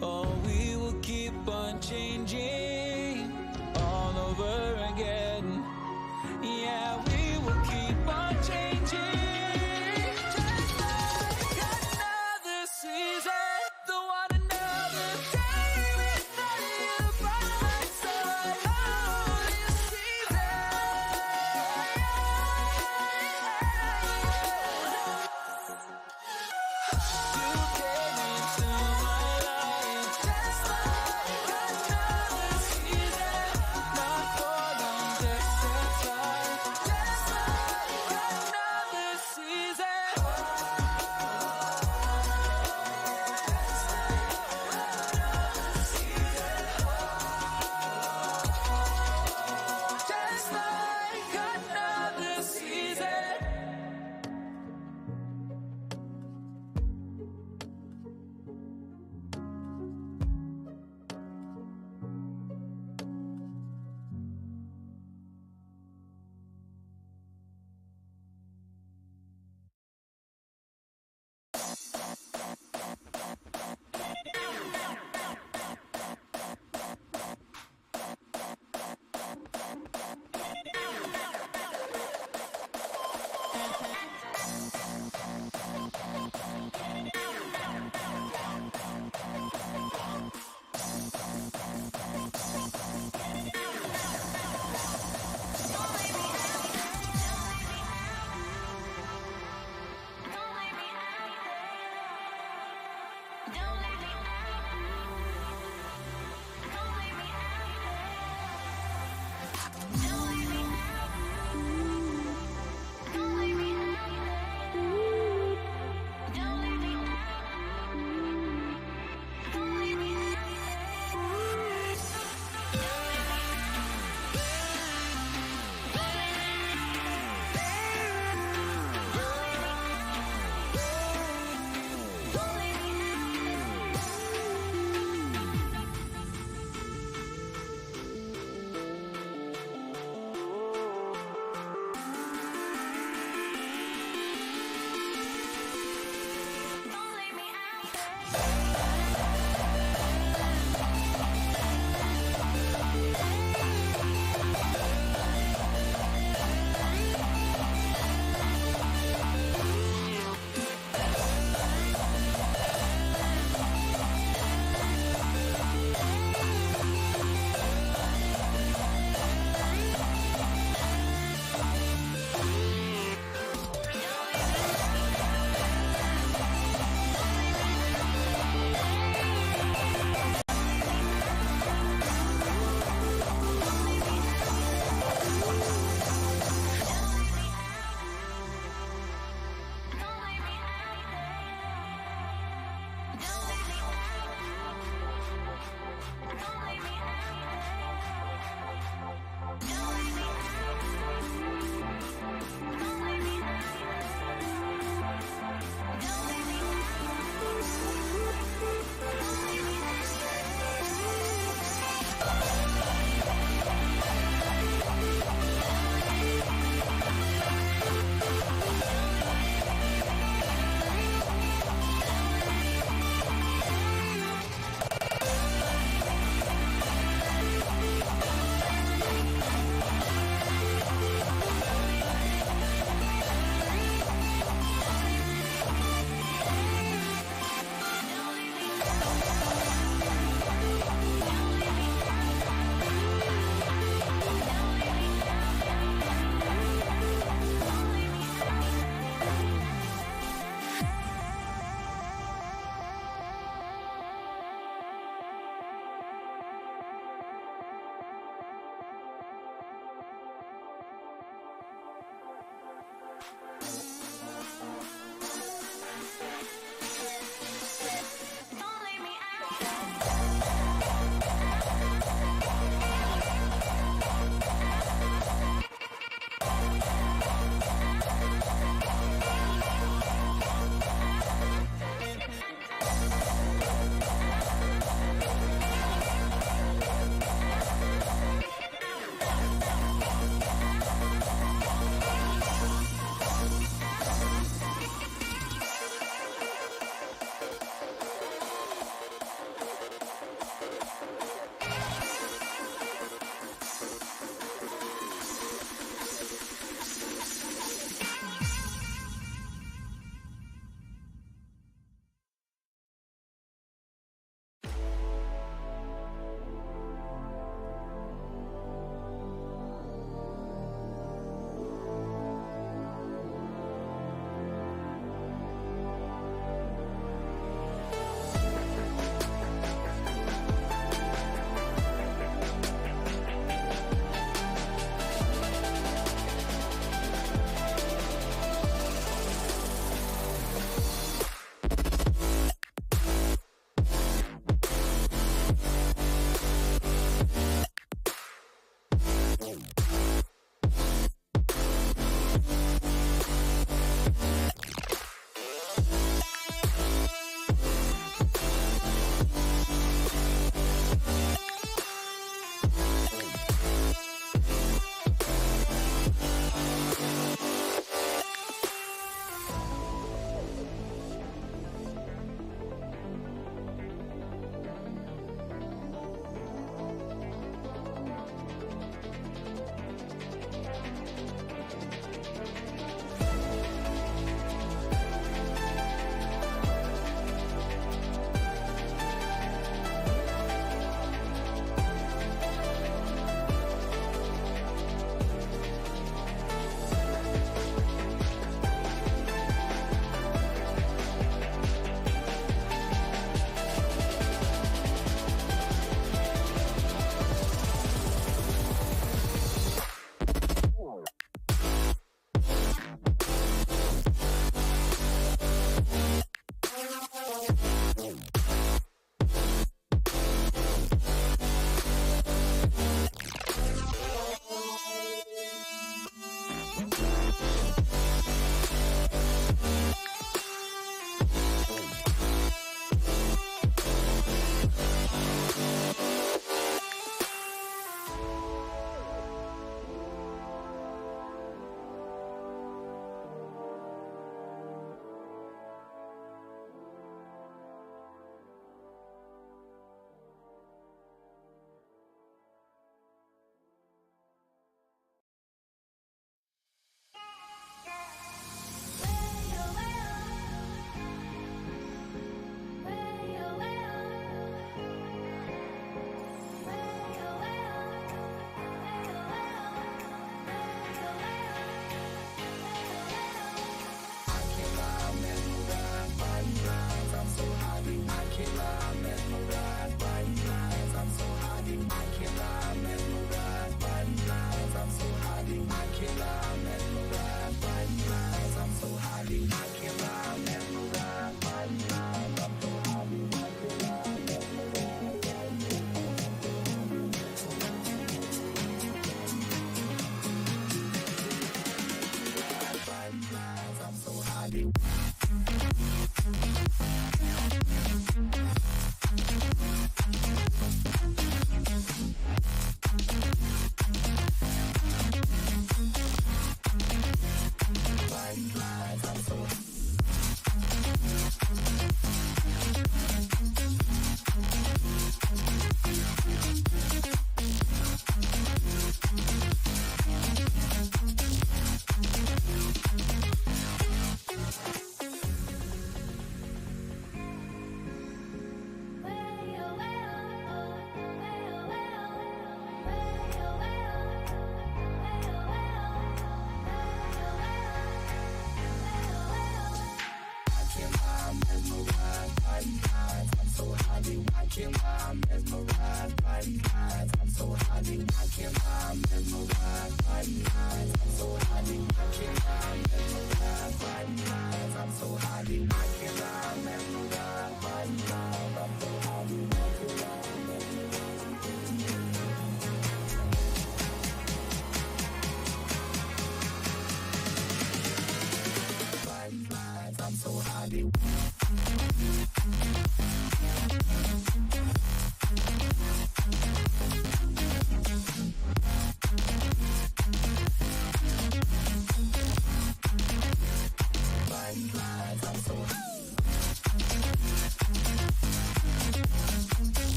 Oh, we will keep on changing all over again. Yeah, we will keep on changing, just like another season. Don't want another day without you by my side. Oh, this season. You came into my life just like another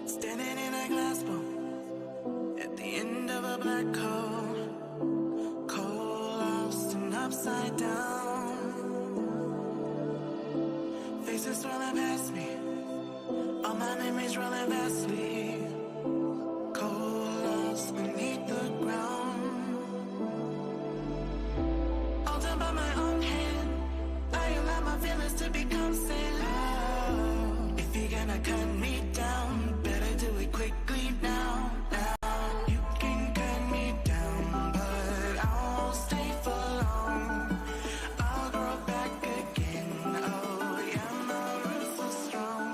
Standing in a glass bowl at the end of a black hole, cold, lost and upside down. Faces swirling past me, all my memories rolling vastly, cold, lost beneath the ground. All done by my own hand, I allow my feelings to become sad. If you're gonna cut me down, better do it quickly now. You can cut me down, but I won't stay for long. I'll grow back again. Oh yeah, my roots are strong.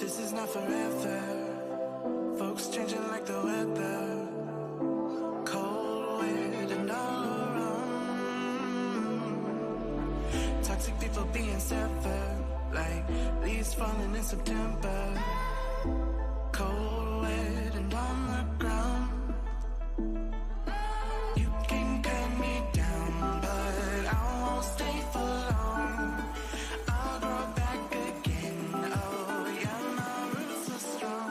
This is not forever. Folks changing like the weather. Cold, wet, and all around. Toxic people being severed, like leaves falling in September. Cold, wet, and on the ground. You can cut me down, but I won't stay for long. I'll grow back again. Oh yeah, my roots are strong.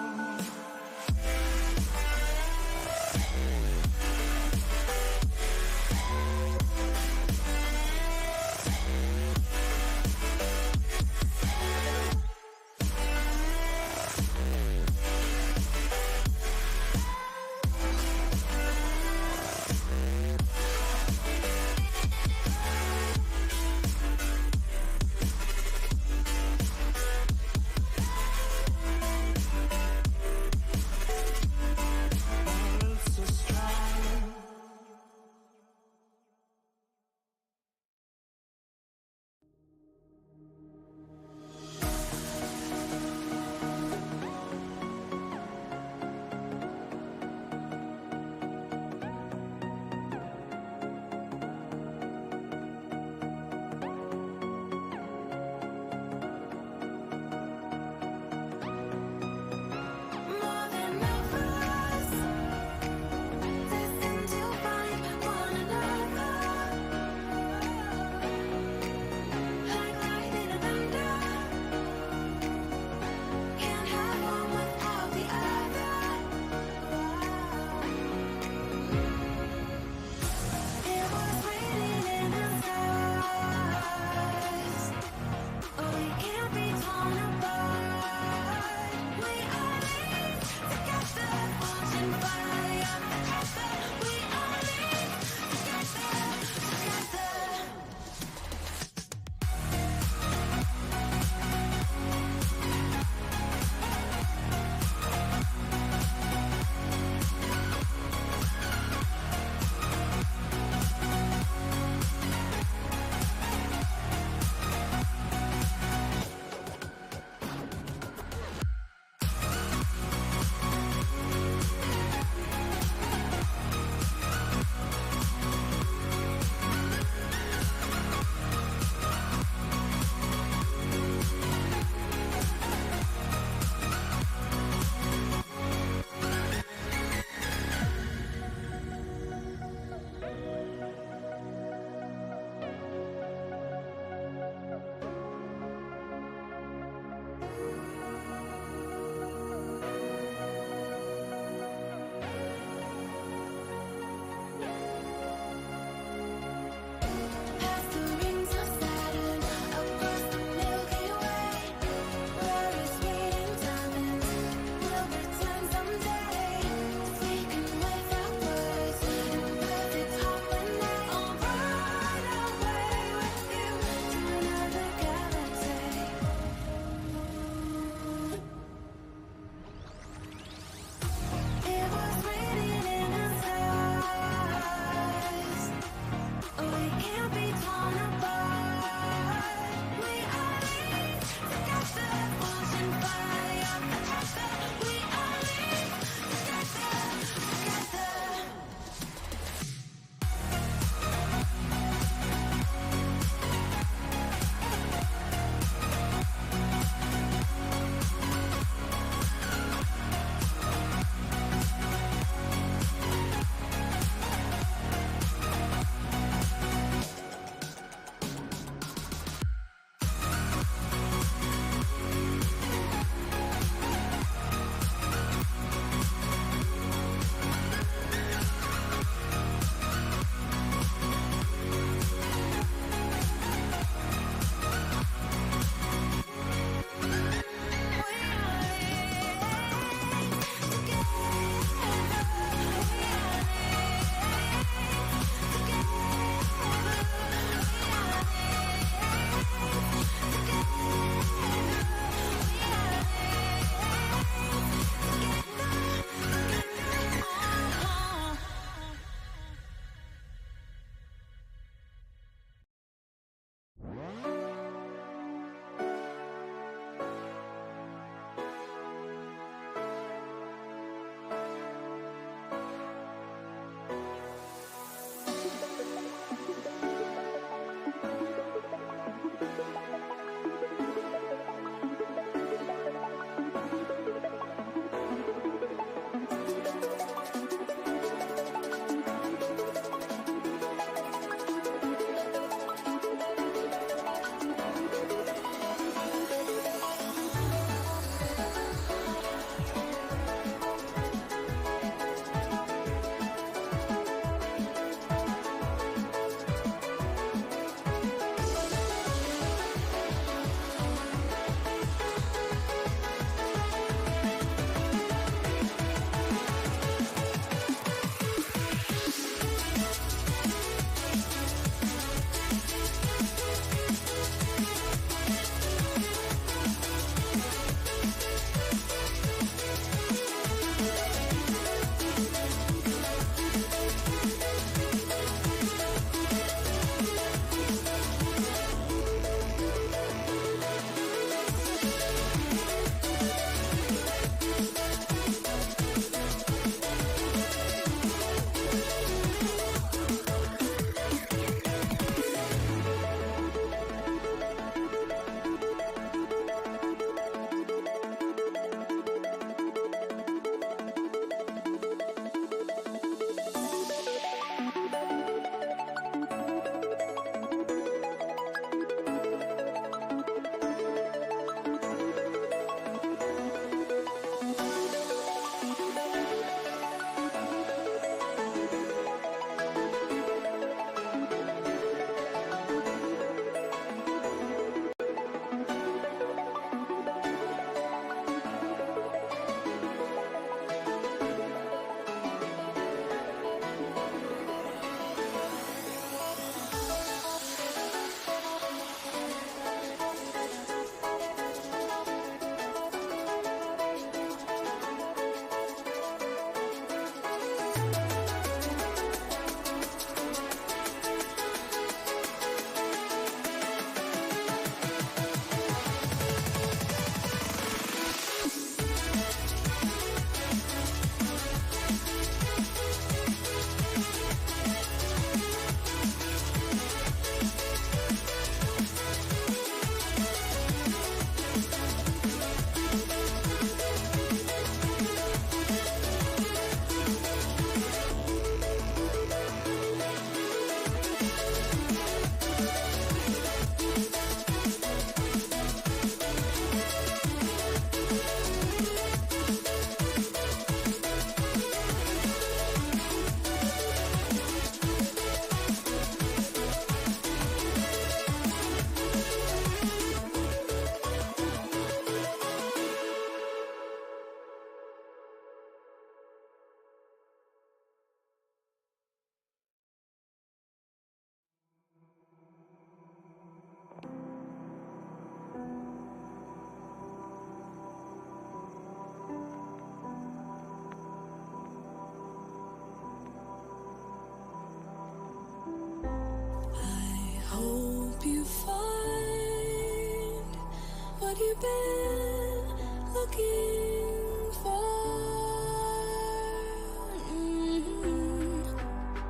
what you've been looking for.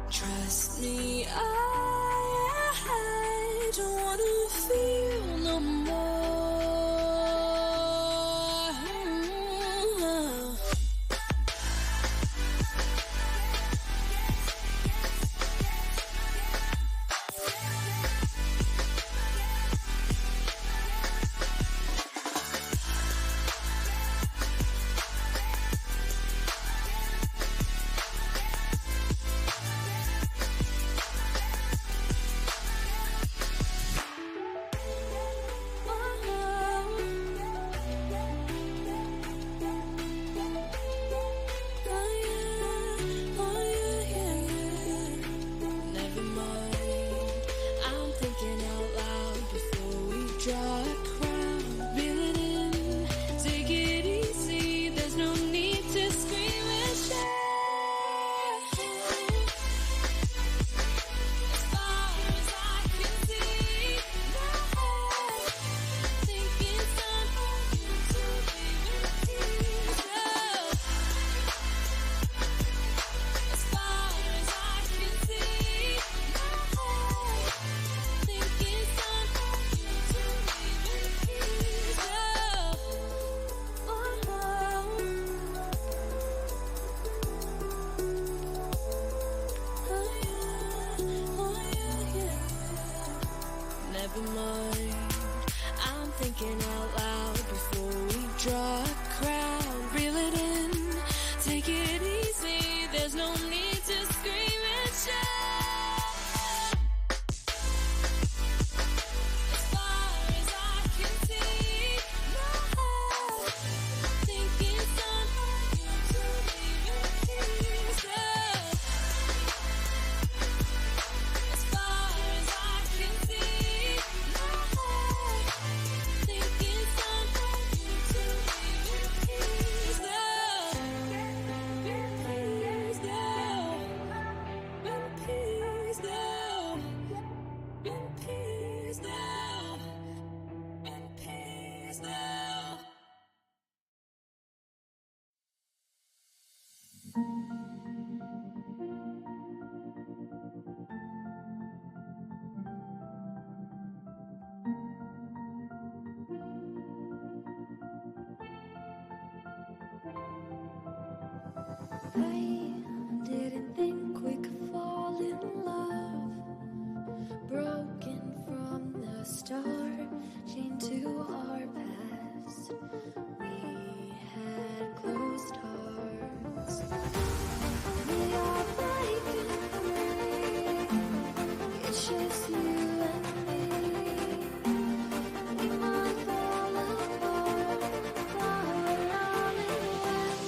Trust me, I don't wanna feel no more. Never mind, I'm thinking out loud before we draw a crowd. Reel it in, take it easy, there's no need to scream and shout. As far as I can see, my heart think it's time for you to leave your keys out. As far as I can see, I didn't think we could fall in love. Broken from the start, chained to our past. We had closed hearts. We are breaking free. It's just you and me. We might fall apart while we're all in love.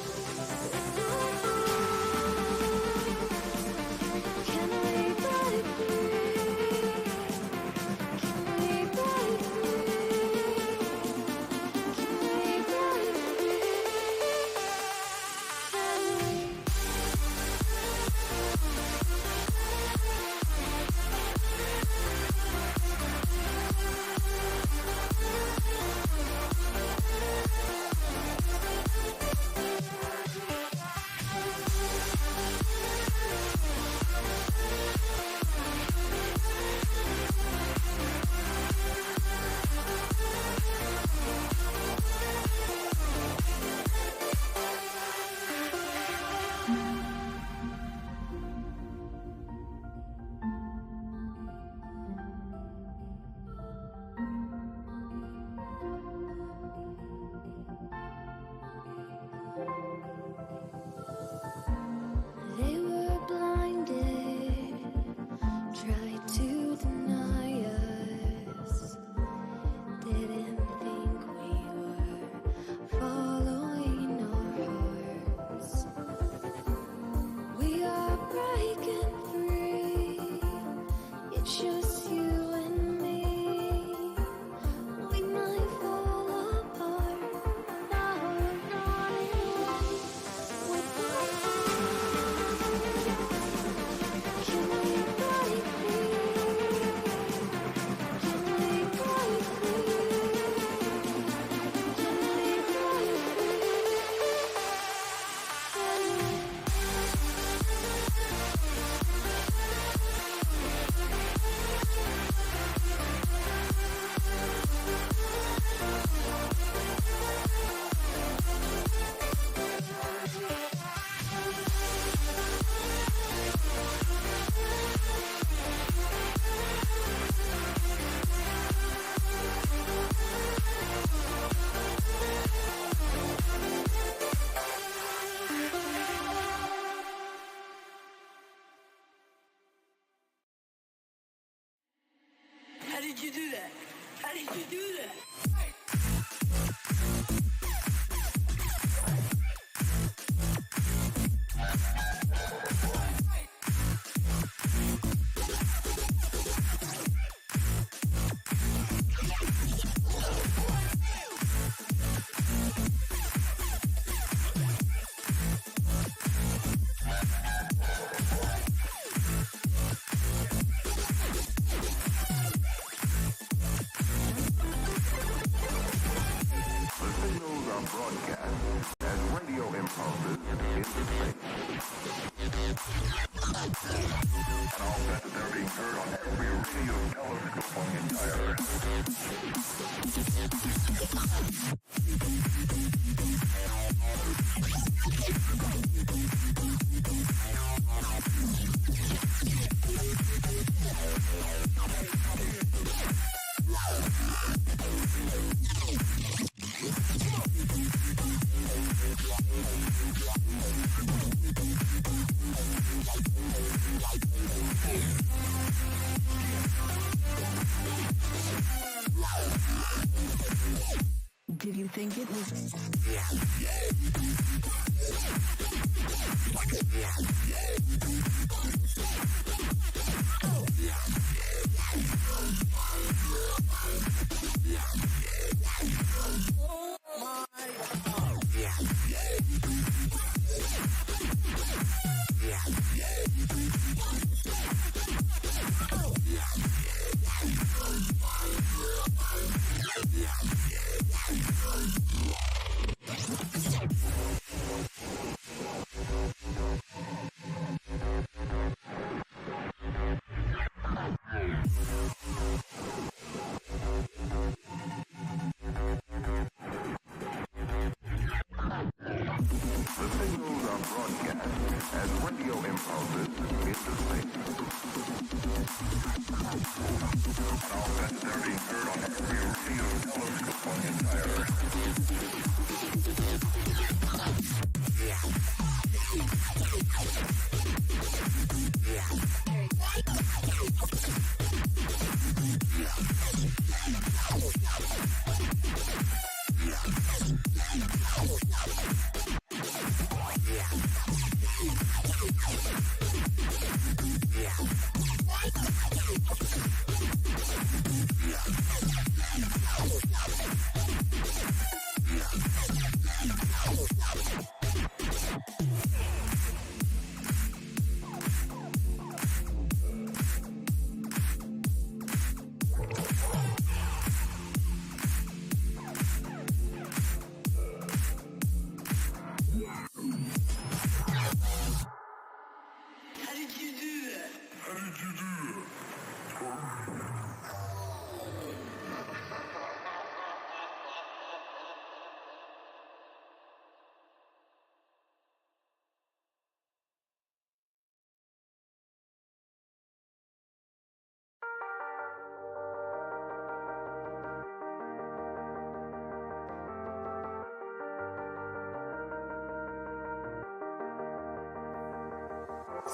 Did you think it was?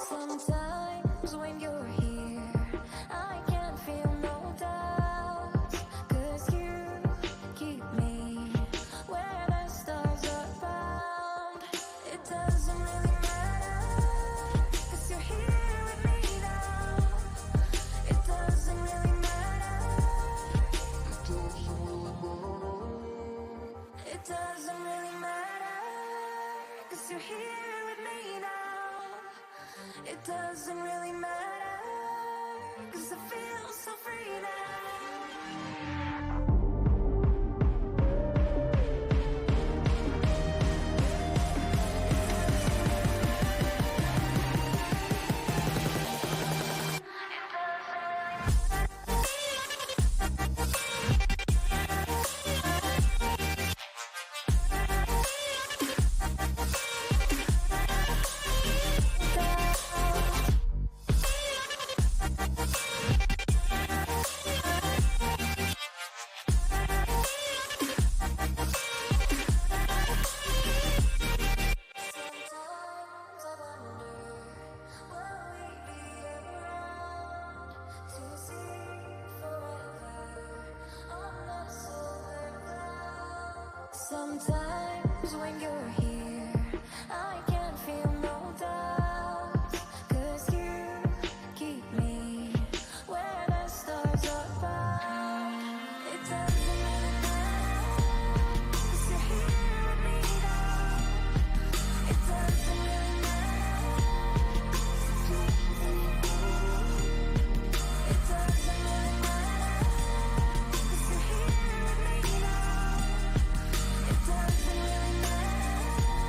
Sometimes when you're here, I can't feel no doubt, 'cause you keep me where the stars are found. It doesn't really matter, 'cause you're here with me now. It doesn't really matter. It doesn't really matter, 'cause you're here with me now. It doesn't really matter, 'cause I feel so free now. Sometimes when you're here, I can't feel no doubt. 'Cause you keep me where the stars are bright. It doesn't really matter, 'cause you're here with me now. It doesn't really matter. It doesn't really matter, 'cause you're here with me now. It doesn't really matter.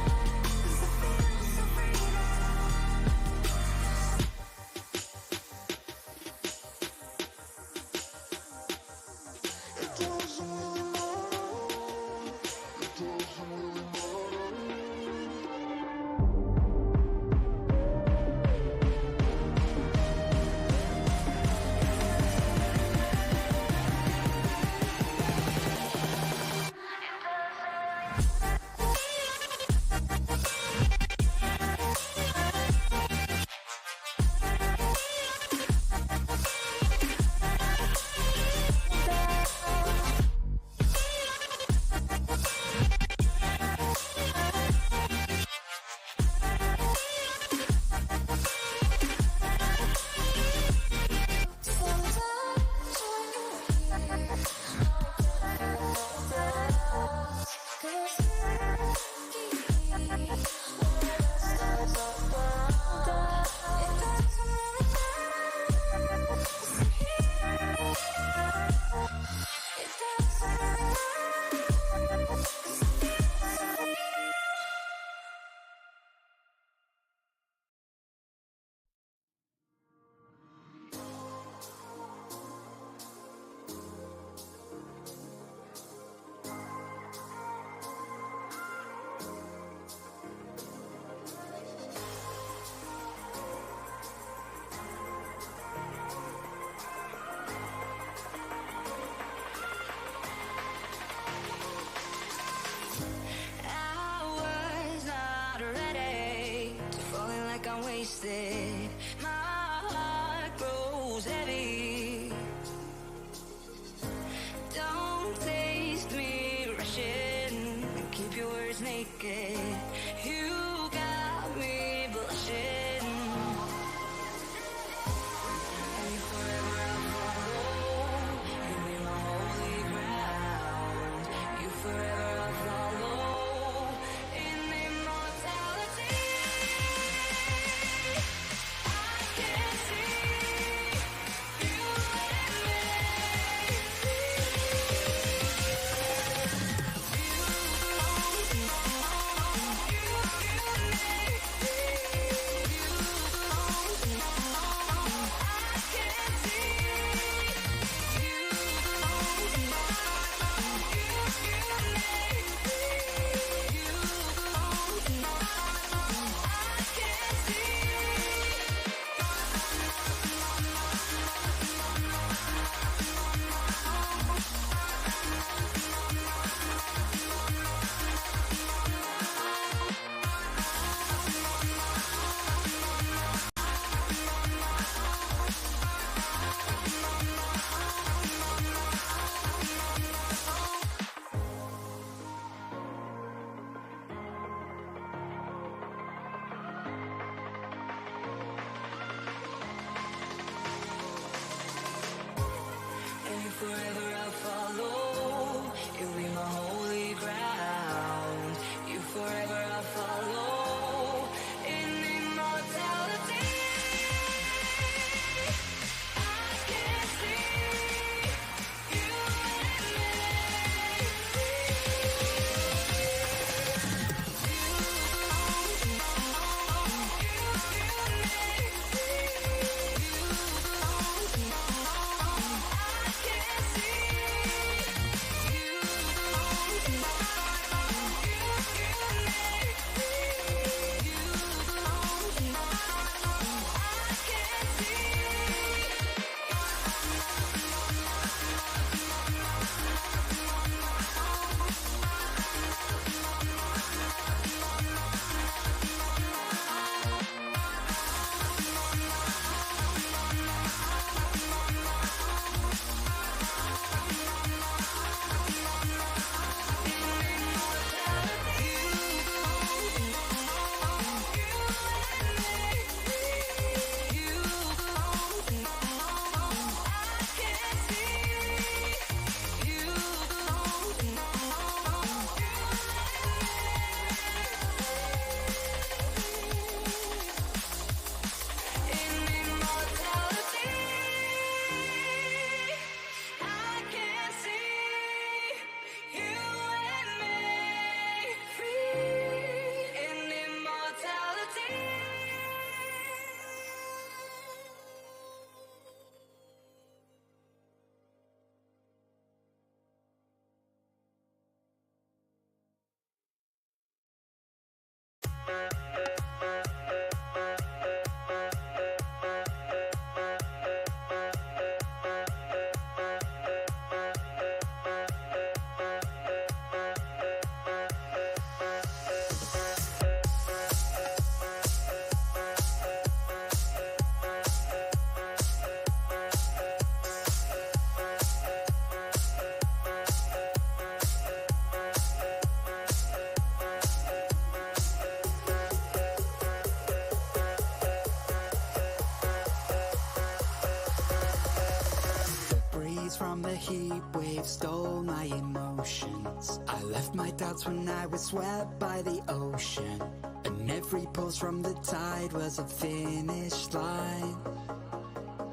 heat wave stole my emotions. I left my doubts when I was swept by the ocean, and every pulse from the tide was a finish line.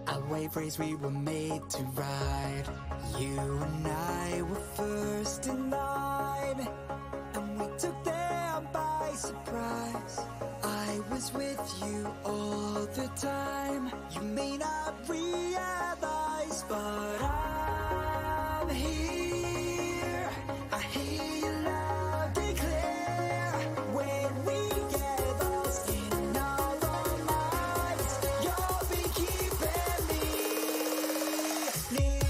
A wave race we were made to ride. You and I were first in line, and we took them by surprise. I was with you all the time. You may not realize, but I'm here. I hear you loud and clear. When we get lost in our own minds, you'll be keeping me near.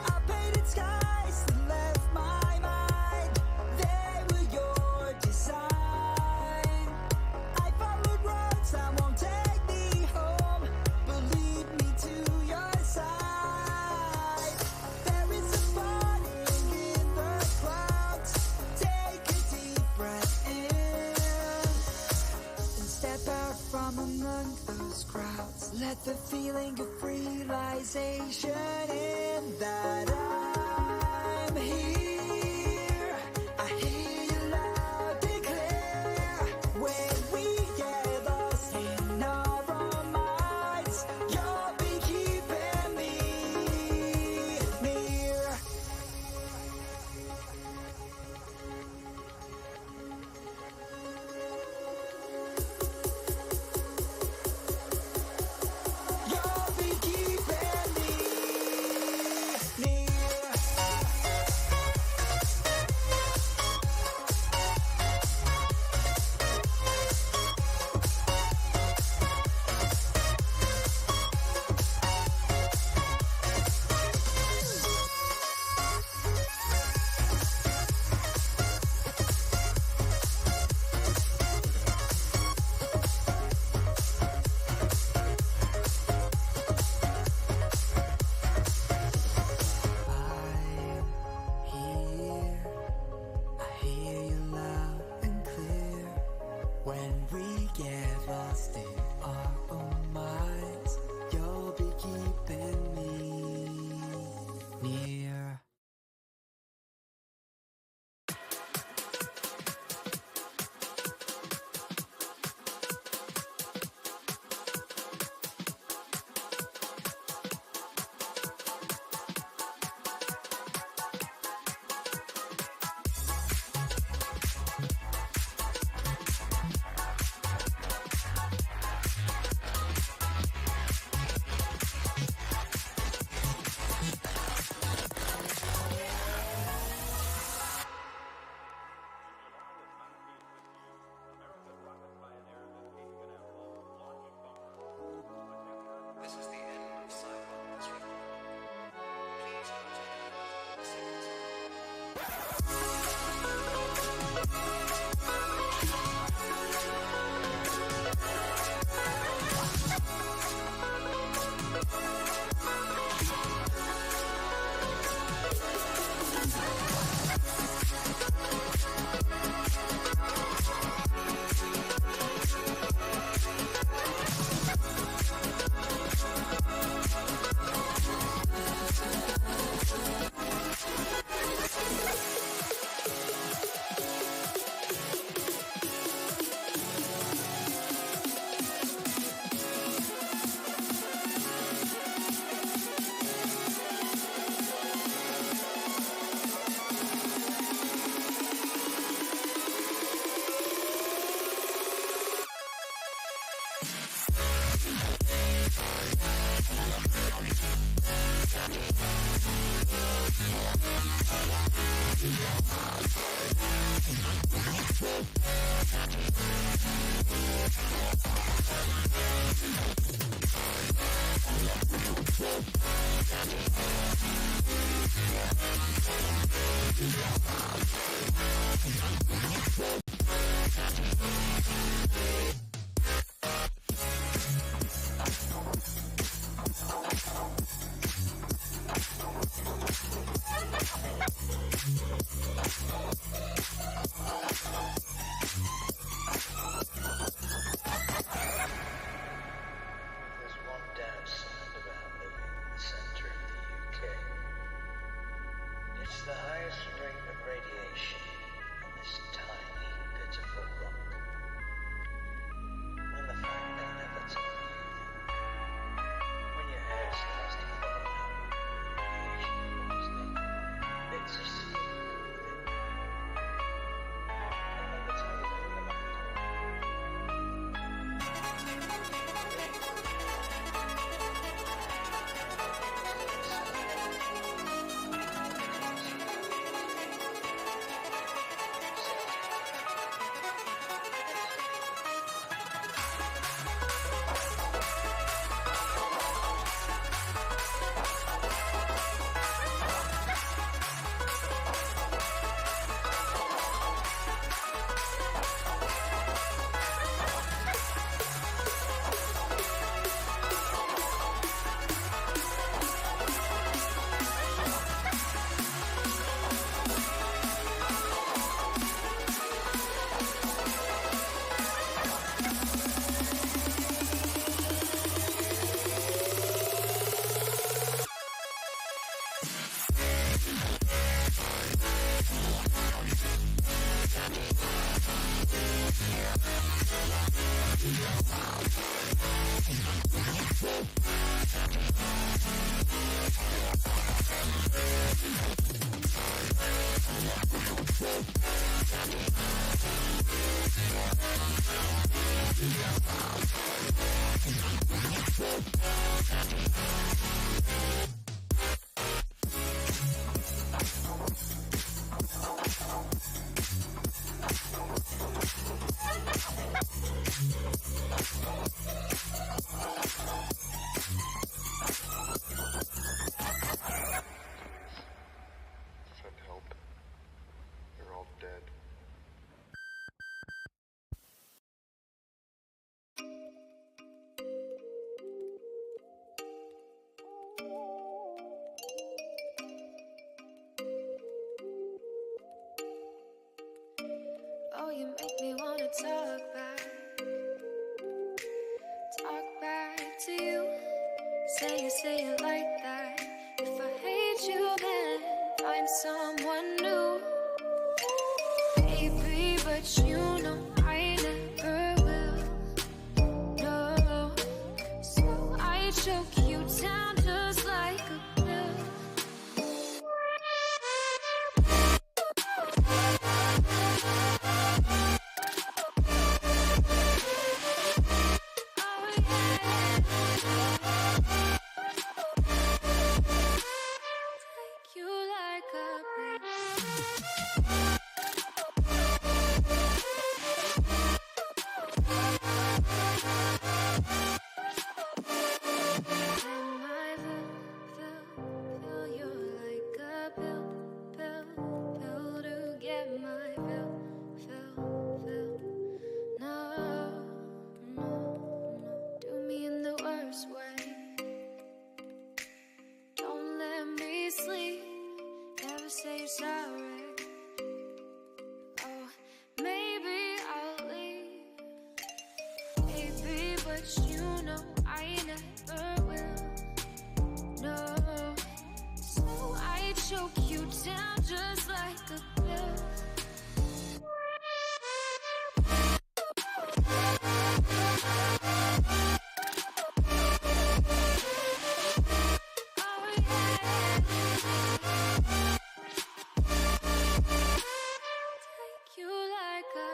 I painted skies that left my mind. They were your design. I followed roads that won't take me home, but lead me to your side. There is a burning in the clouds. Take a deep breath in and step out from among those crowds. Let the feeling of realization in that I'm here. I hear you loud and clear. When we get lost in our own minds, you'll be keeping me near. You'll be keeping me near. I hear you loud and clear. When we get lost in our own minds, you'll be keeping me near. This is the end of Cyber this recording. Please continue with the sequence. There's one downside about living in the center of the UK. It's the highest rate of radiation on this tiny, pitiful rock. And the fact they never tell you that when your hair starts to fall out, radiation poisoning, it's a secret within. They never tell you anything about that. Send help. They're all dead. Oh, you make me wanna talk back to you. Say it like that. If I hate you, then find someone new. Baby, but you know I never will. No, so I choke you down just like a pill. You like a pill, you like a pill to get my fill. No, do me in the worst way. Don't let me sleep. Never say you're sorry. Oh, maybe I'll leave. Baby, but you know I never will. No, so I choke you down just like a pill. You like a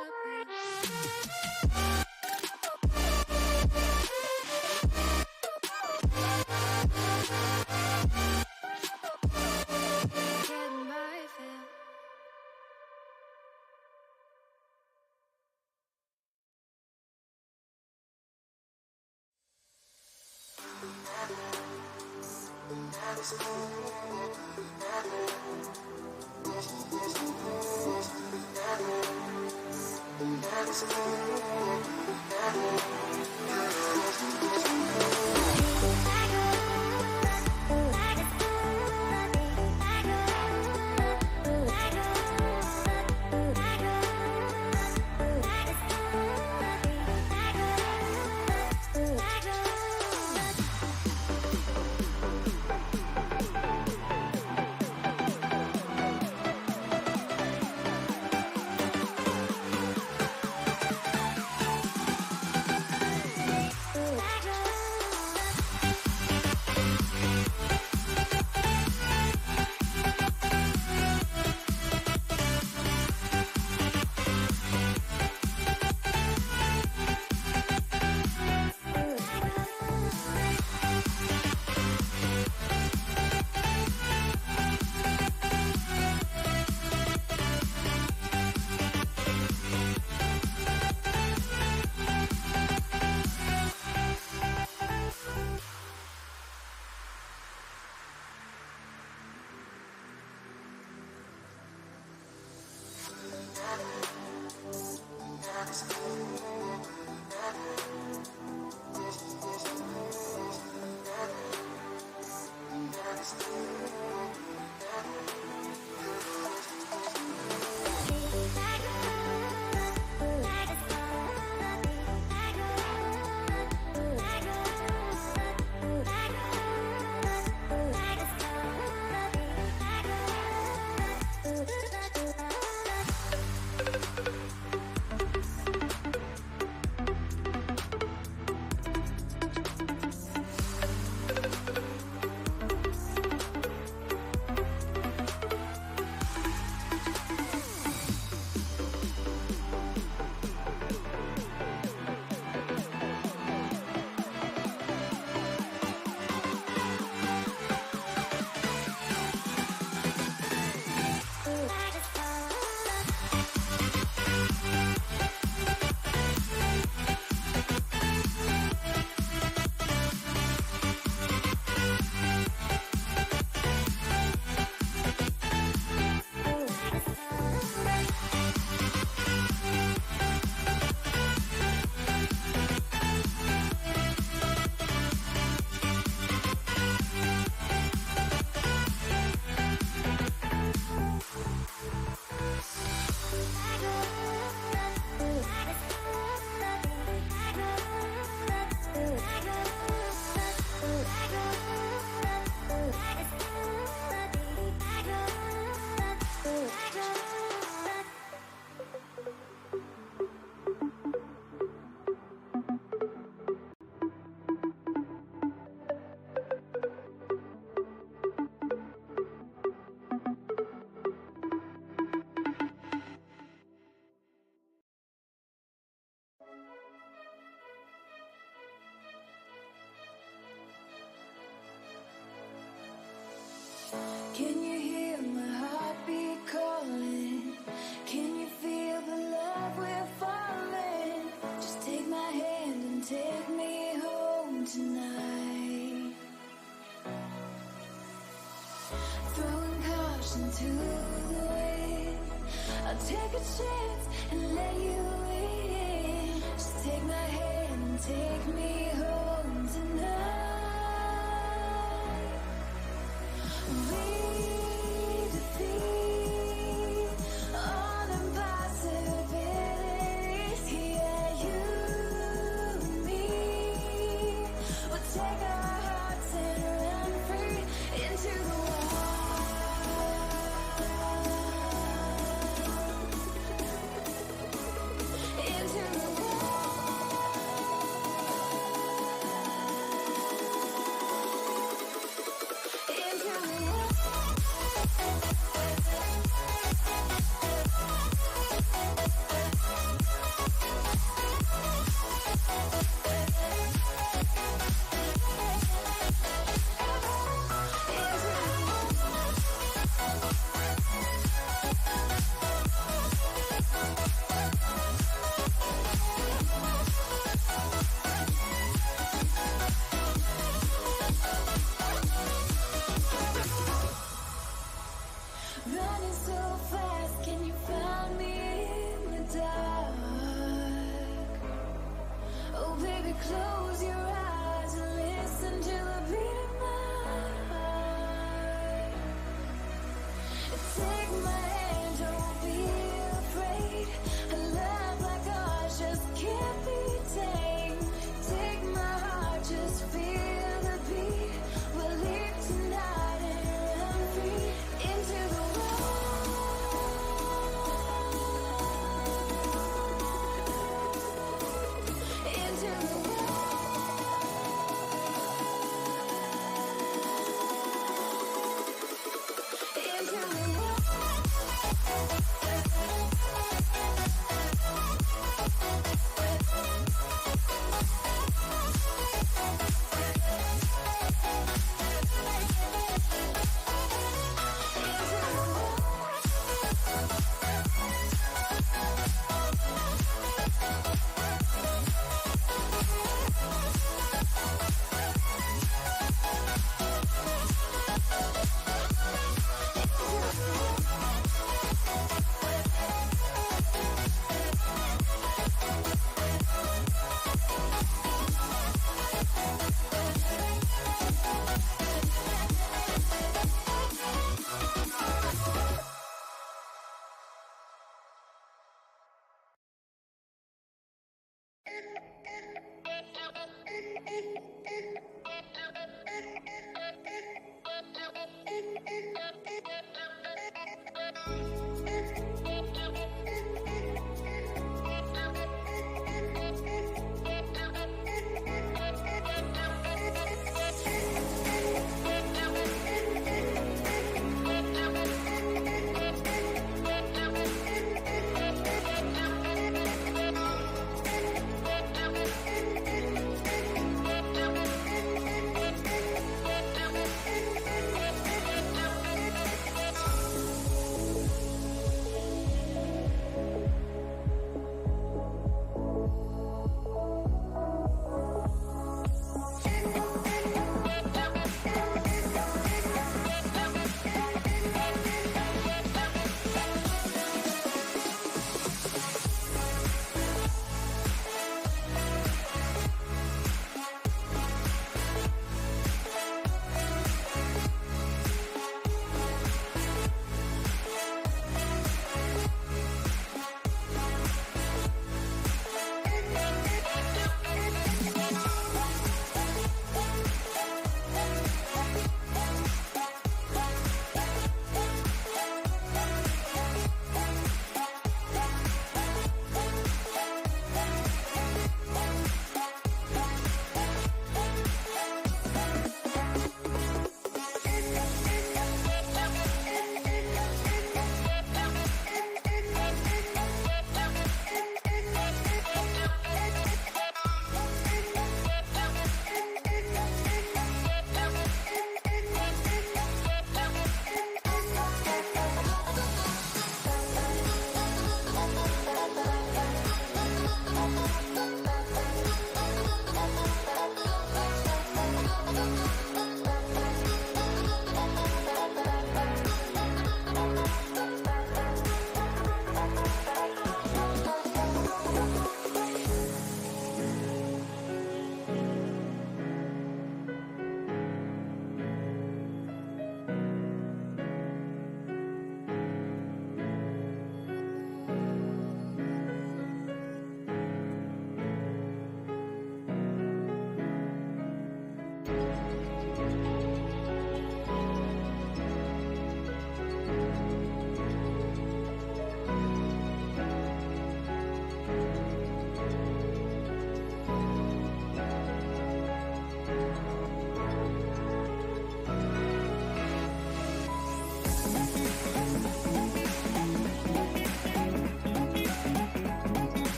Can you hear my heartbeat calling? Can you feel the love we're falling? Just take my hand and take me home tonight. Throwing caution to the wind, I'll take a chance and let you in. Just take my hand and take me home tonight. We defeat all impossibilities. Yeah, you and me. We'll take our hearts and run free into the wild. Into the wild.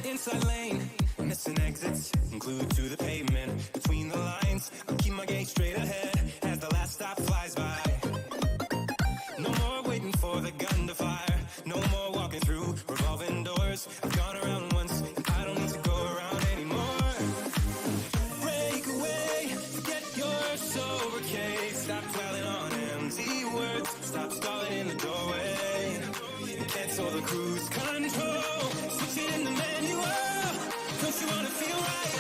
Inside lane, missing exits, glued to the pavement. Between the lines, I'll keep my gaze straight ahead as the last stop flies by. No more waiting for the gun to fire. No more walking through revolving doors. I've gone around once, and I don't need to go around anymore. Break away, forget your sober case. Stop dwelling on empty words. Stop stalling in the doorway. Cancel the cruise control. Switch it in the manual. Don't you wanna feel right?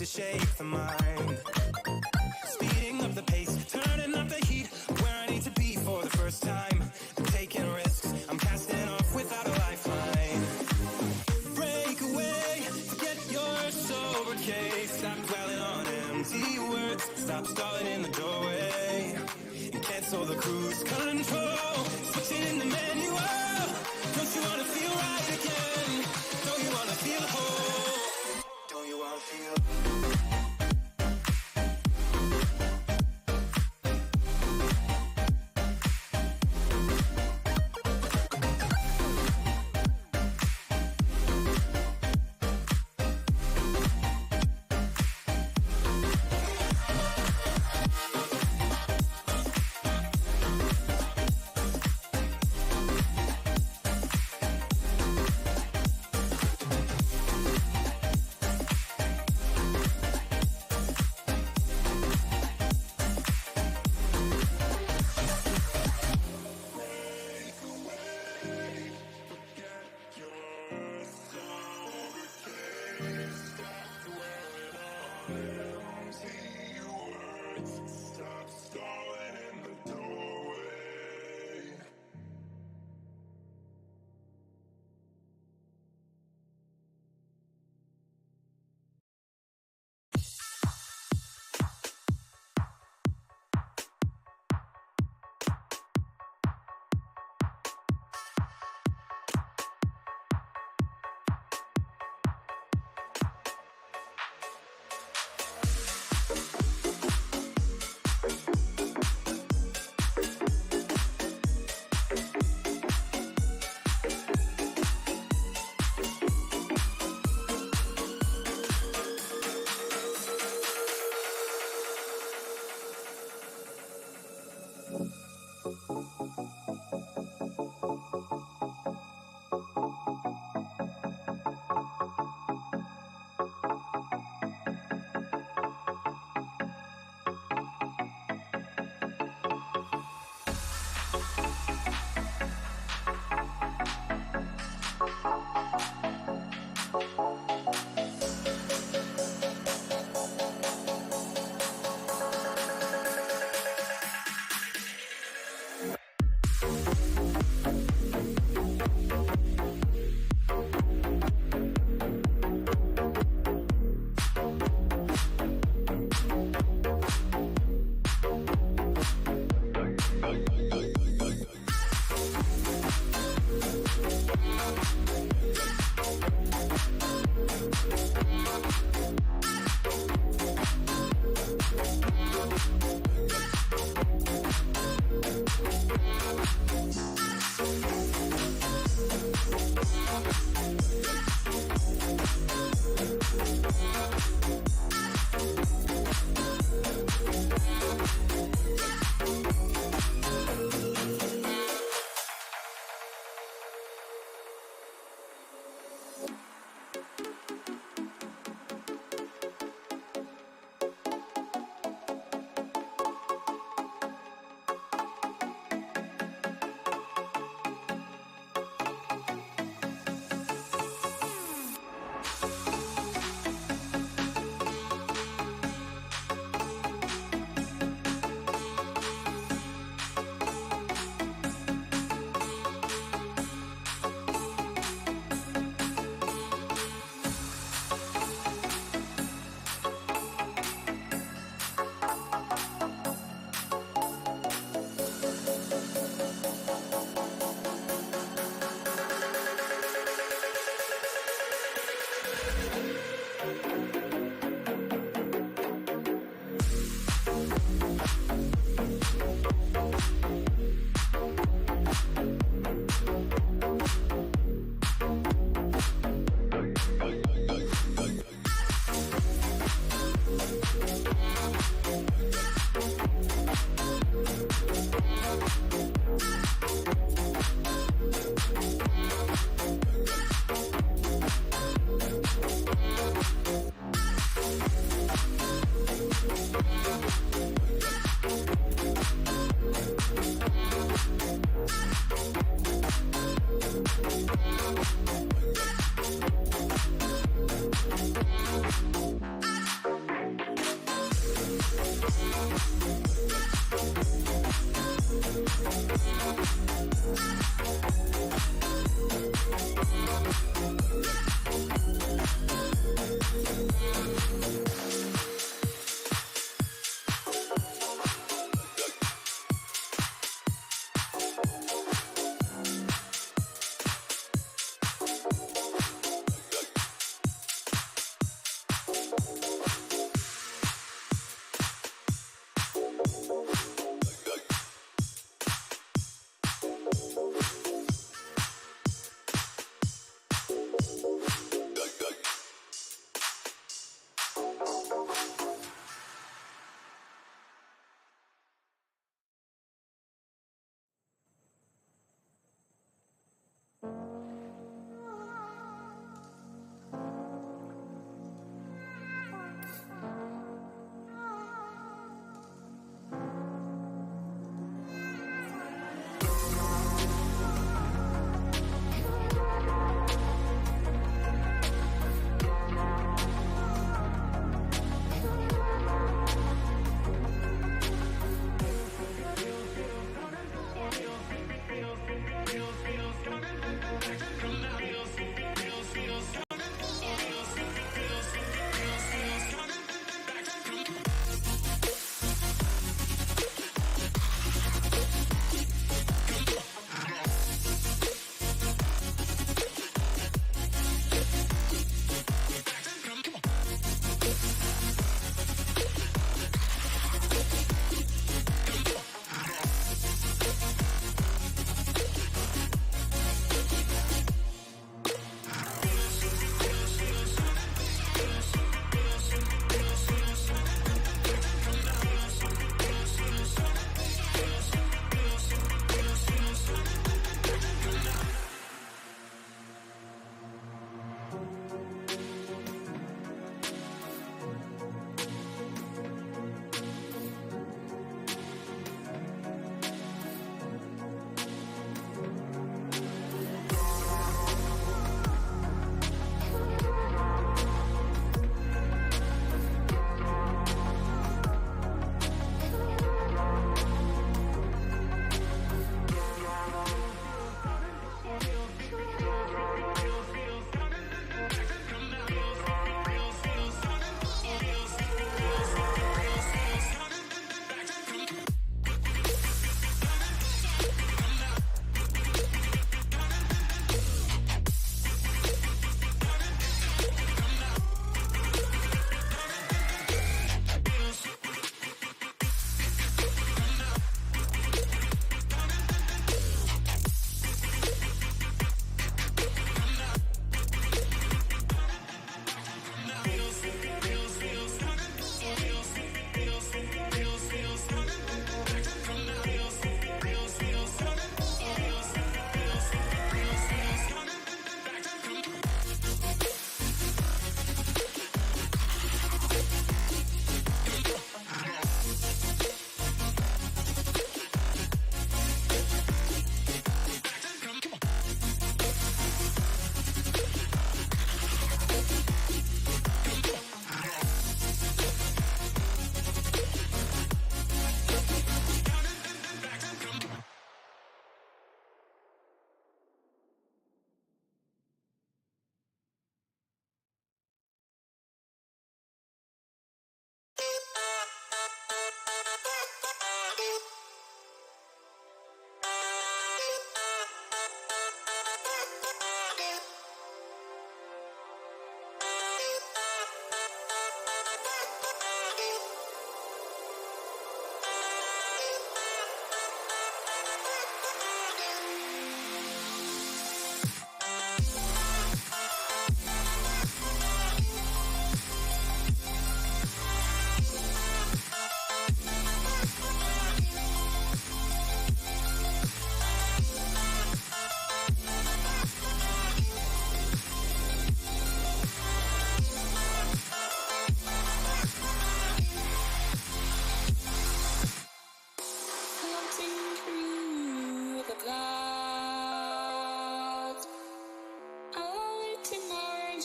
Shake the mind, speeding up the pace, turning up the heat, where I need to be for the first time. I'm taking risks, I'm casting off without a lifeline. Break away, forget your sober case. Stop dwelling on empty words. Stop stalling in the doorway and cancel the cruise control. Switch it in the manual. Don't you wanna feel right again? Don't you wanna feel whole? Don't you wanna feel?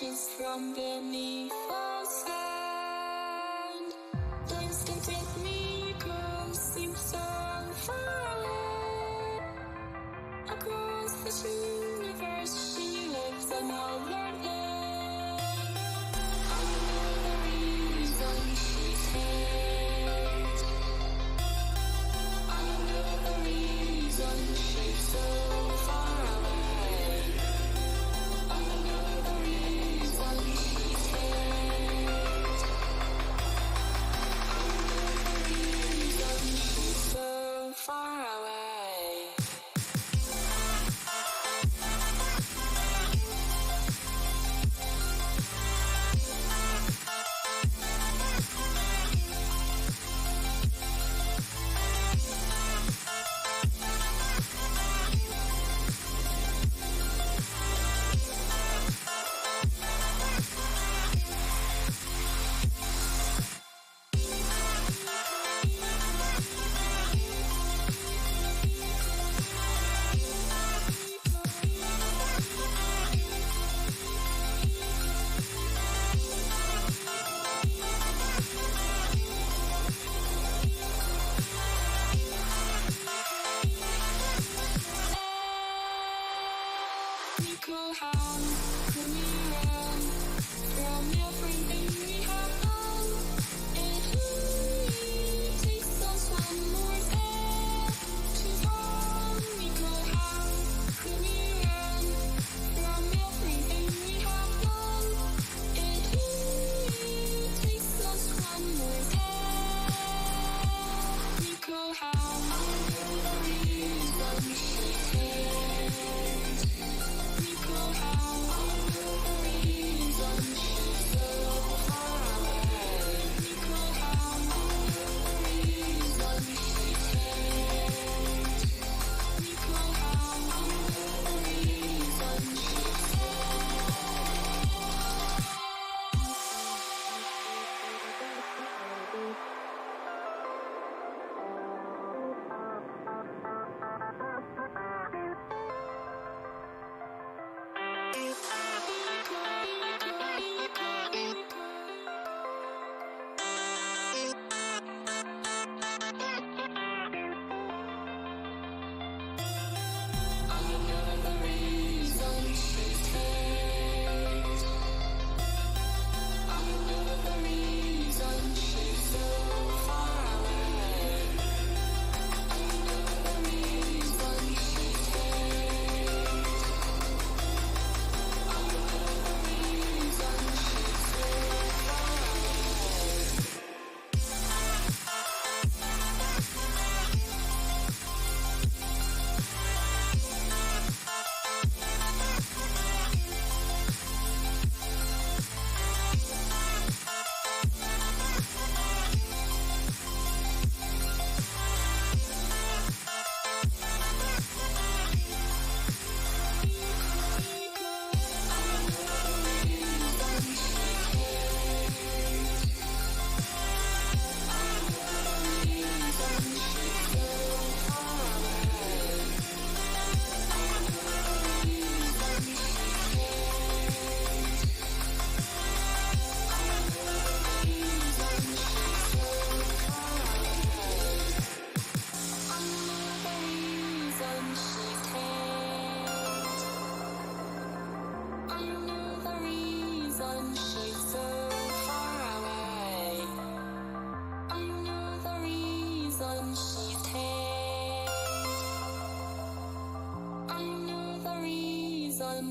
emerges from beneath the sand. Instant miracles seem so far away. Across this universe, she lives another day. I know the reason she's here. I know the reason she's so far away. I know the reason she's here. I know the reason she's so far away. Equal hand, could we run from everything we have done? It only takes us one more step to fall. Equal hand, could we run from everything we have done? It only takes us one more step. Equal hand, the reason she cares. Equal hand, the reason she's so far away. Equal hand, the reason she cares. Equal hand, the reason she's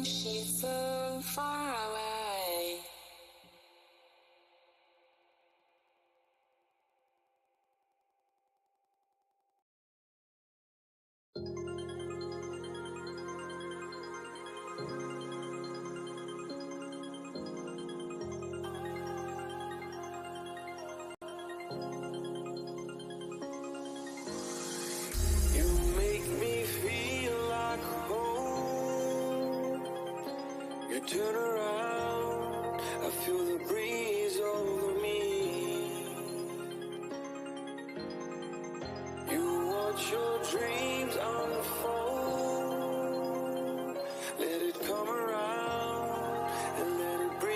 she's so far away. You make me feel like home. You turn around, I feel the breeze over me. You watch your dreams unfold. Let it come around and let it breathe.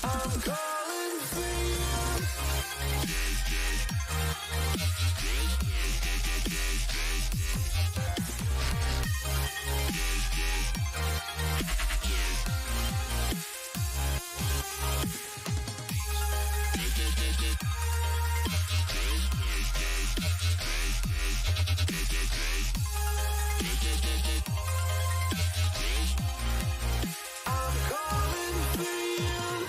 I'm calling for you. I'm calling for you.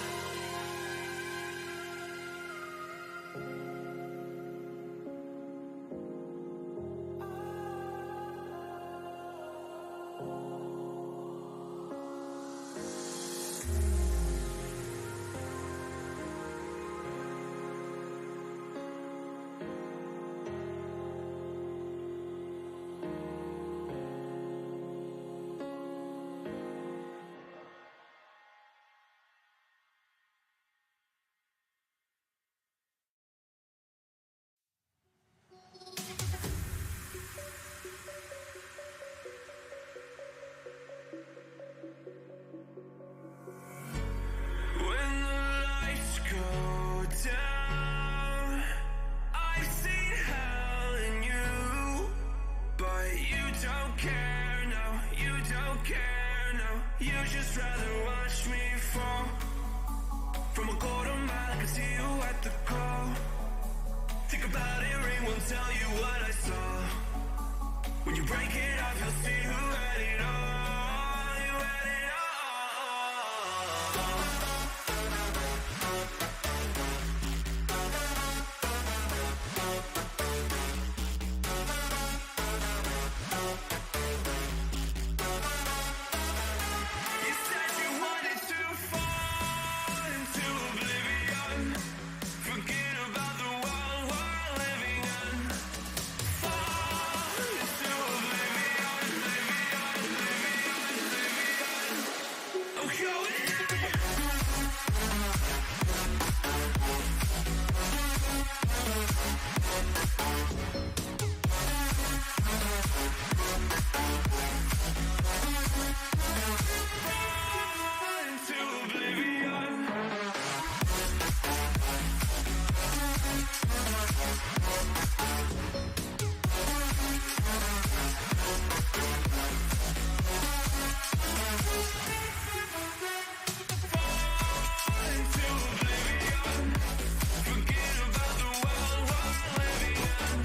When the lights go down, I've seen hell in you, but you don't care, no, you don't care, no. You just rather watch me fall. From a quarter mile, I can see you at the call. Think about it, ring won't tell you what I saw. When you break it off, you'll see who had it all. You had it all. You said you wanted to fall into oblivion. Forget about the world we're living in. Fall into oblivion, oblivion. I'm going in. Fall into oblivion. Fall into oblivion. Forget about the world we're living in.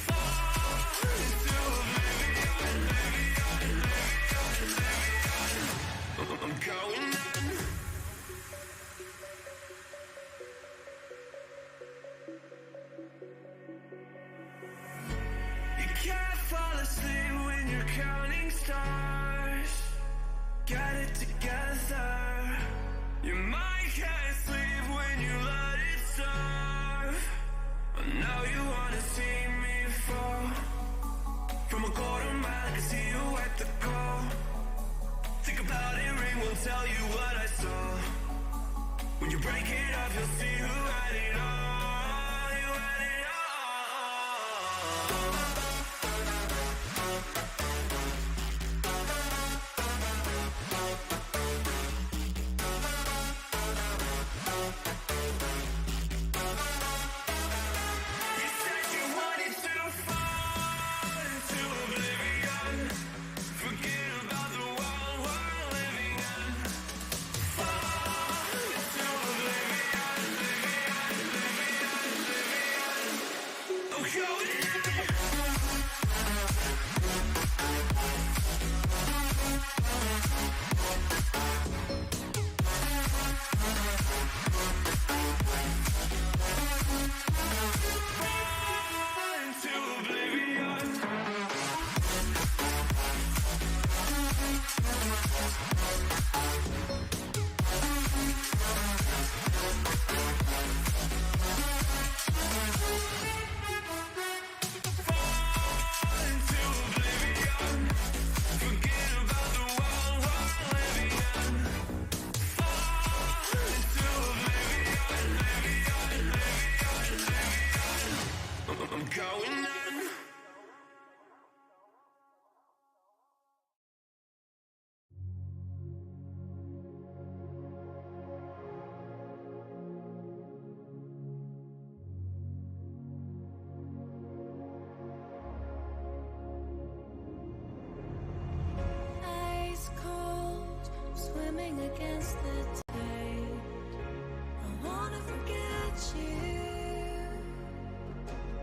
Fall into oblivion, oblivion. I'm going in. You can't fall asleep when you're counting stars. Get it together. Your mind can't sleep when you let it serve. Now you wanna see me fall. From a quarter mile, I can see you at the call. Think about it, ring won't tell you what I saw. When you break it off, you'll see who had it all. You had it all. You said you wanted to fall into oblivion. Forget about the world we're living in. Fall against the tide. I wanna forget you,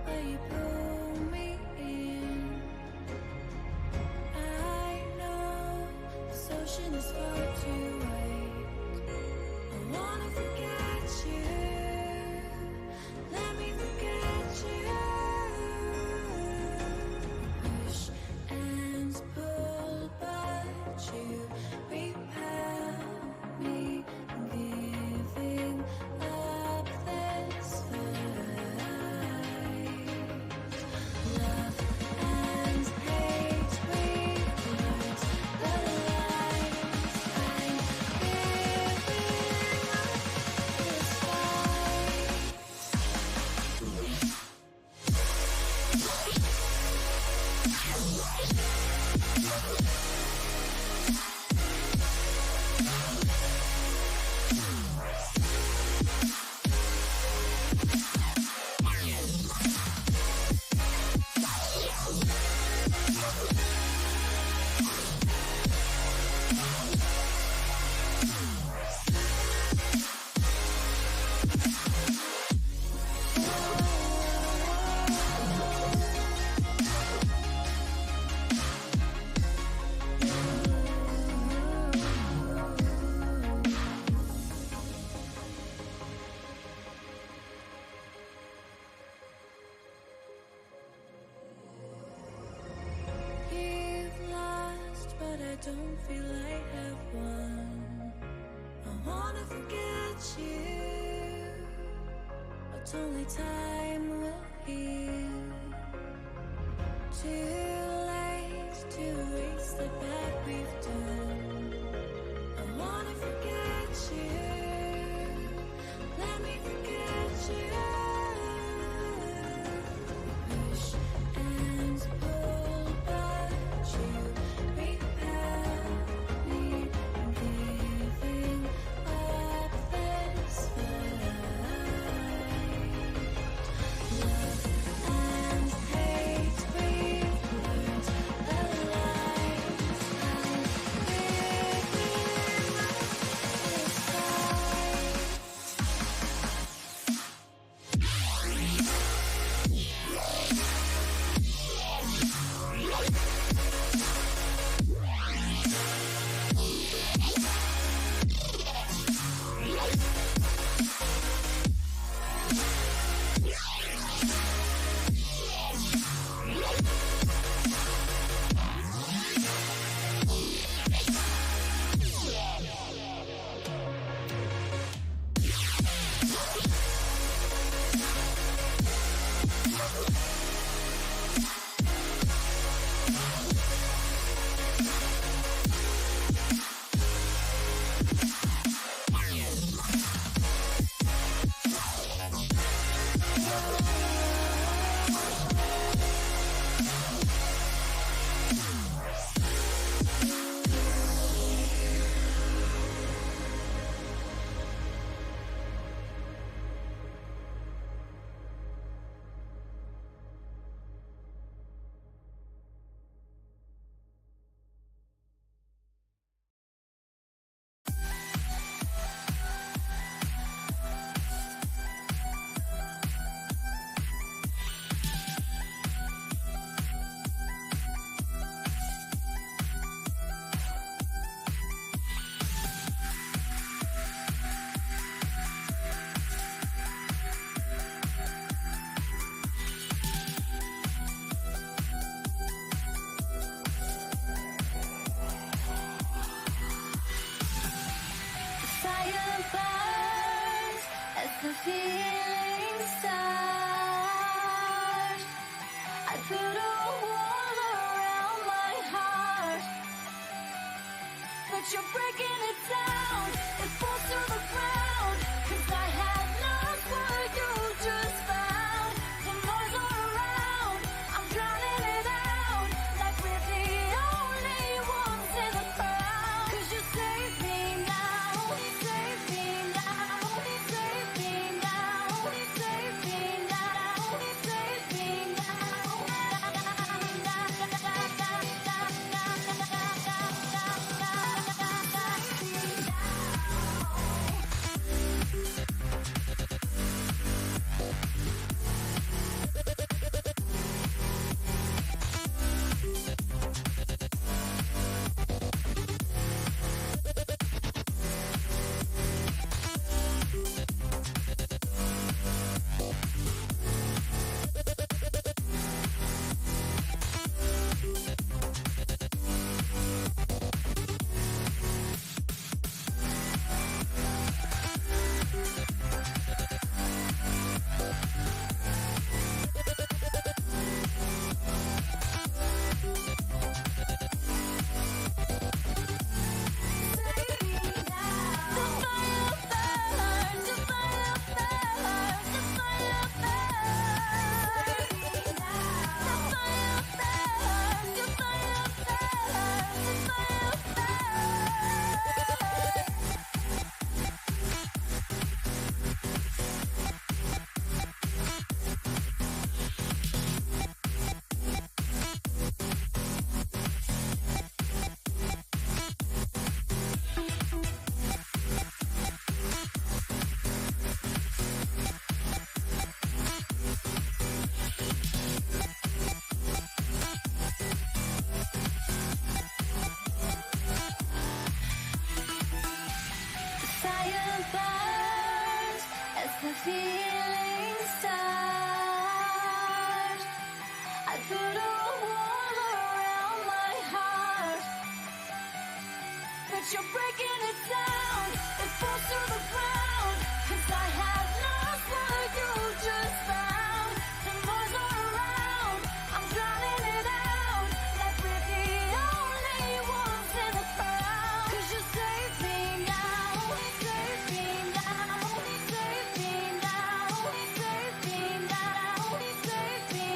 but you pull me in. I know this ocean is far too wide. I wanna forget you, let me forget you. Push and pull, but you repel me, giving up this fight. Love and hate, we've learned the lines. I'm giving up this fight. You've lost, but I don't feel I have won. I wanna forget you, but only time will heal. Too late to erase the bad we've done. I wanna forget you, let me forget you. Push and pull, but you repel me, giving up this fight. Love and hate, we've learned the lines. I'm giving up this fight. Fire burns as the feeling starts. I put a wall around my heart, but you're breaking it down. It falls to the ground, 'cause I had lost what you just found. The noise all around, I'm drowning it out, like we're the only ones in the crowd. 'Cause you save me now, save me now, save me now, save me now, save me now. fire burns as the feeling starts. I put a wall around my heart, but you're breaking it down. It falls to the ground, 'cause I have lost what you just found. The noise all around, I'm drowning it out, like we're the only ones in the crowd. 'Cause you save me now, save me now, save me now, save me now, save me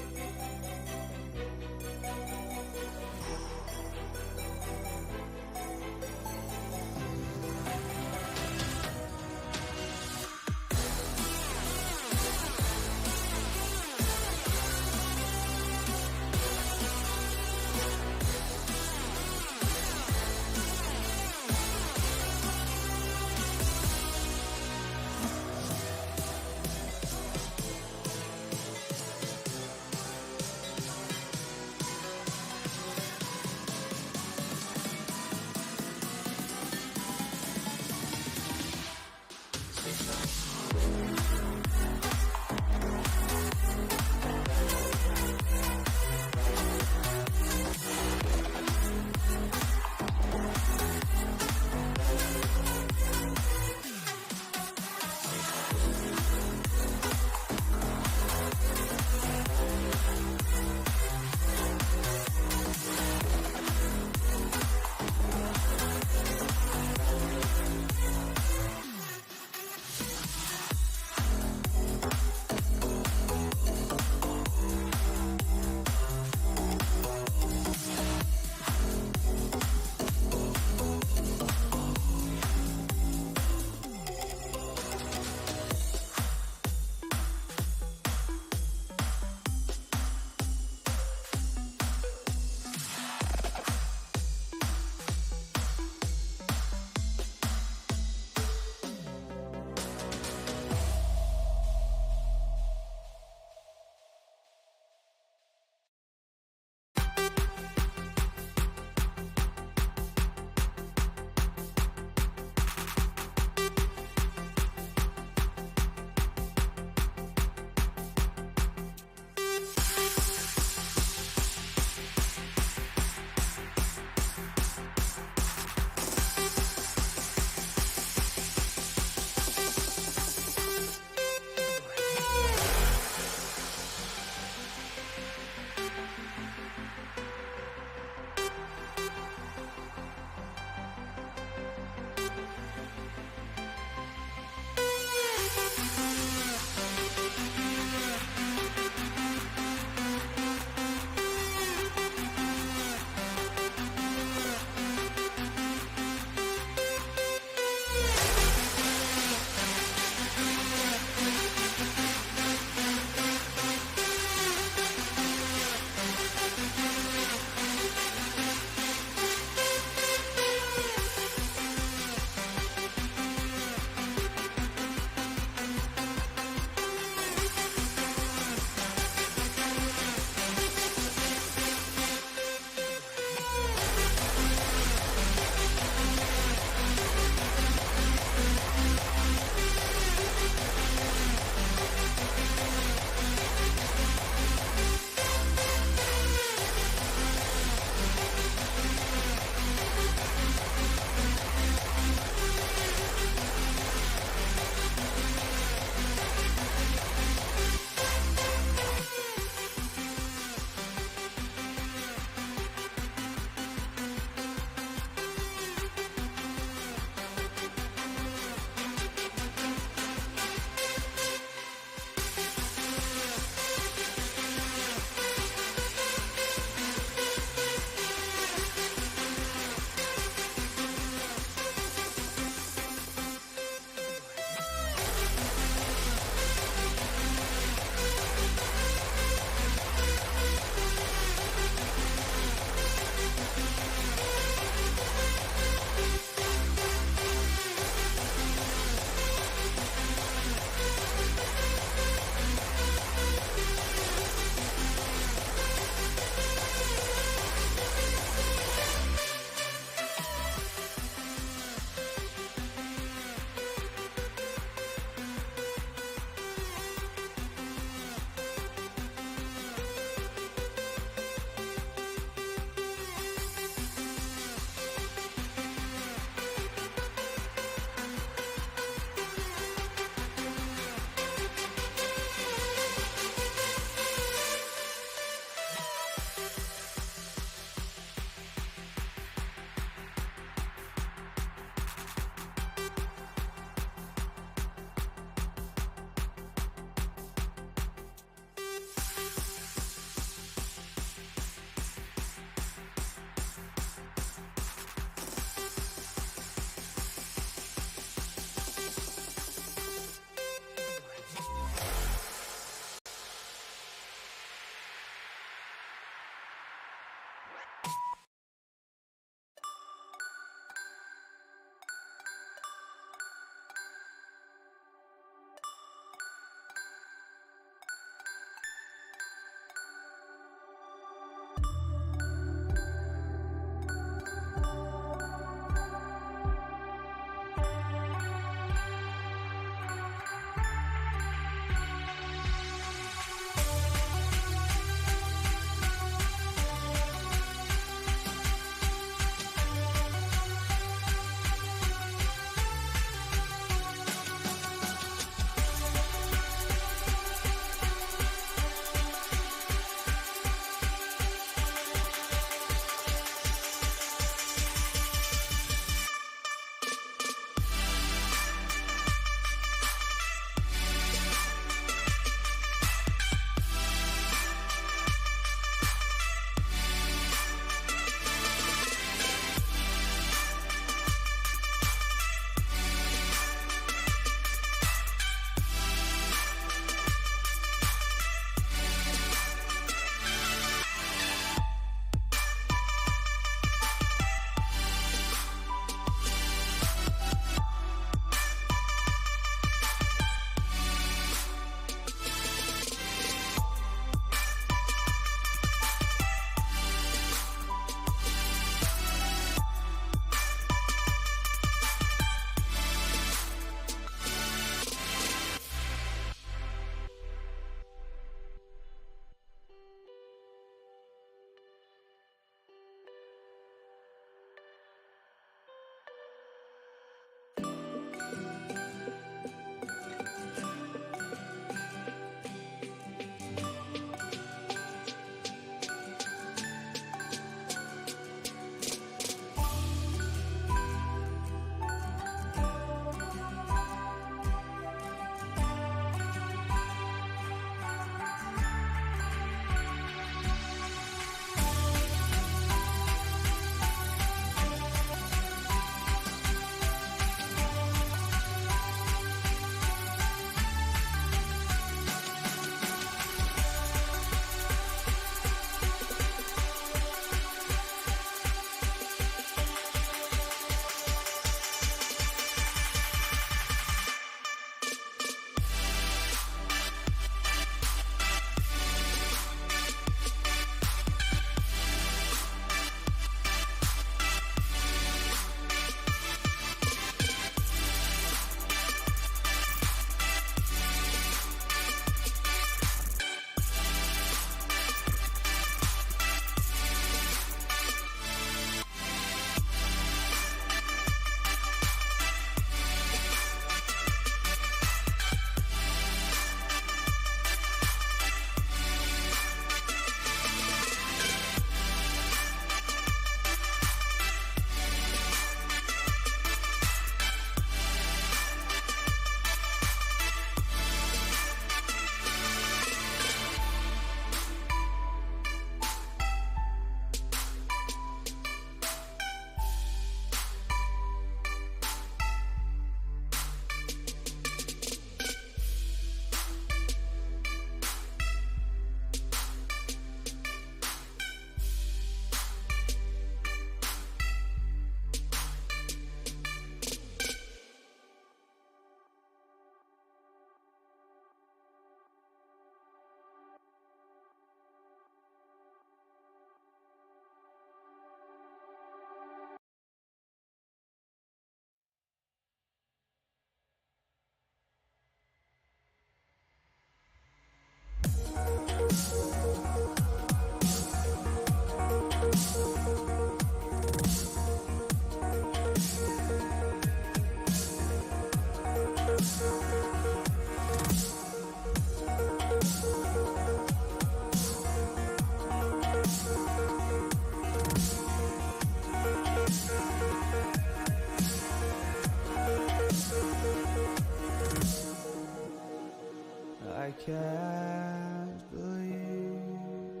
can't believe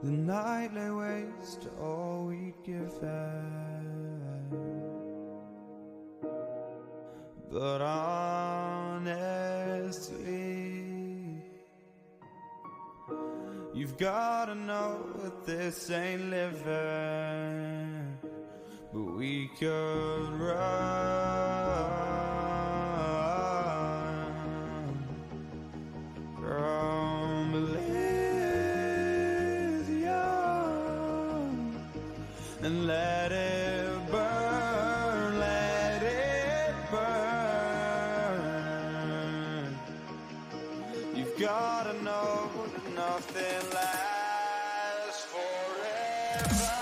the night lay waste to all we'd given. But honestly, you've gotta know that this ain't living, but we could run from Elysium and let it burn, let it burn. You've gotta know that nothing lasts forever.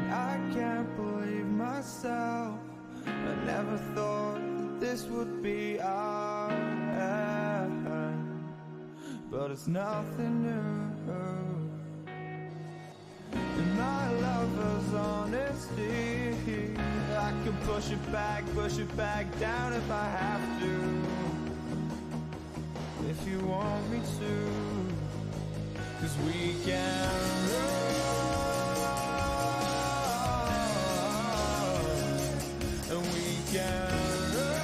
I can't believe myself. I never thought that this would be our end, but it's nothing new. And my lover's honesty, I can push it back down if I have to, if you want me to, 'cause we can run. And we can run.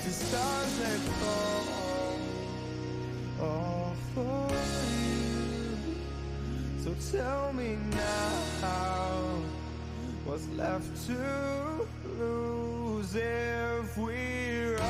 The stars they fall all for you. So tell me now, what's left to lose if we run?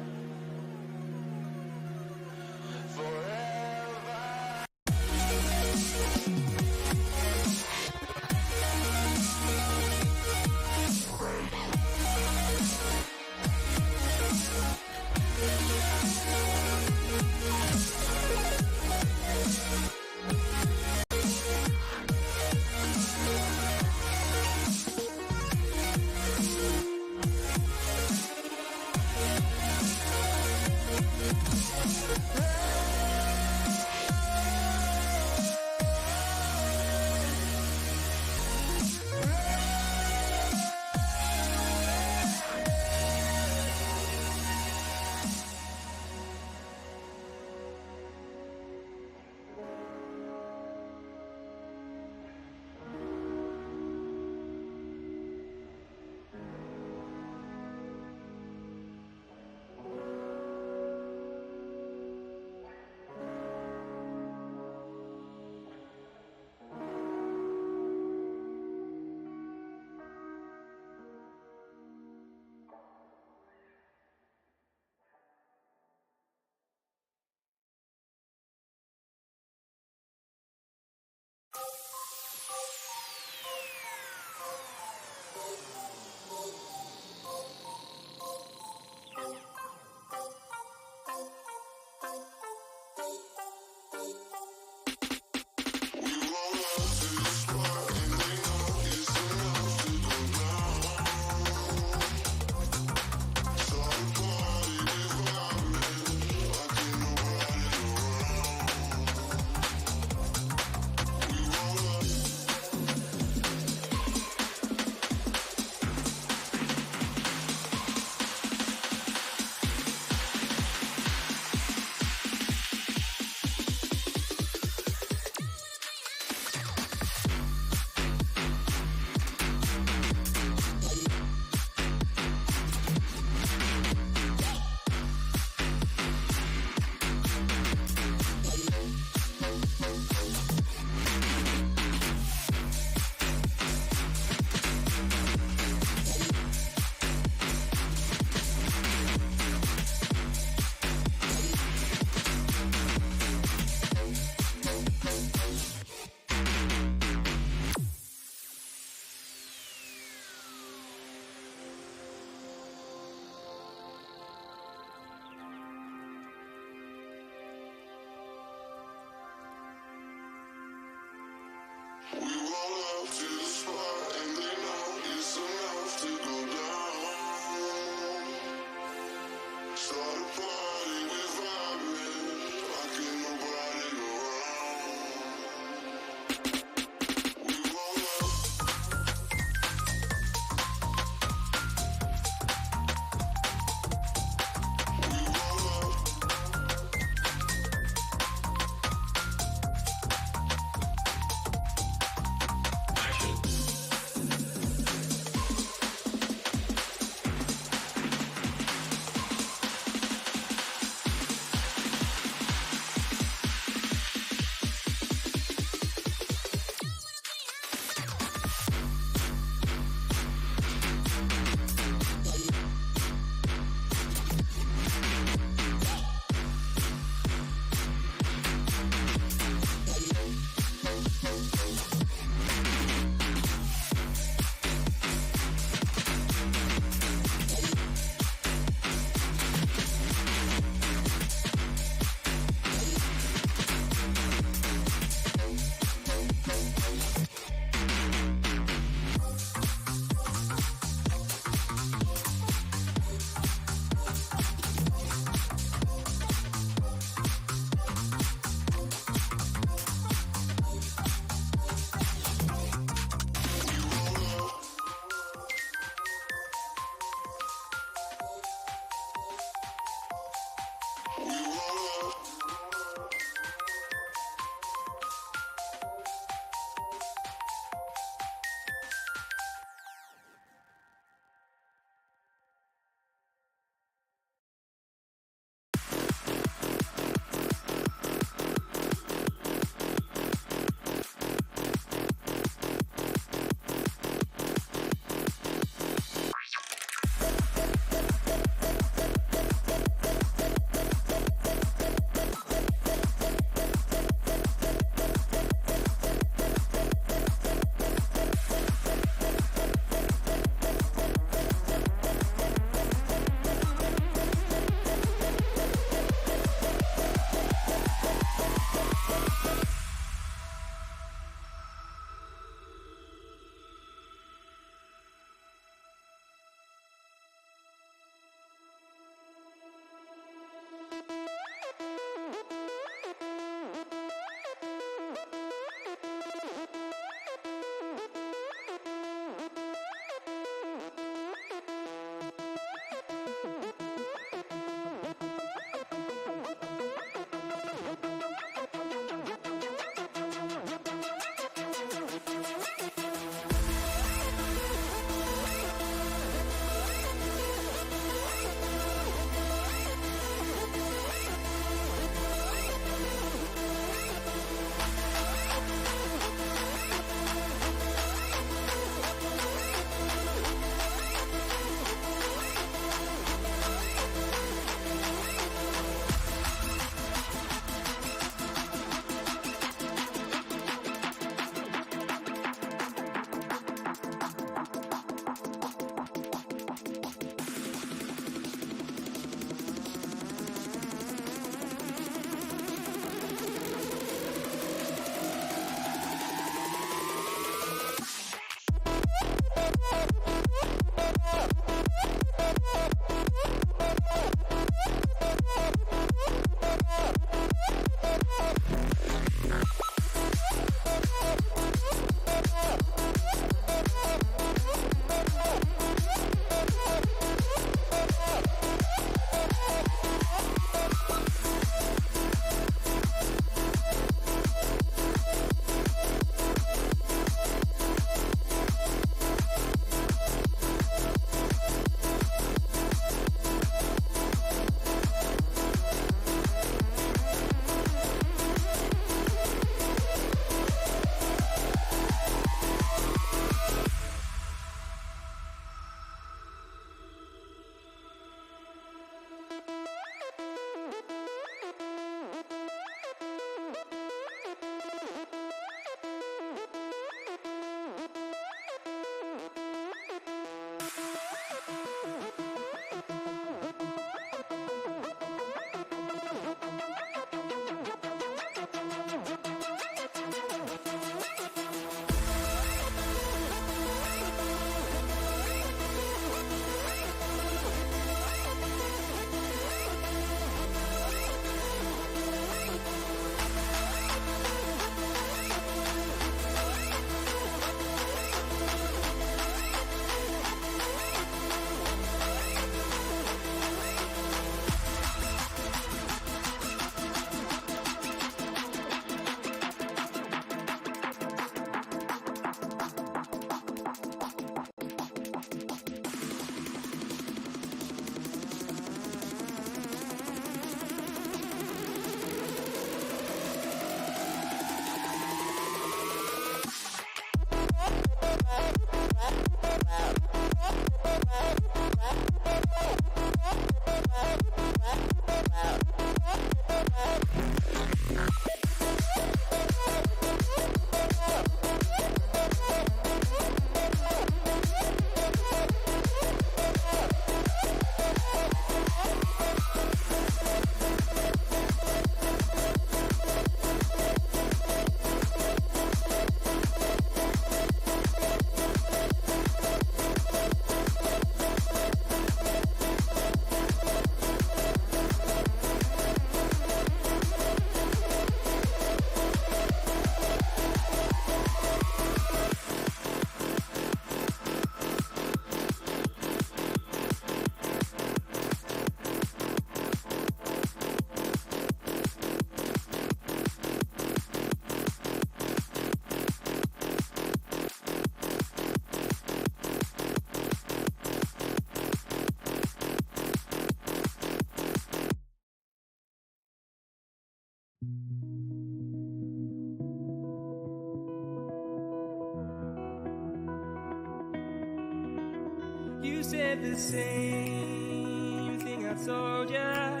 You said the same thing I told ya.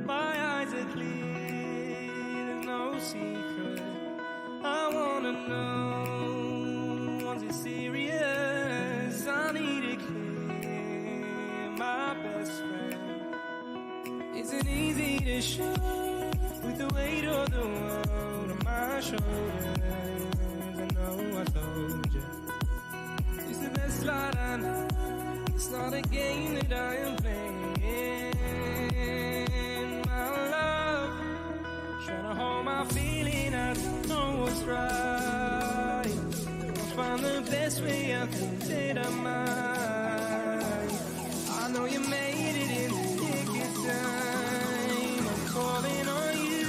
My eyes are clear, there's no secret. I wanna know, was it serious? I need it clear, my best friend. Isn't easy to show with the weight of the world on my shoulders. I know I told you, it's the best light I know. It's not a game that I am playing. My love, trying to hold my feeling. I don't know what's right. I'll find the best way out that I might. I know you made it in the nick of time. I'm calling on you.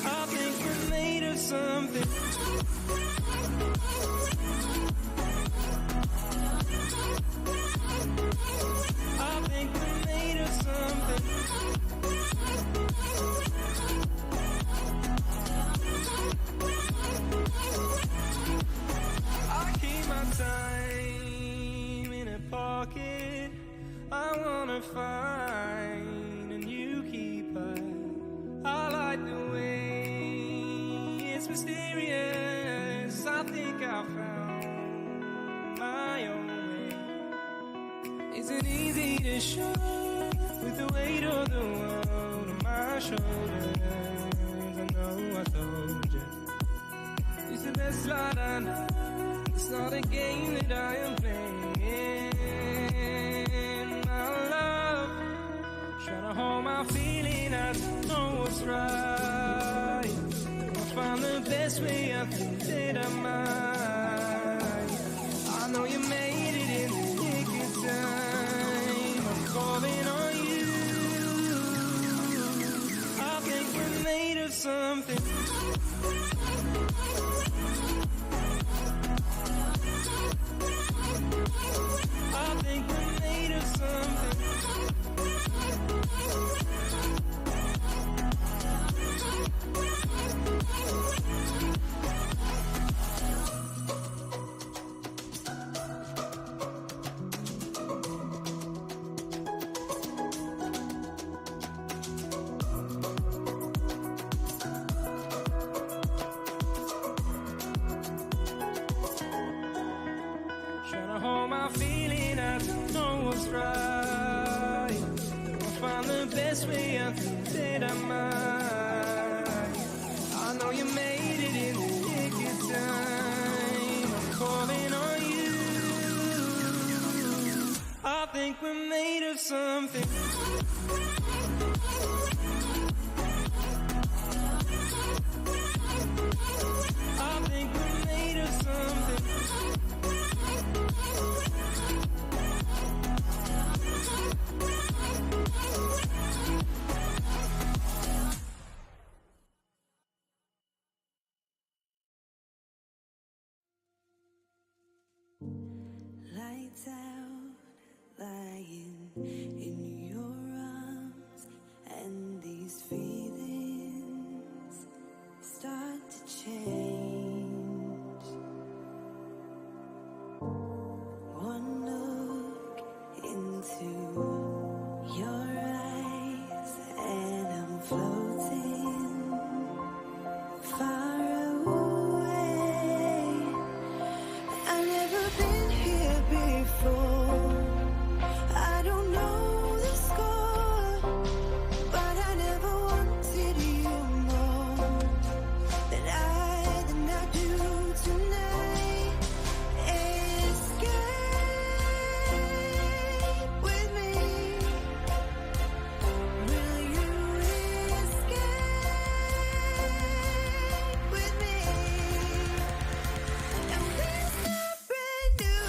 I think we're made of something. Time in a pocket, I wanna find a new keeper. I like the way it's mysterious. I think I found my own way. Isn't easy to show with the weight of the world on my shoulders. I know I told you, it's the best light I know. It's not a game that I am playing. My love, trying to hold my feeling. I don't know what's right. I'll find the best way out that I might. I know you made it in the nick of time. I'm calling on you. I think we're made of something. I think we're made of something. hold my feeling, I don't know what's right. I'll find the best way out the state of mind. I know you made it in the nick of time. I'm calling on you. I think we're made of something. I think we're made of something. Lights out, lying in your arms, and these feelings start to change. One look into your eyes, and I'm floating far away. I've never been here before. I don't know the score, but I never wanted you more than I do tonight. Escape with me. Will you escape with me? And we start brand new.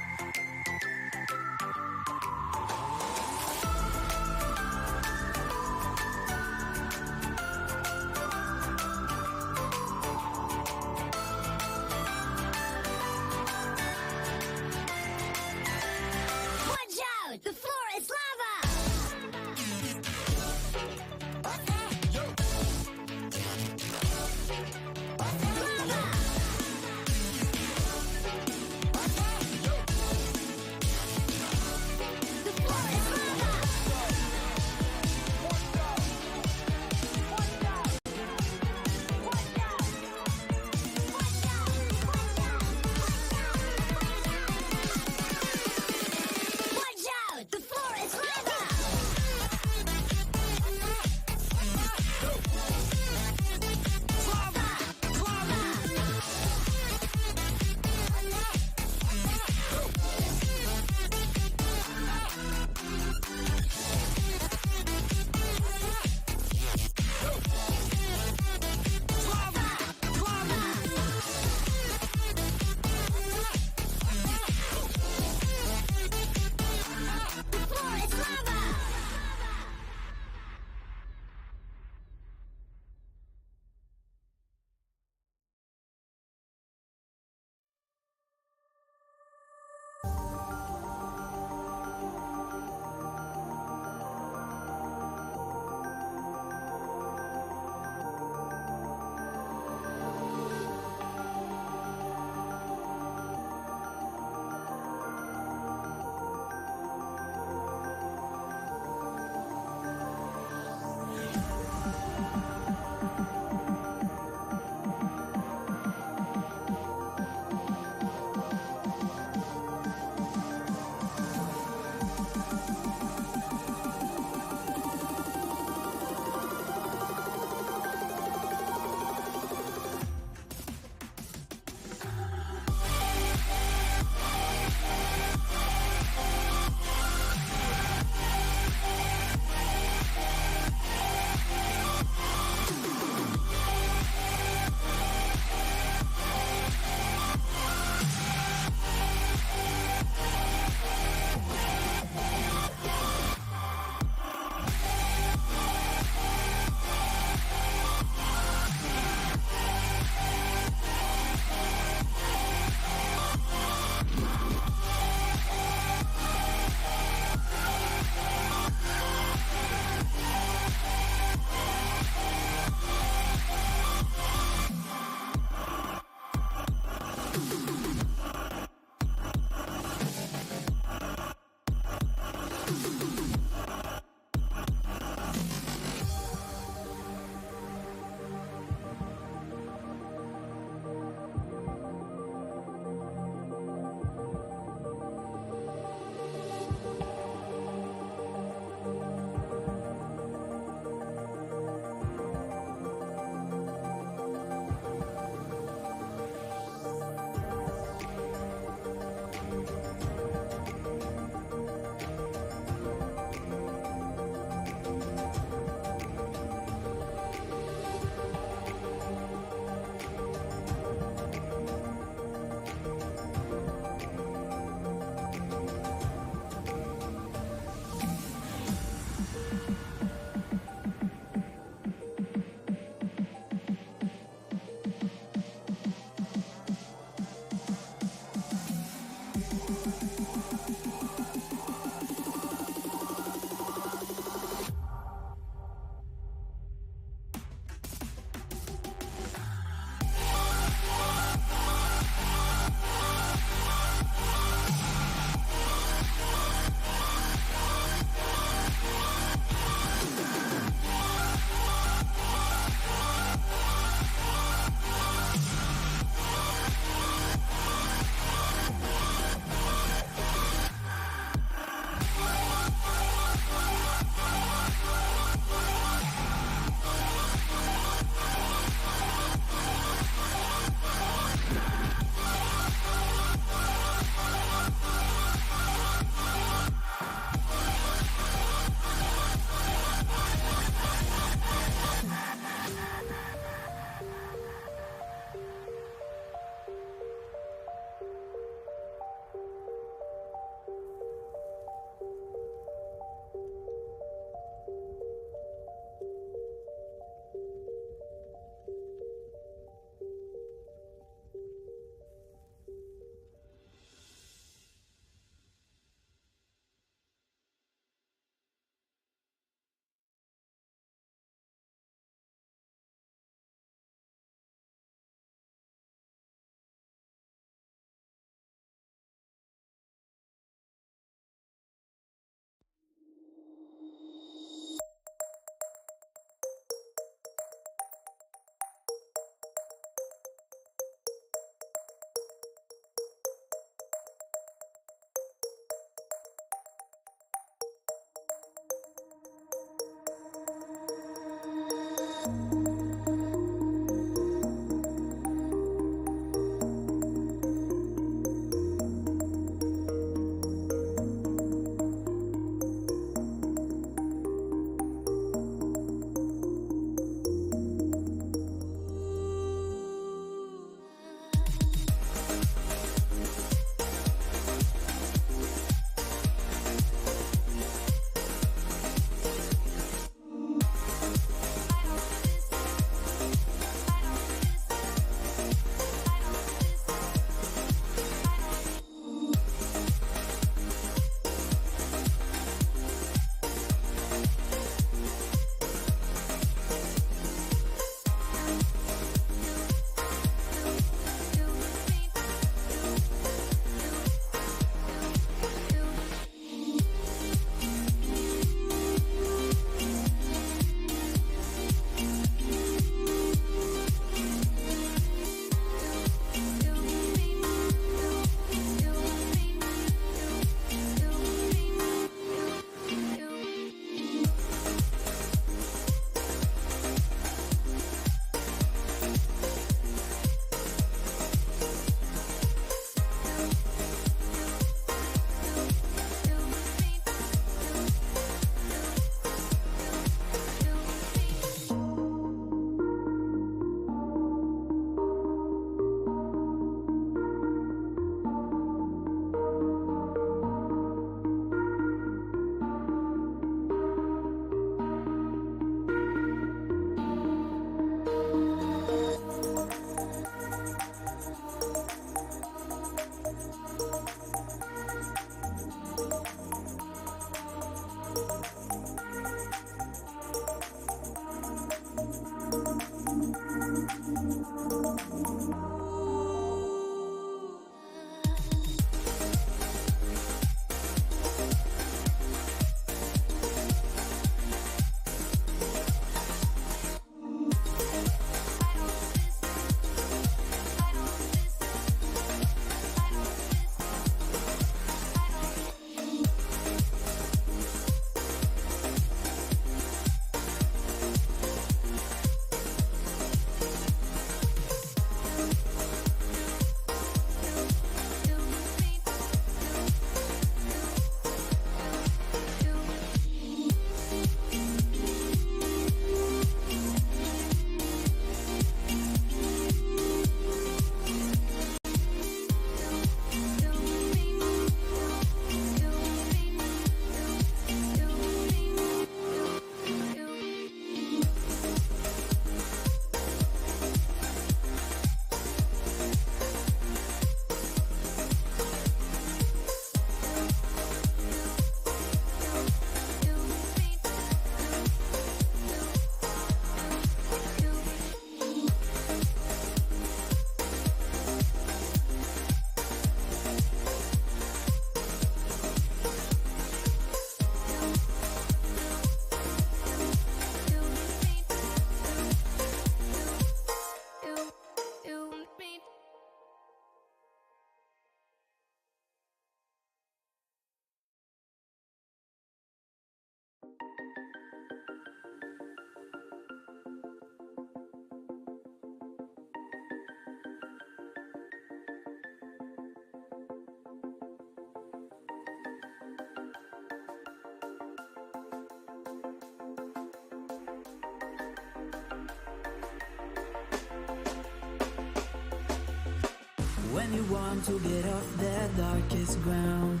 When you want to get off the darkest ground,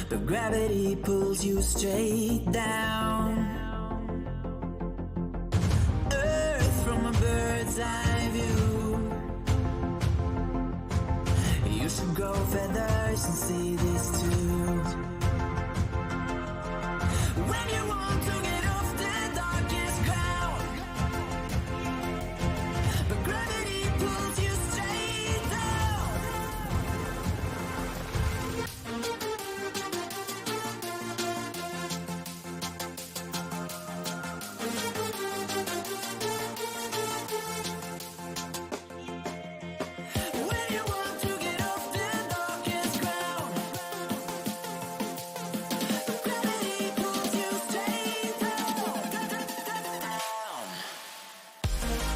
but gravity pulls you straight down. Earth from a bird's eye view. You should grow feathers and see this too. When you want to get off the darkest ground, but gravity pulls you straight down. When you want to get off the darkest ground, but gravity pulls you straight down. Clear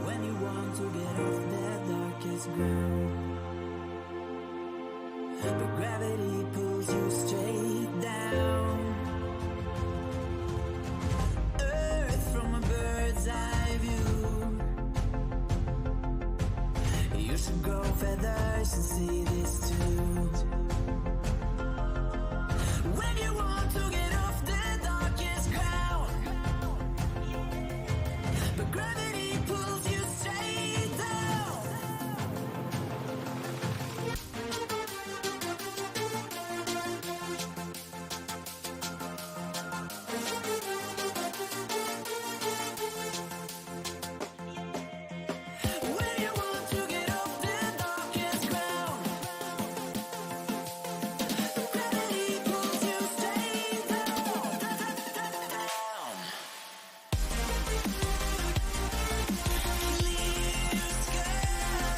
When you want to get off the darkest ground, but gravity pulls you straight down. Earth from a bird's eye view. You should grow feathers and see this too. When you want to get off the darkest ground, but gravity pulls you straight down. When you want to get off the darkest ground, but gravity pulls you straight down. Clear sky.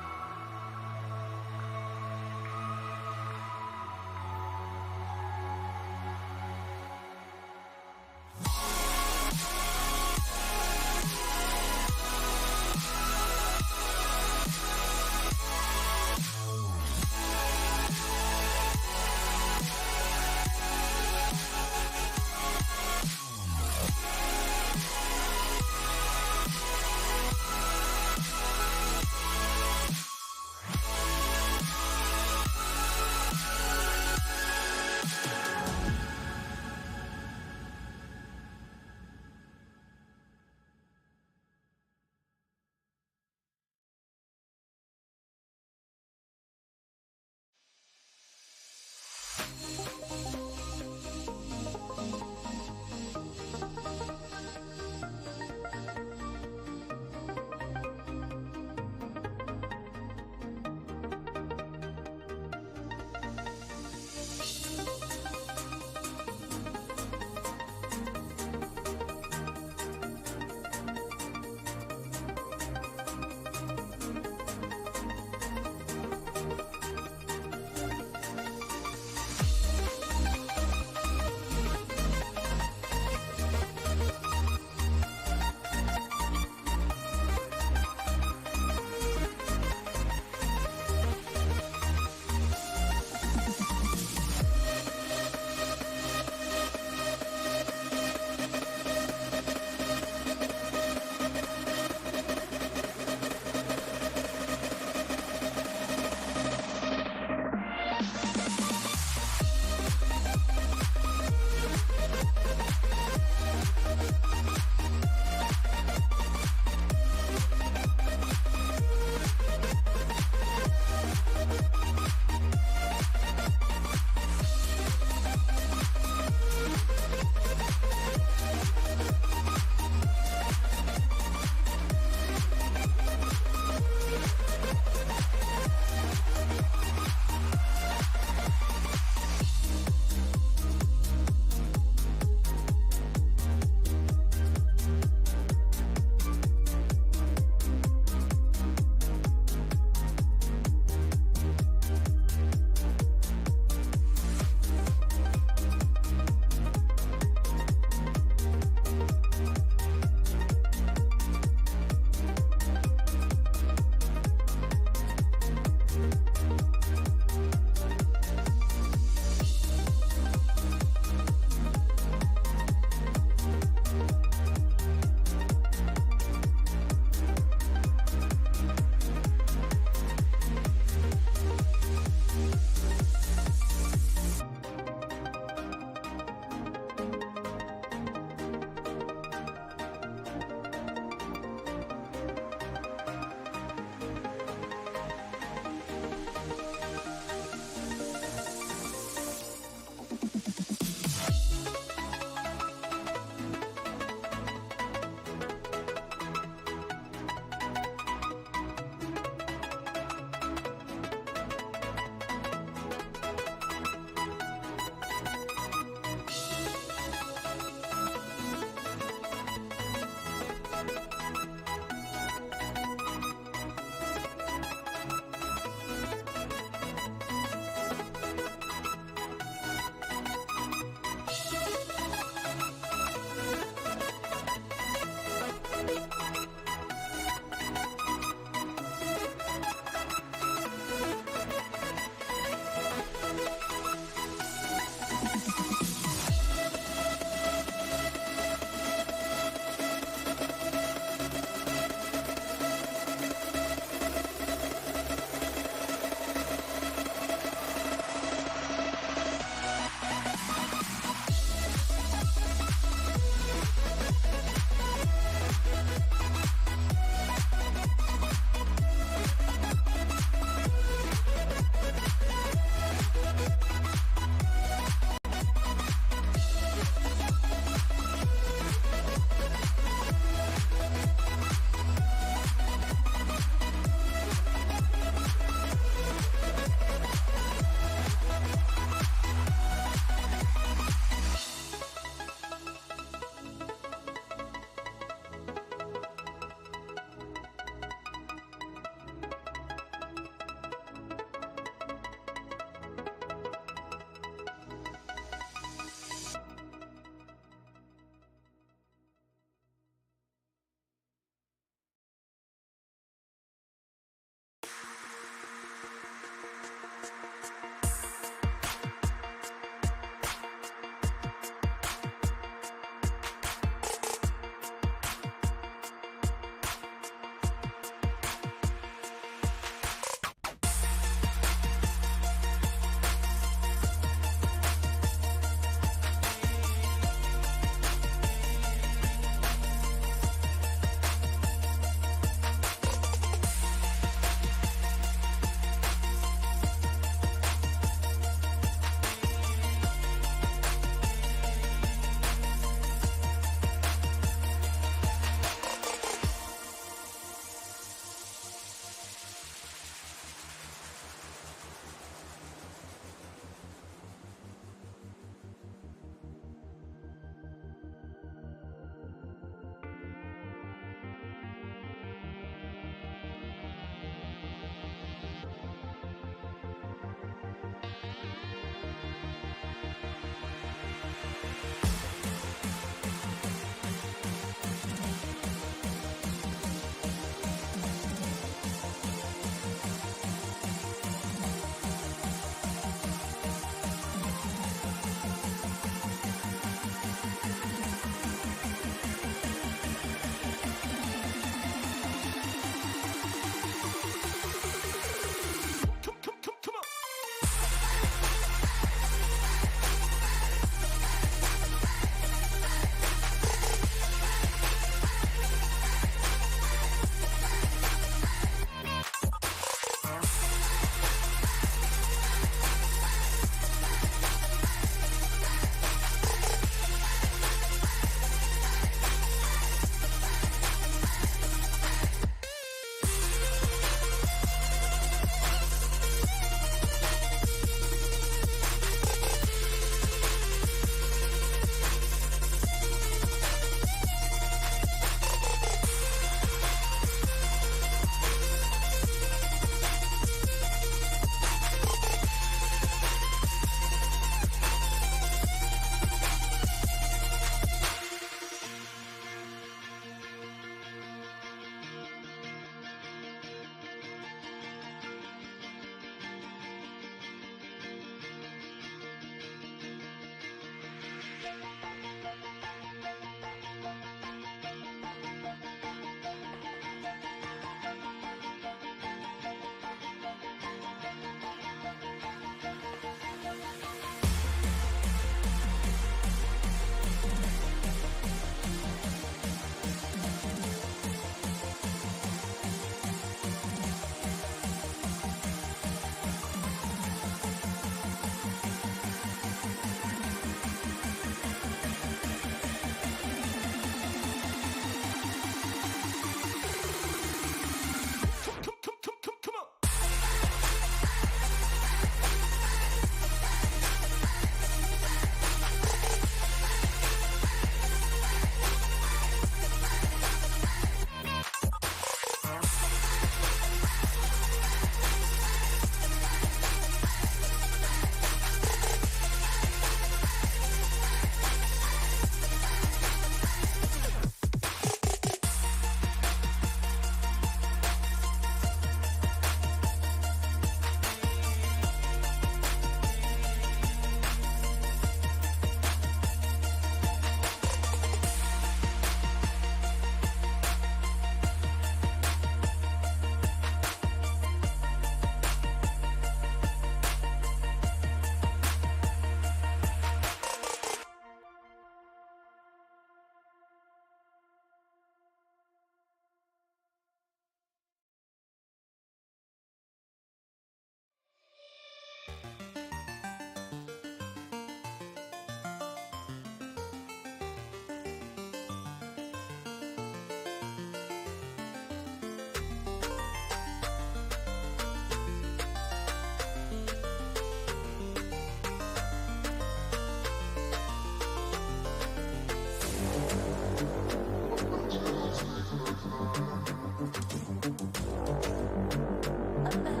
my bed.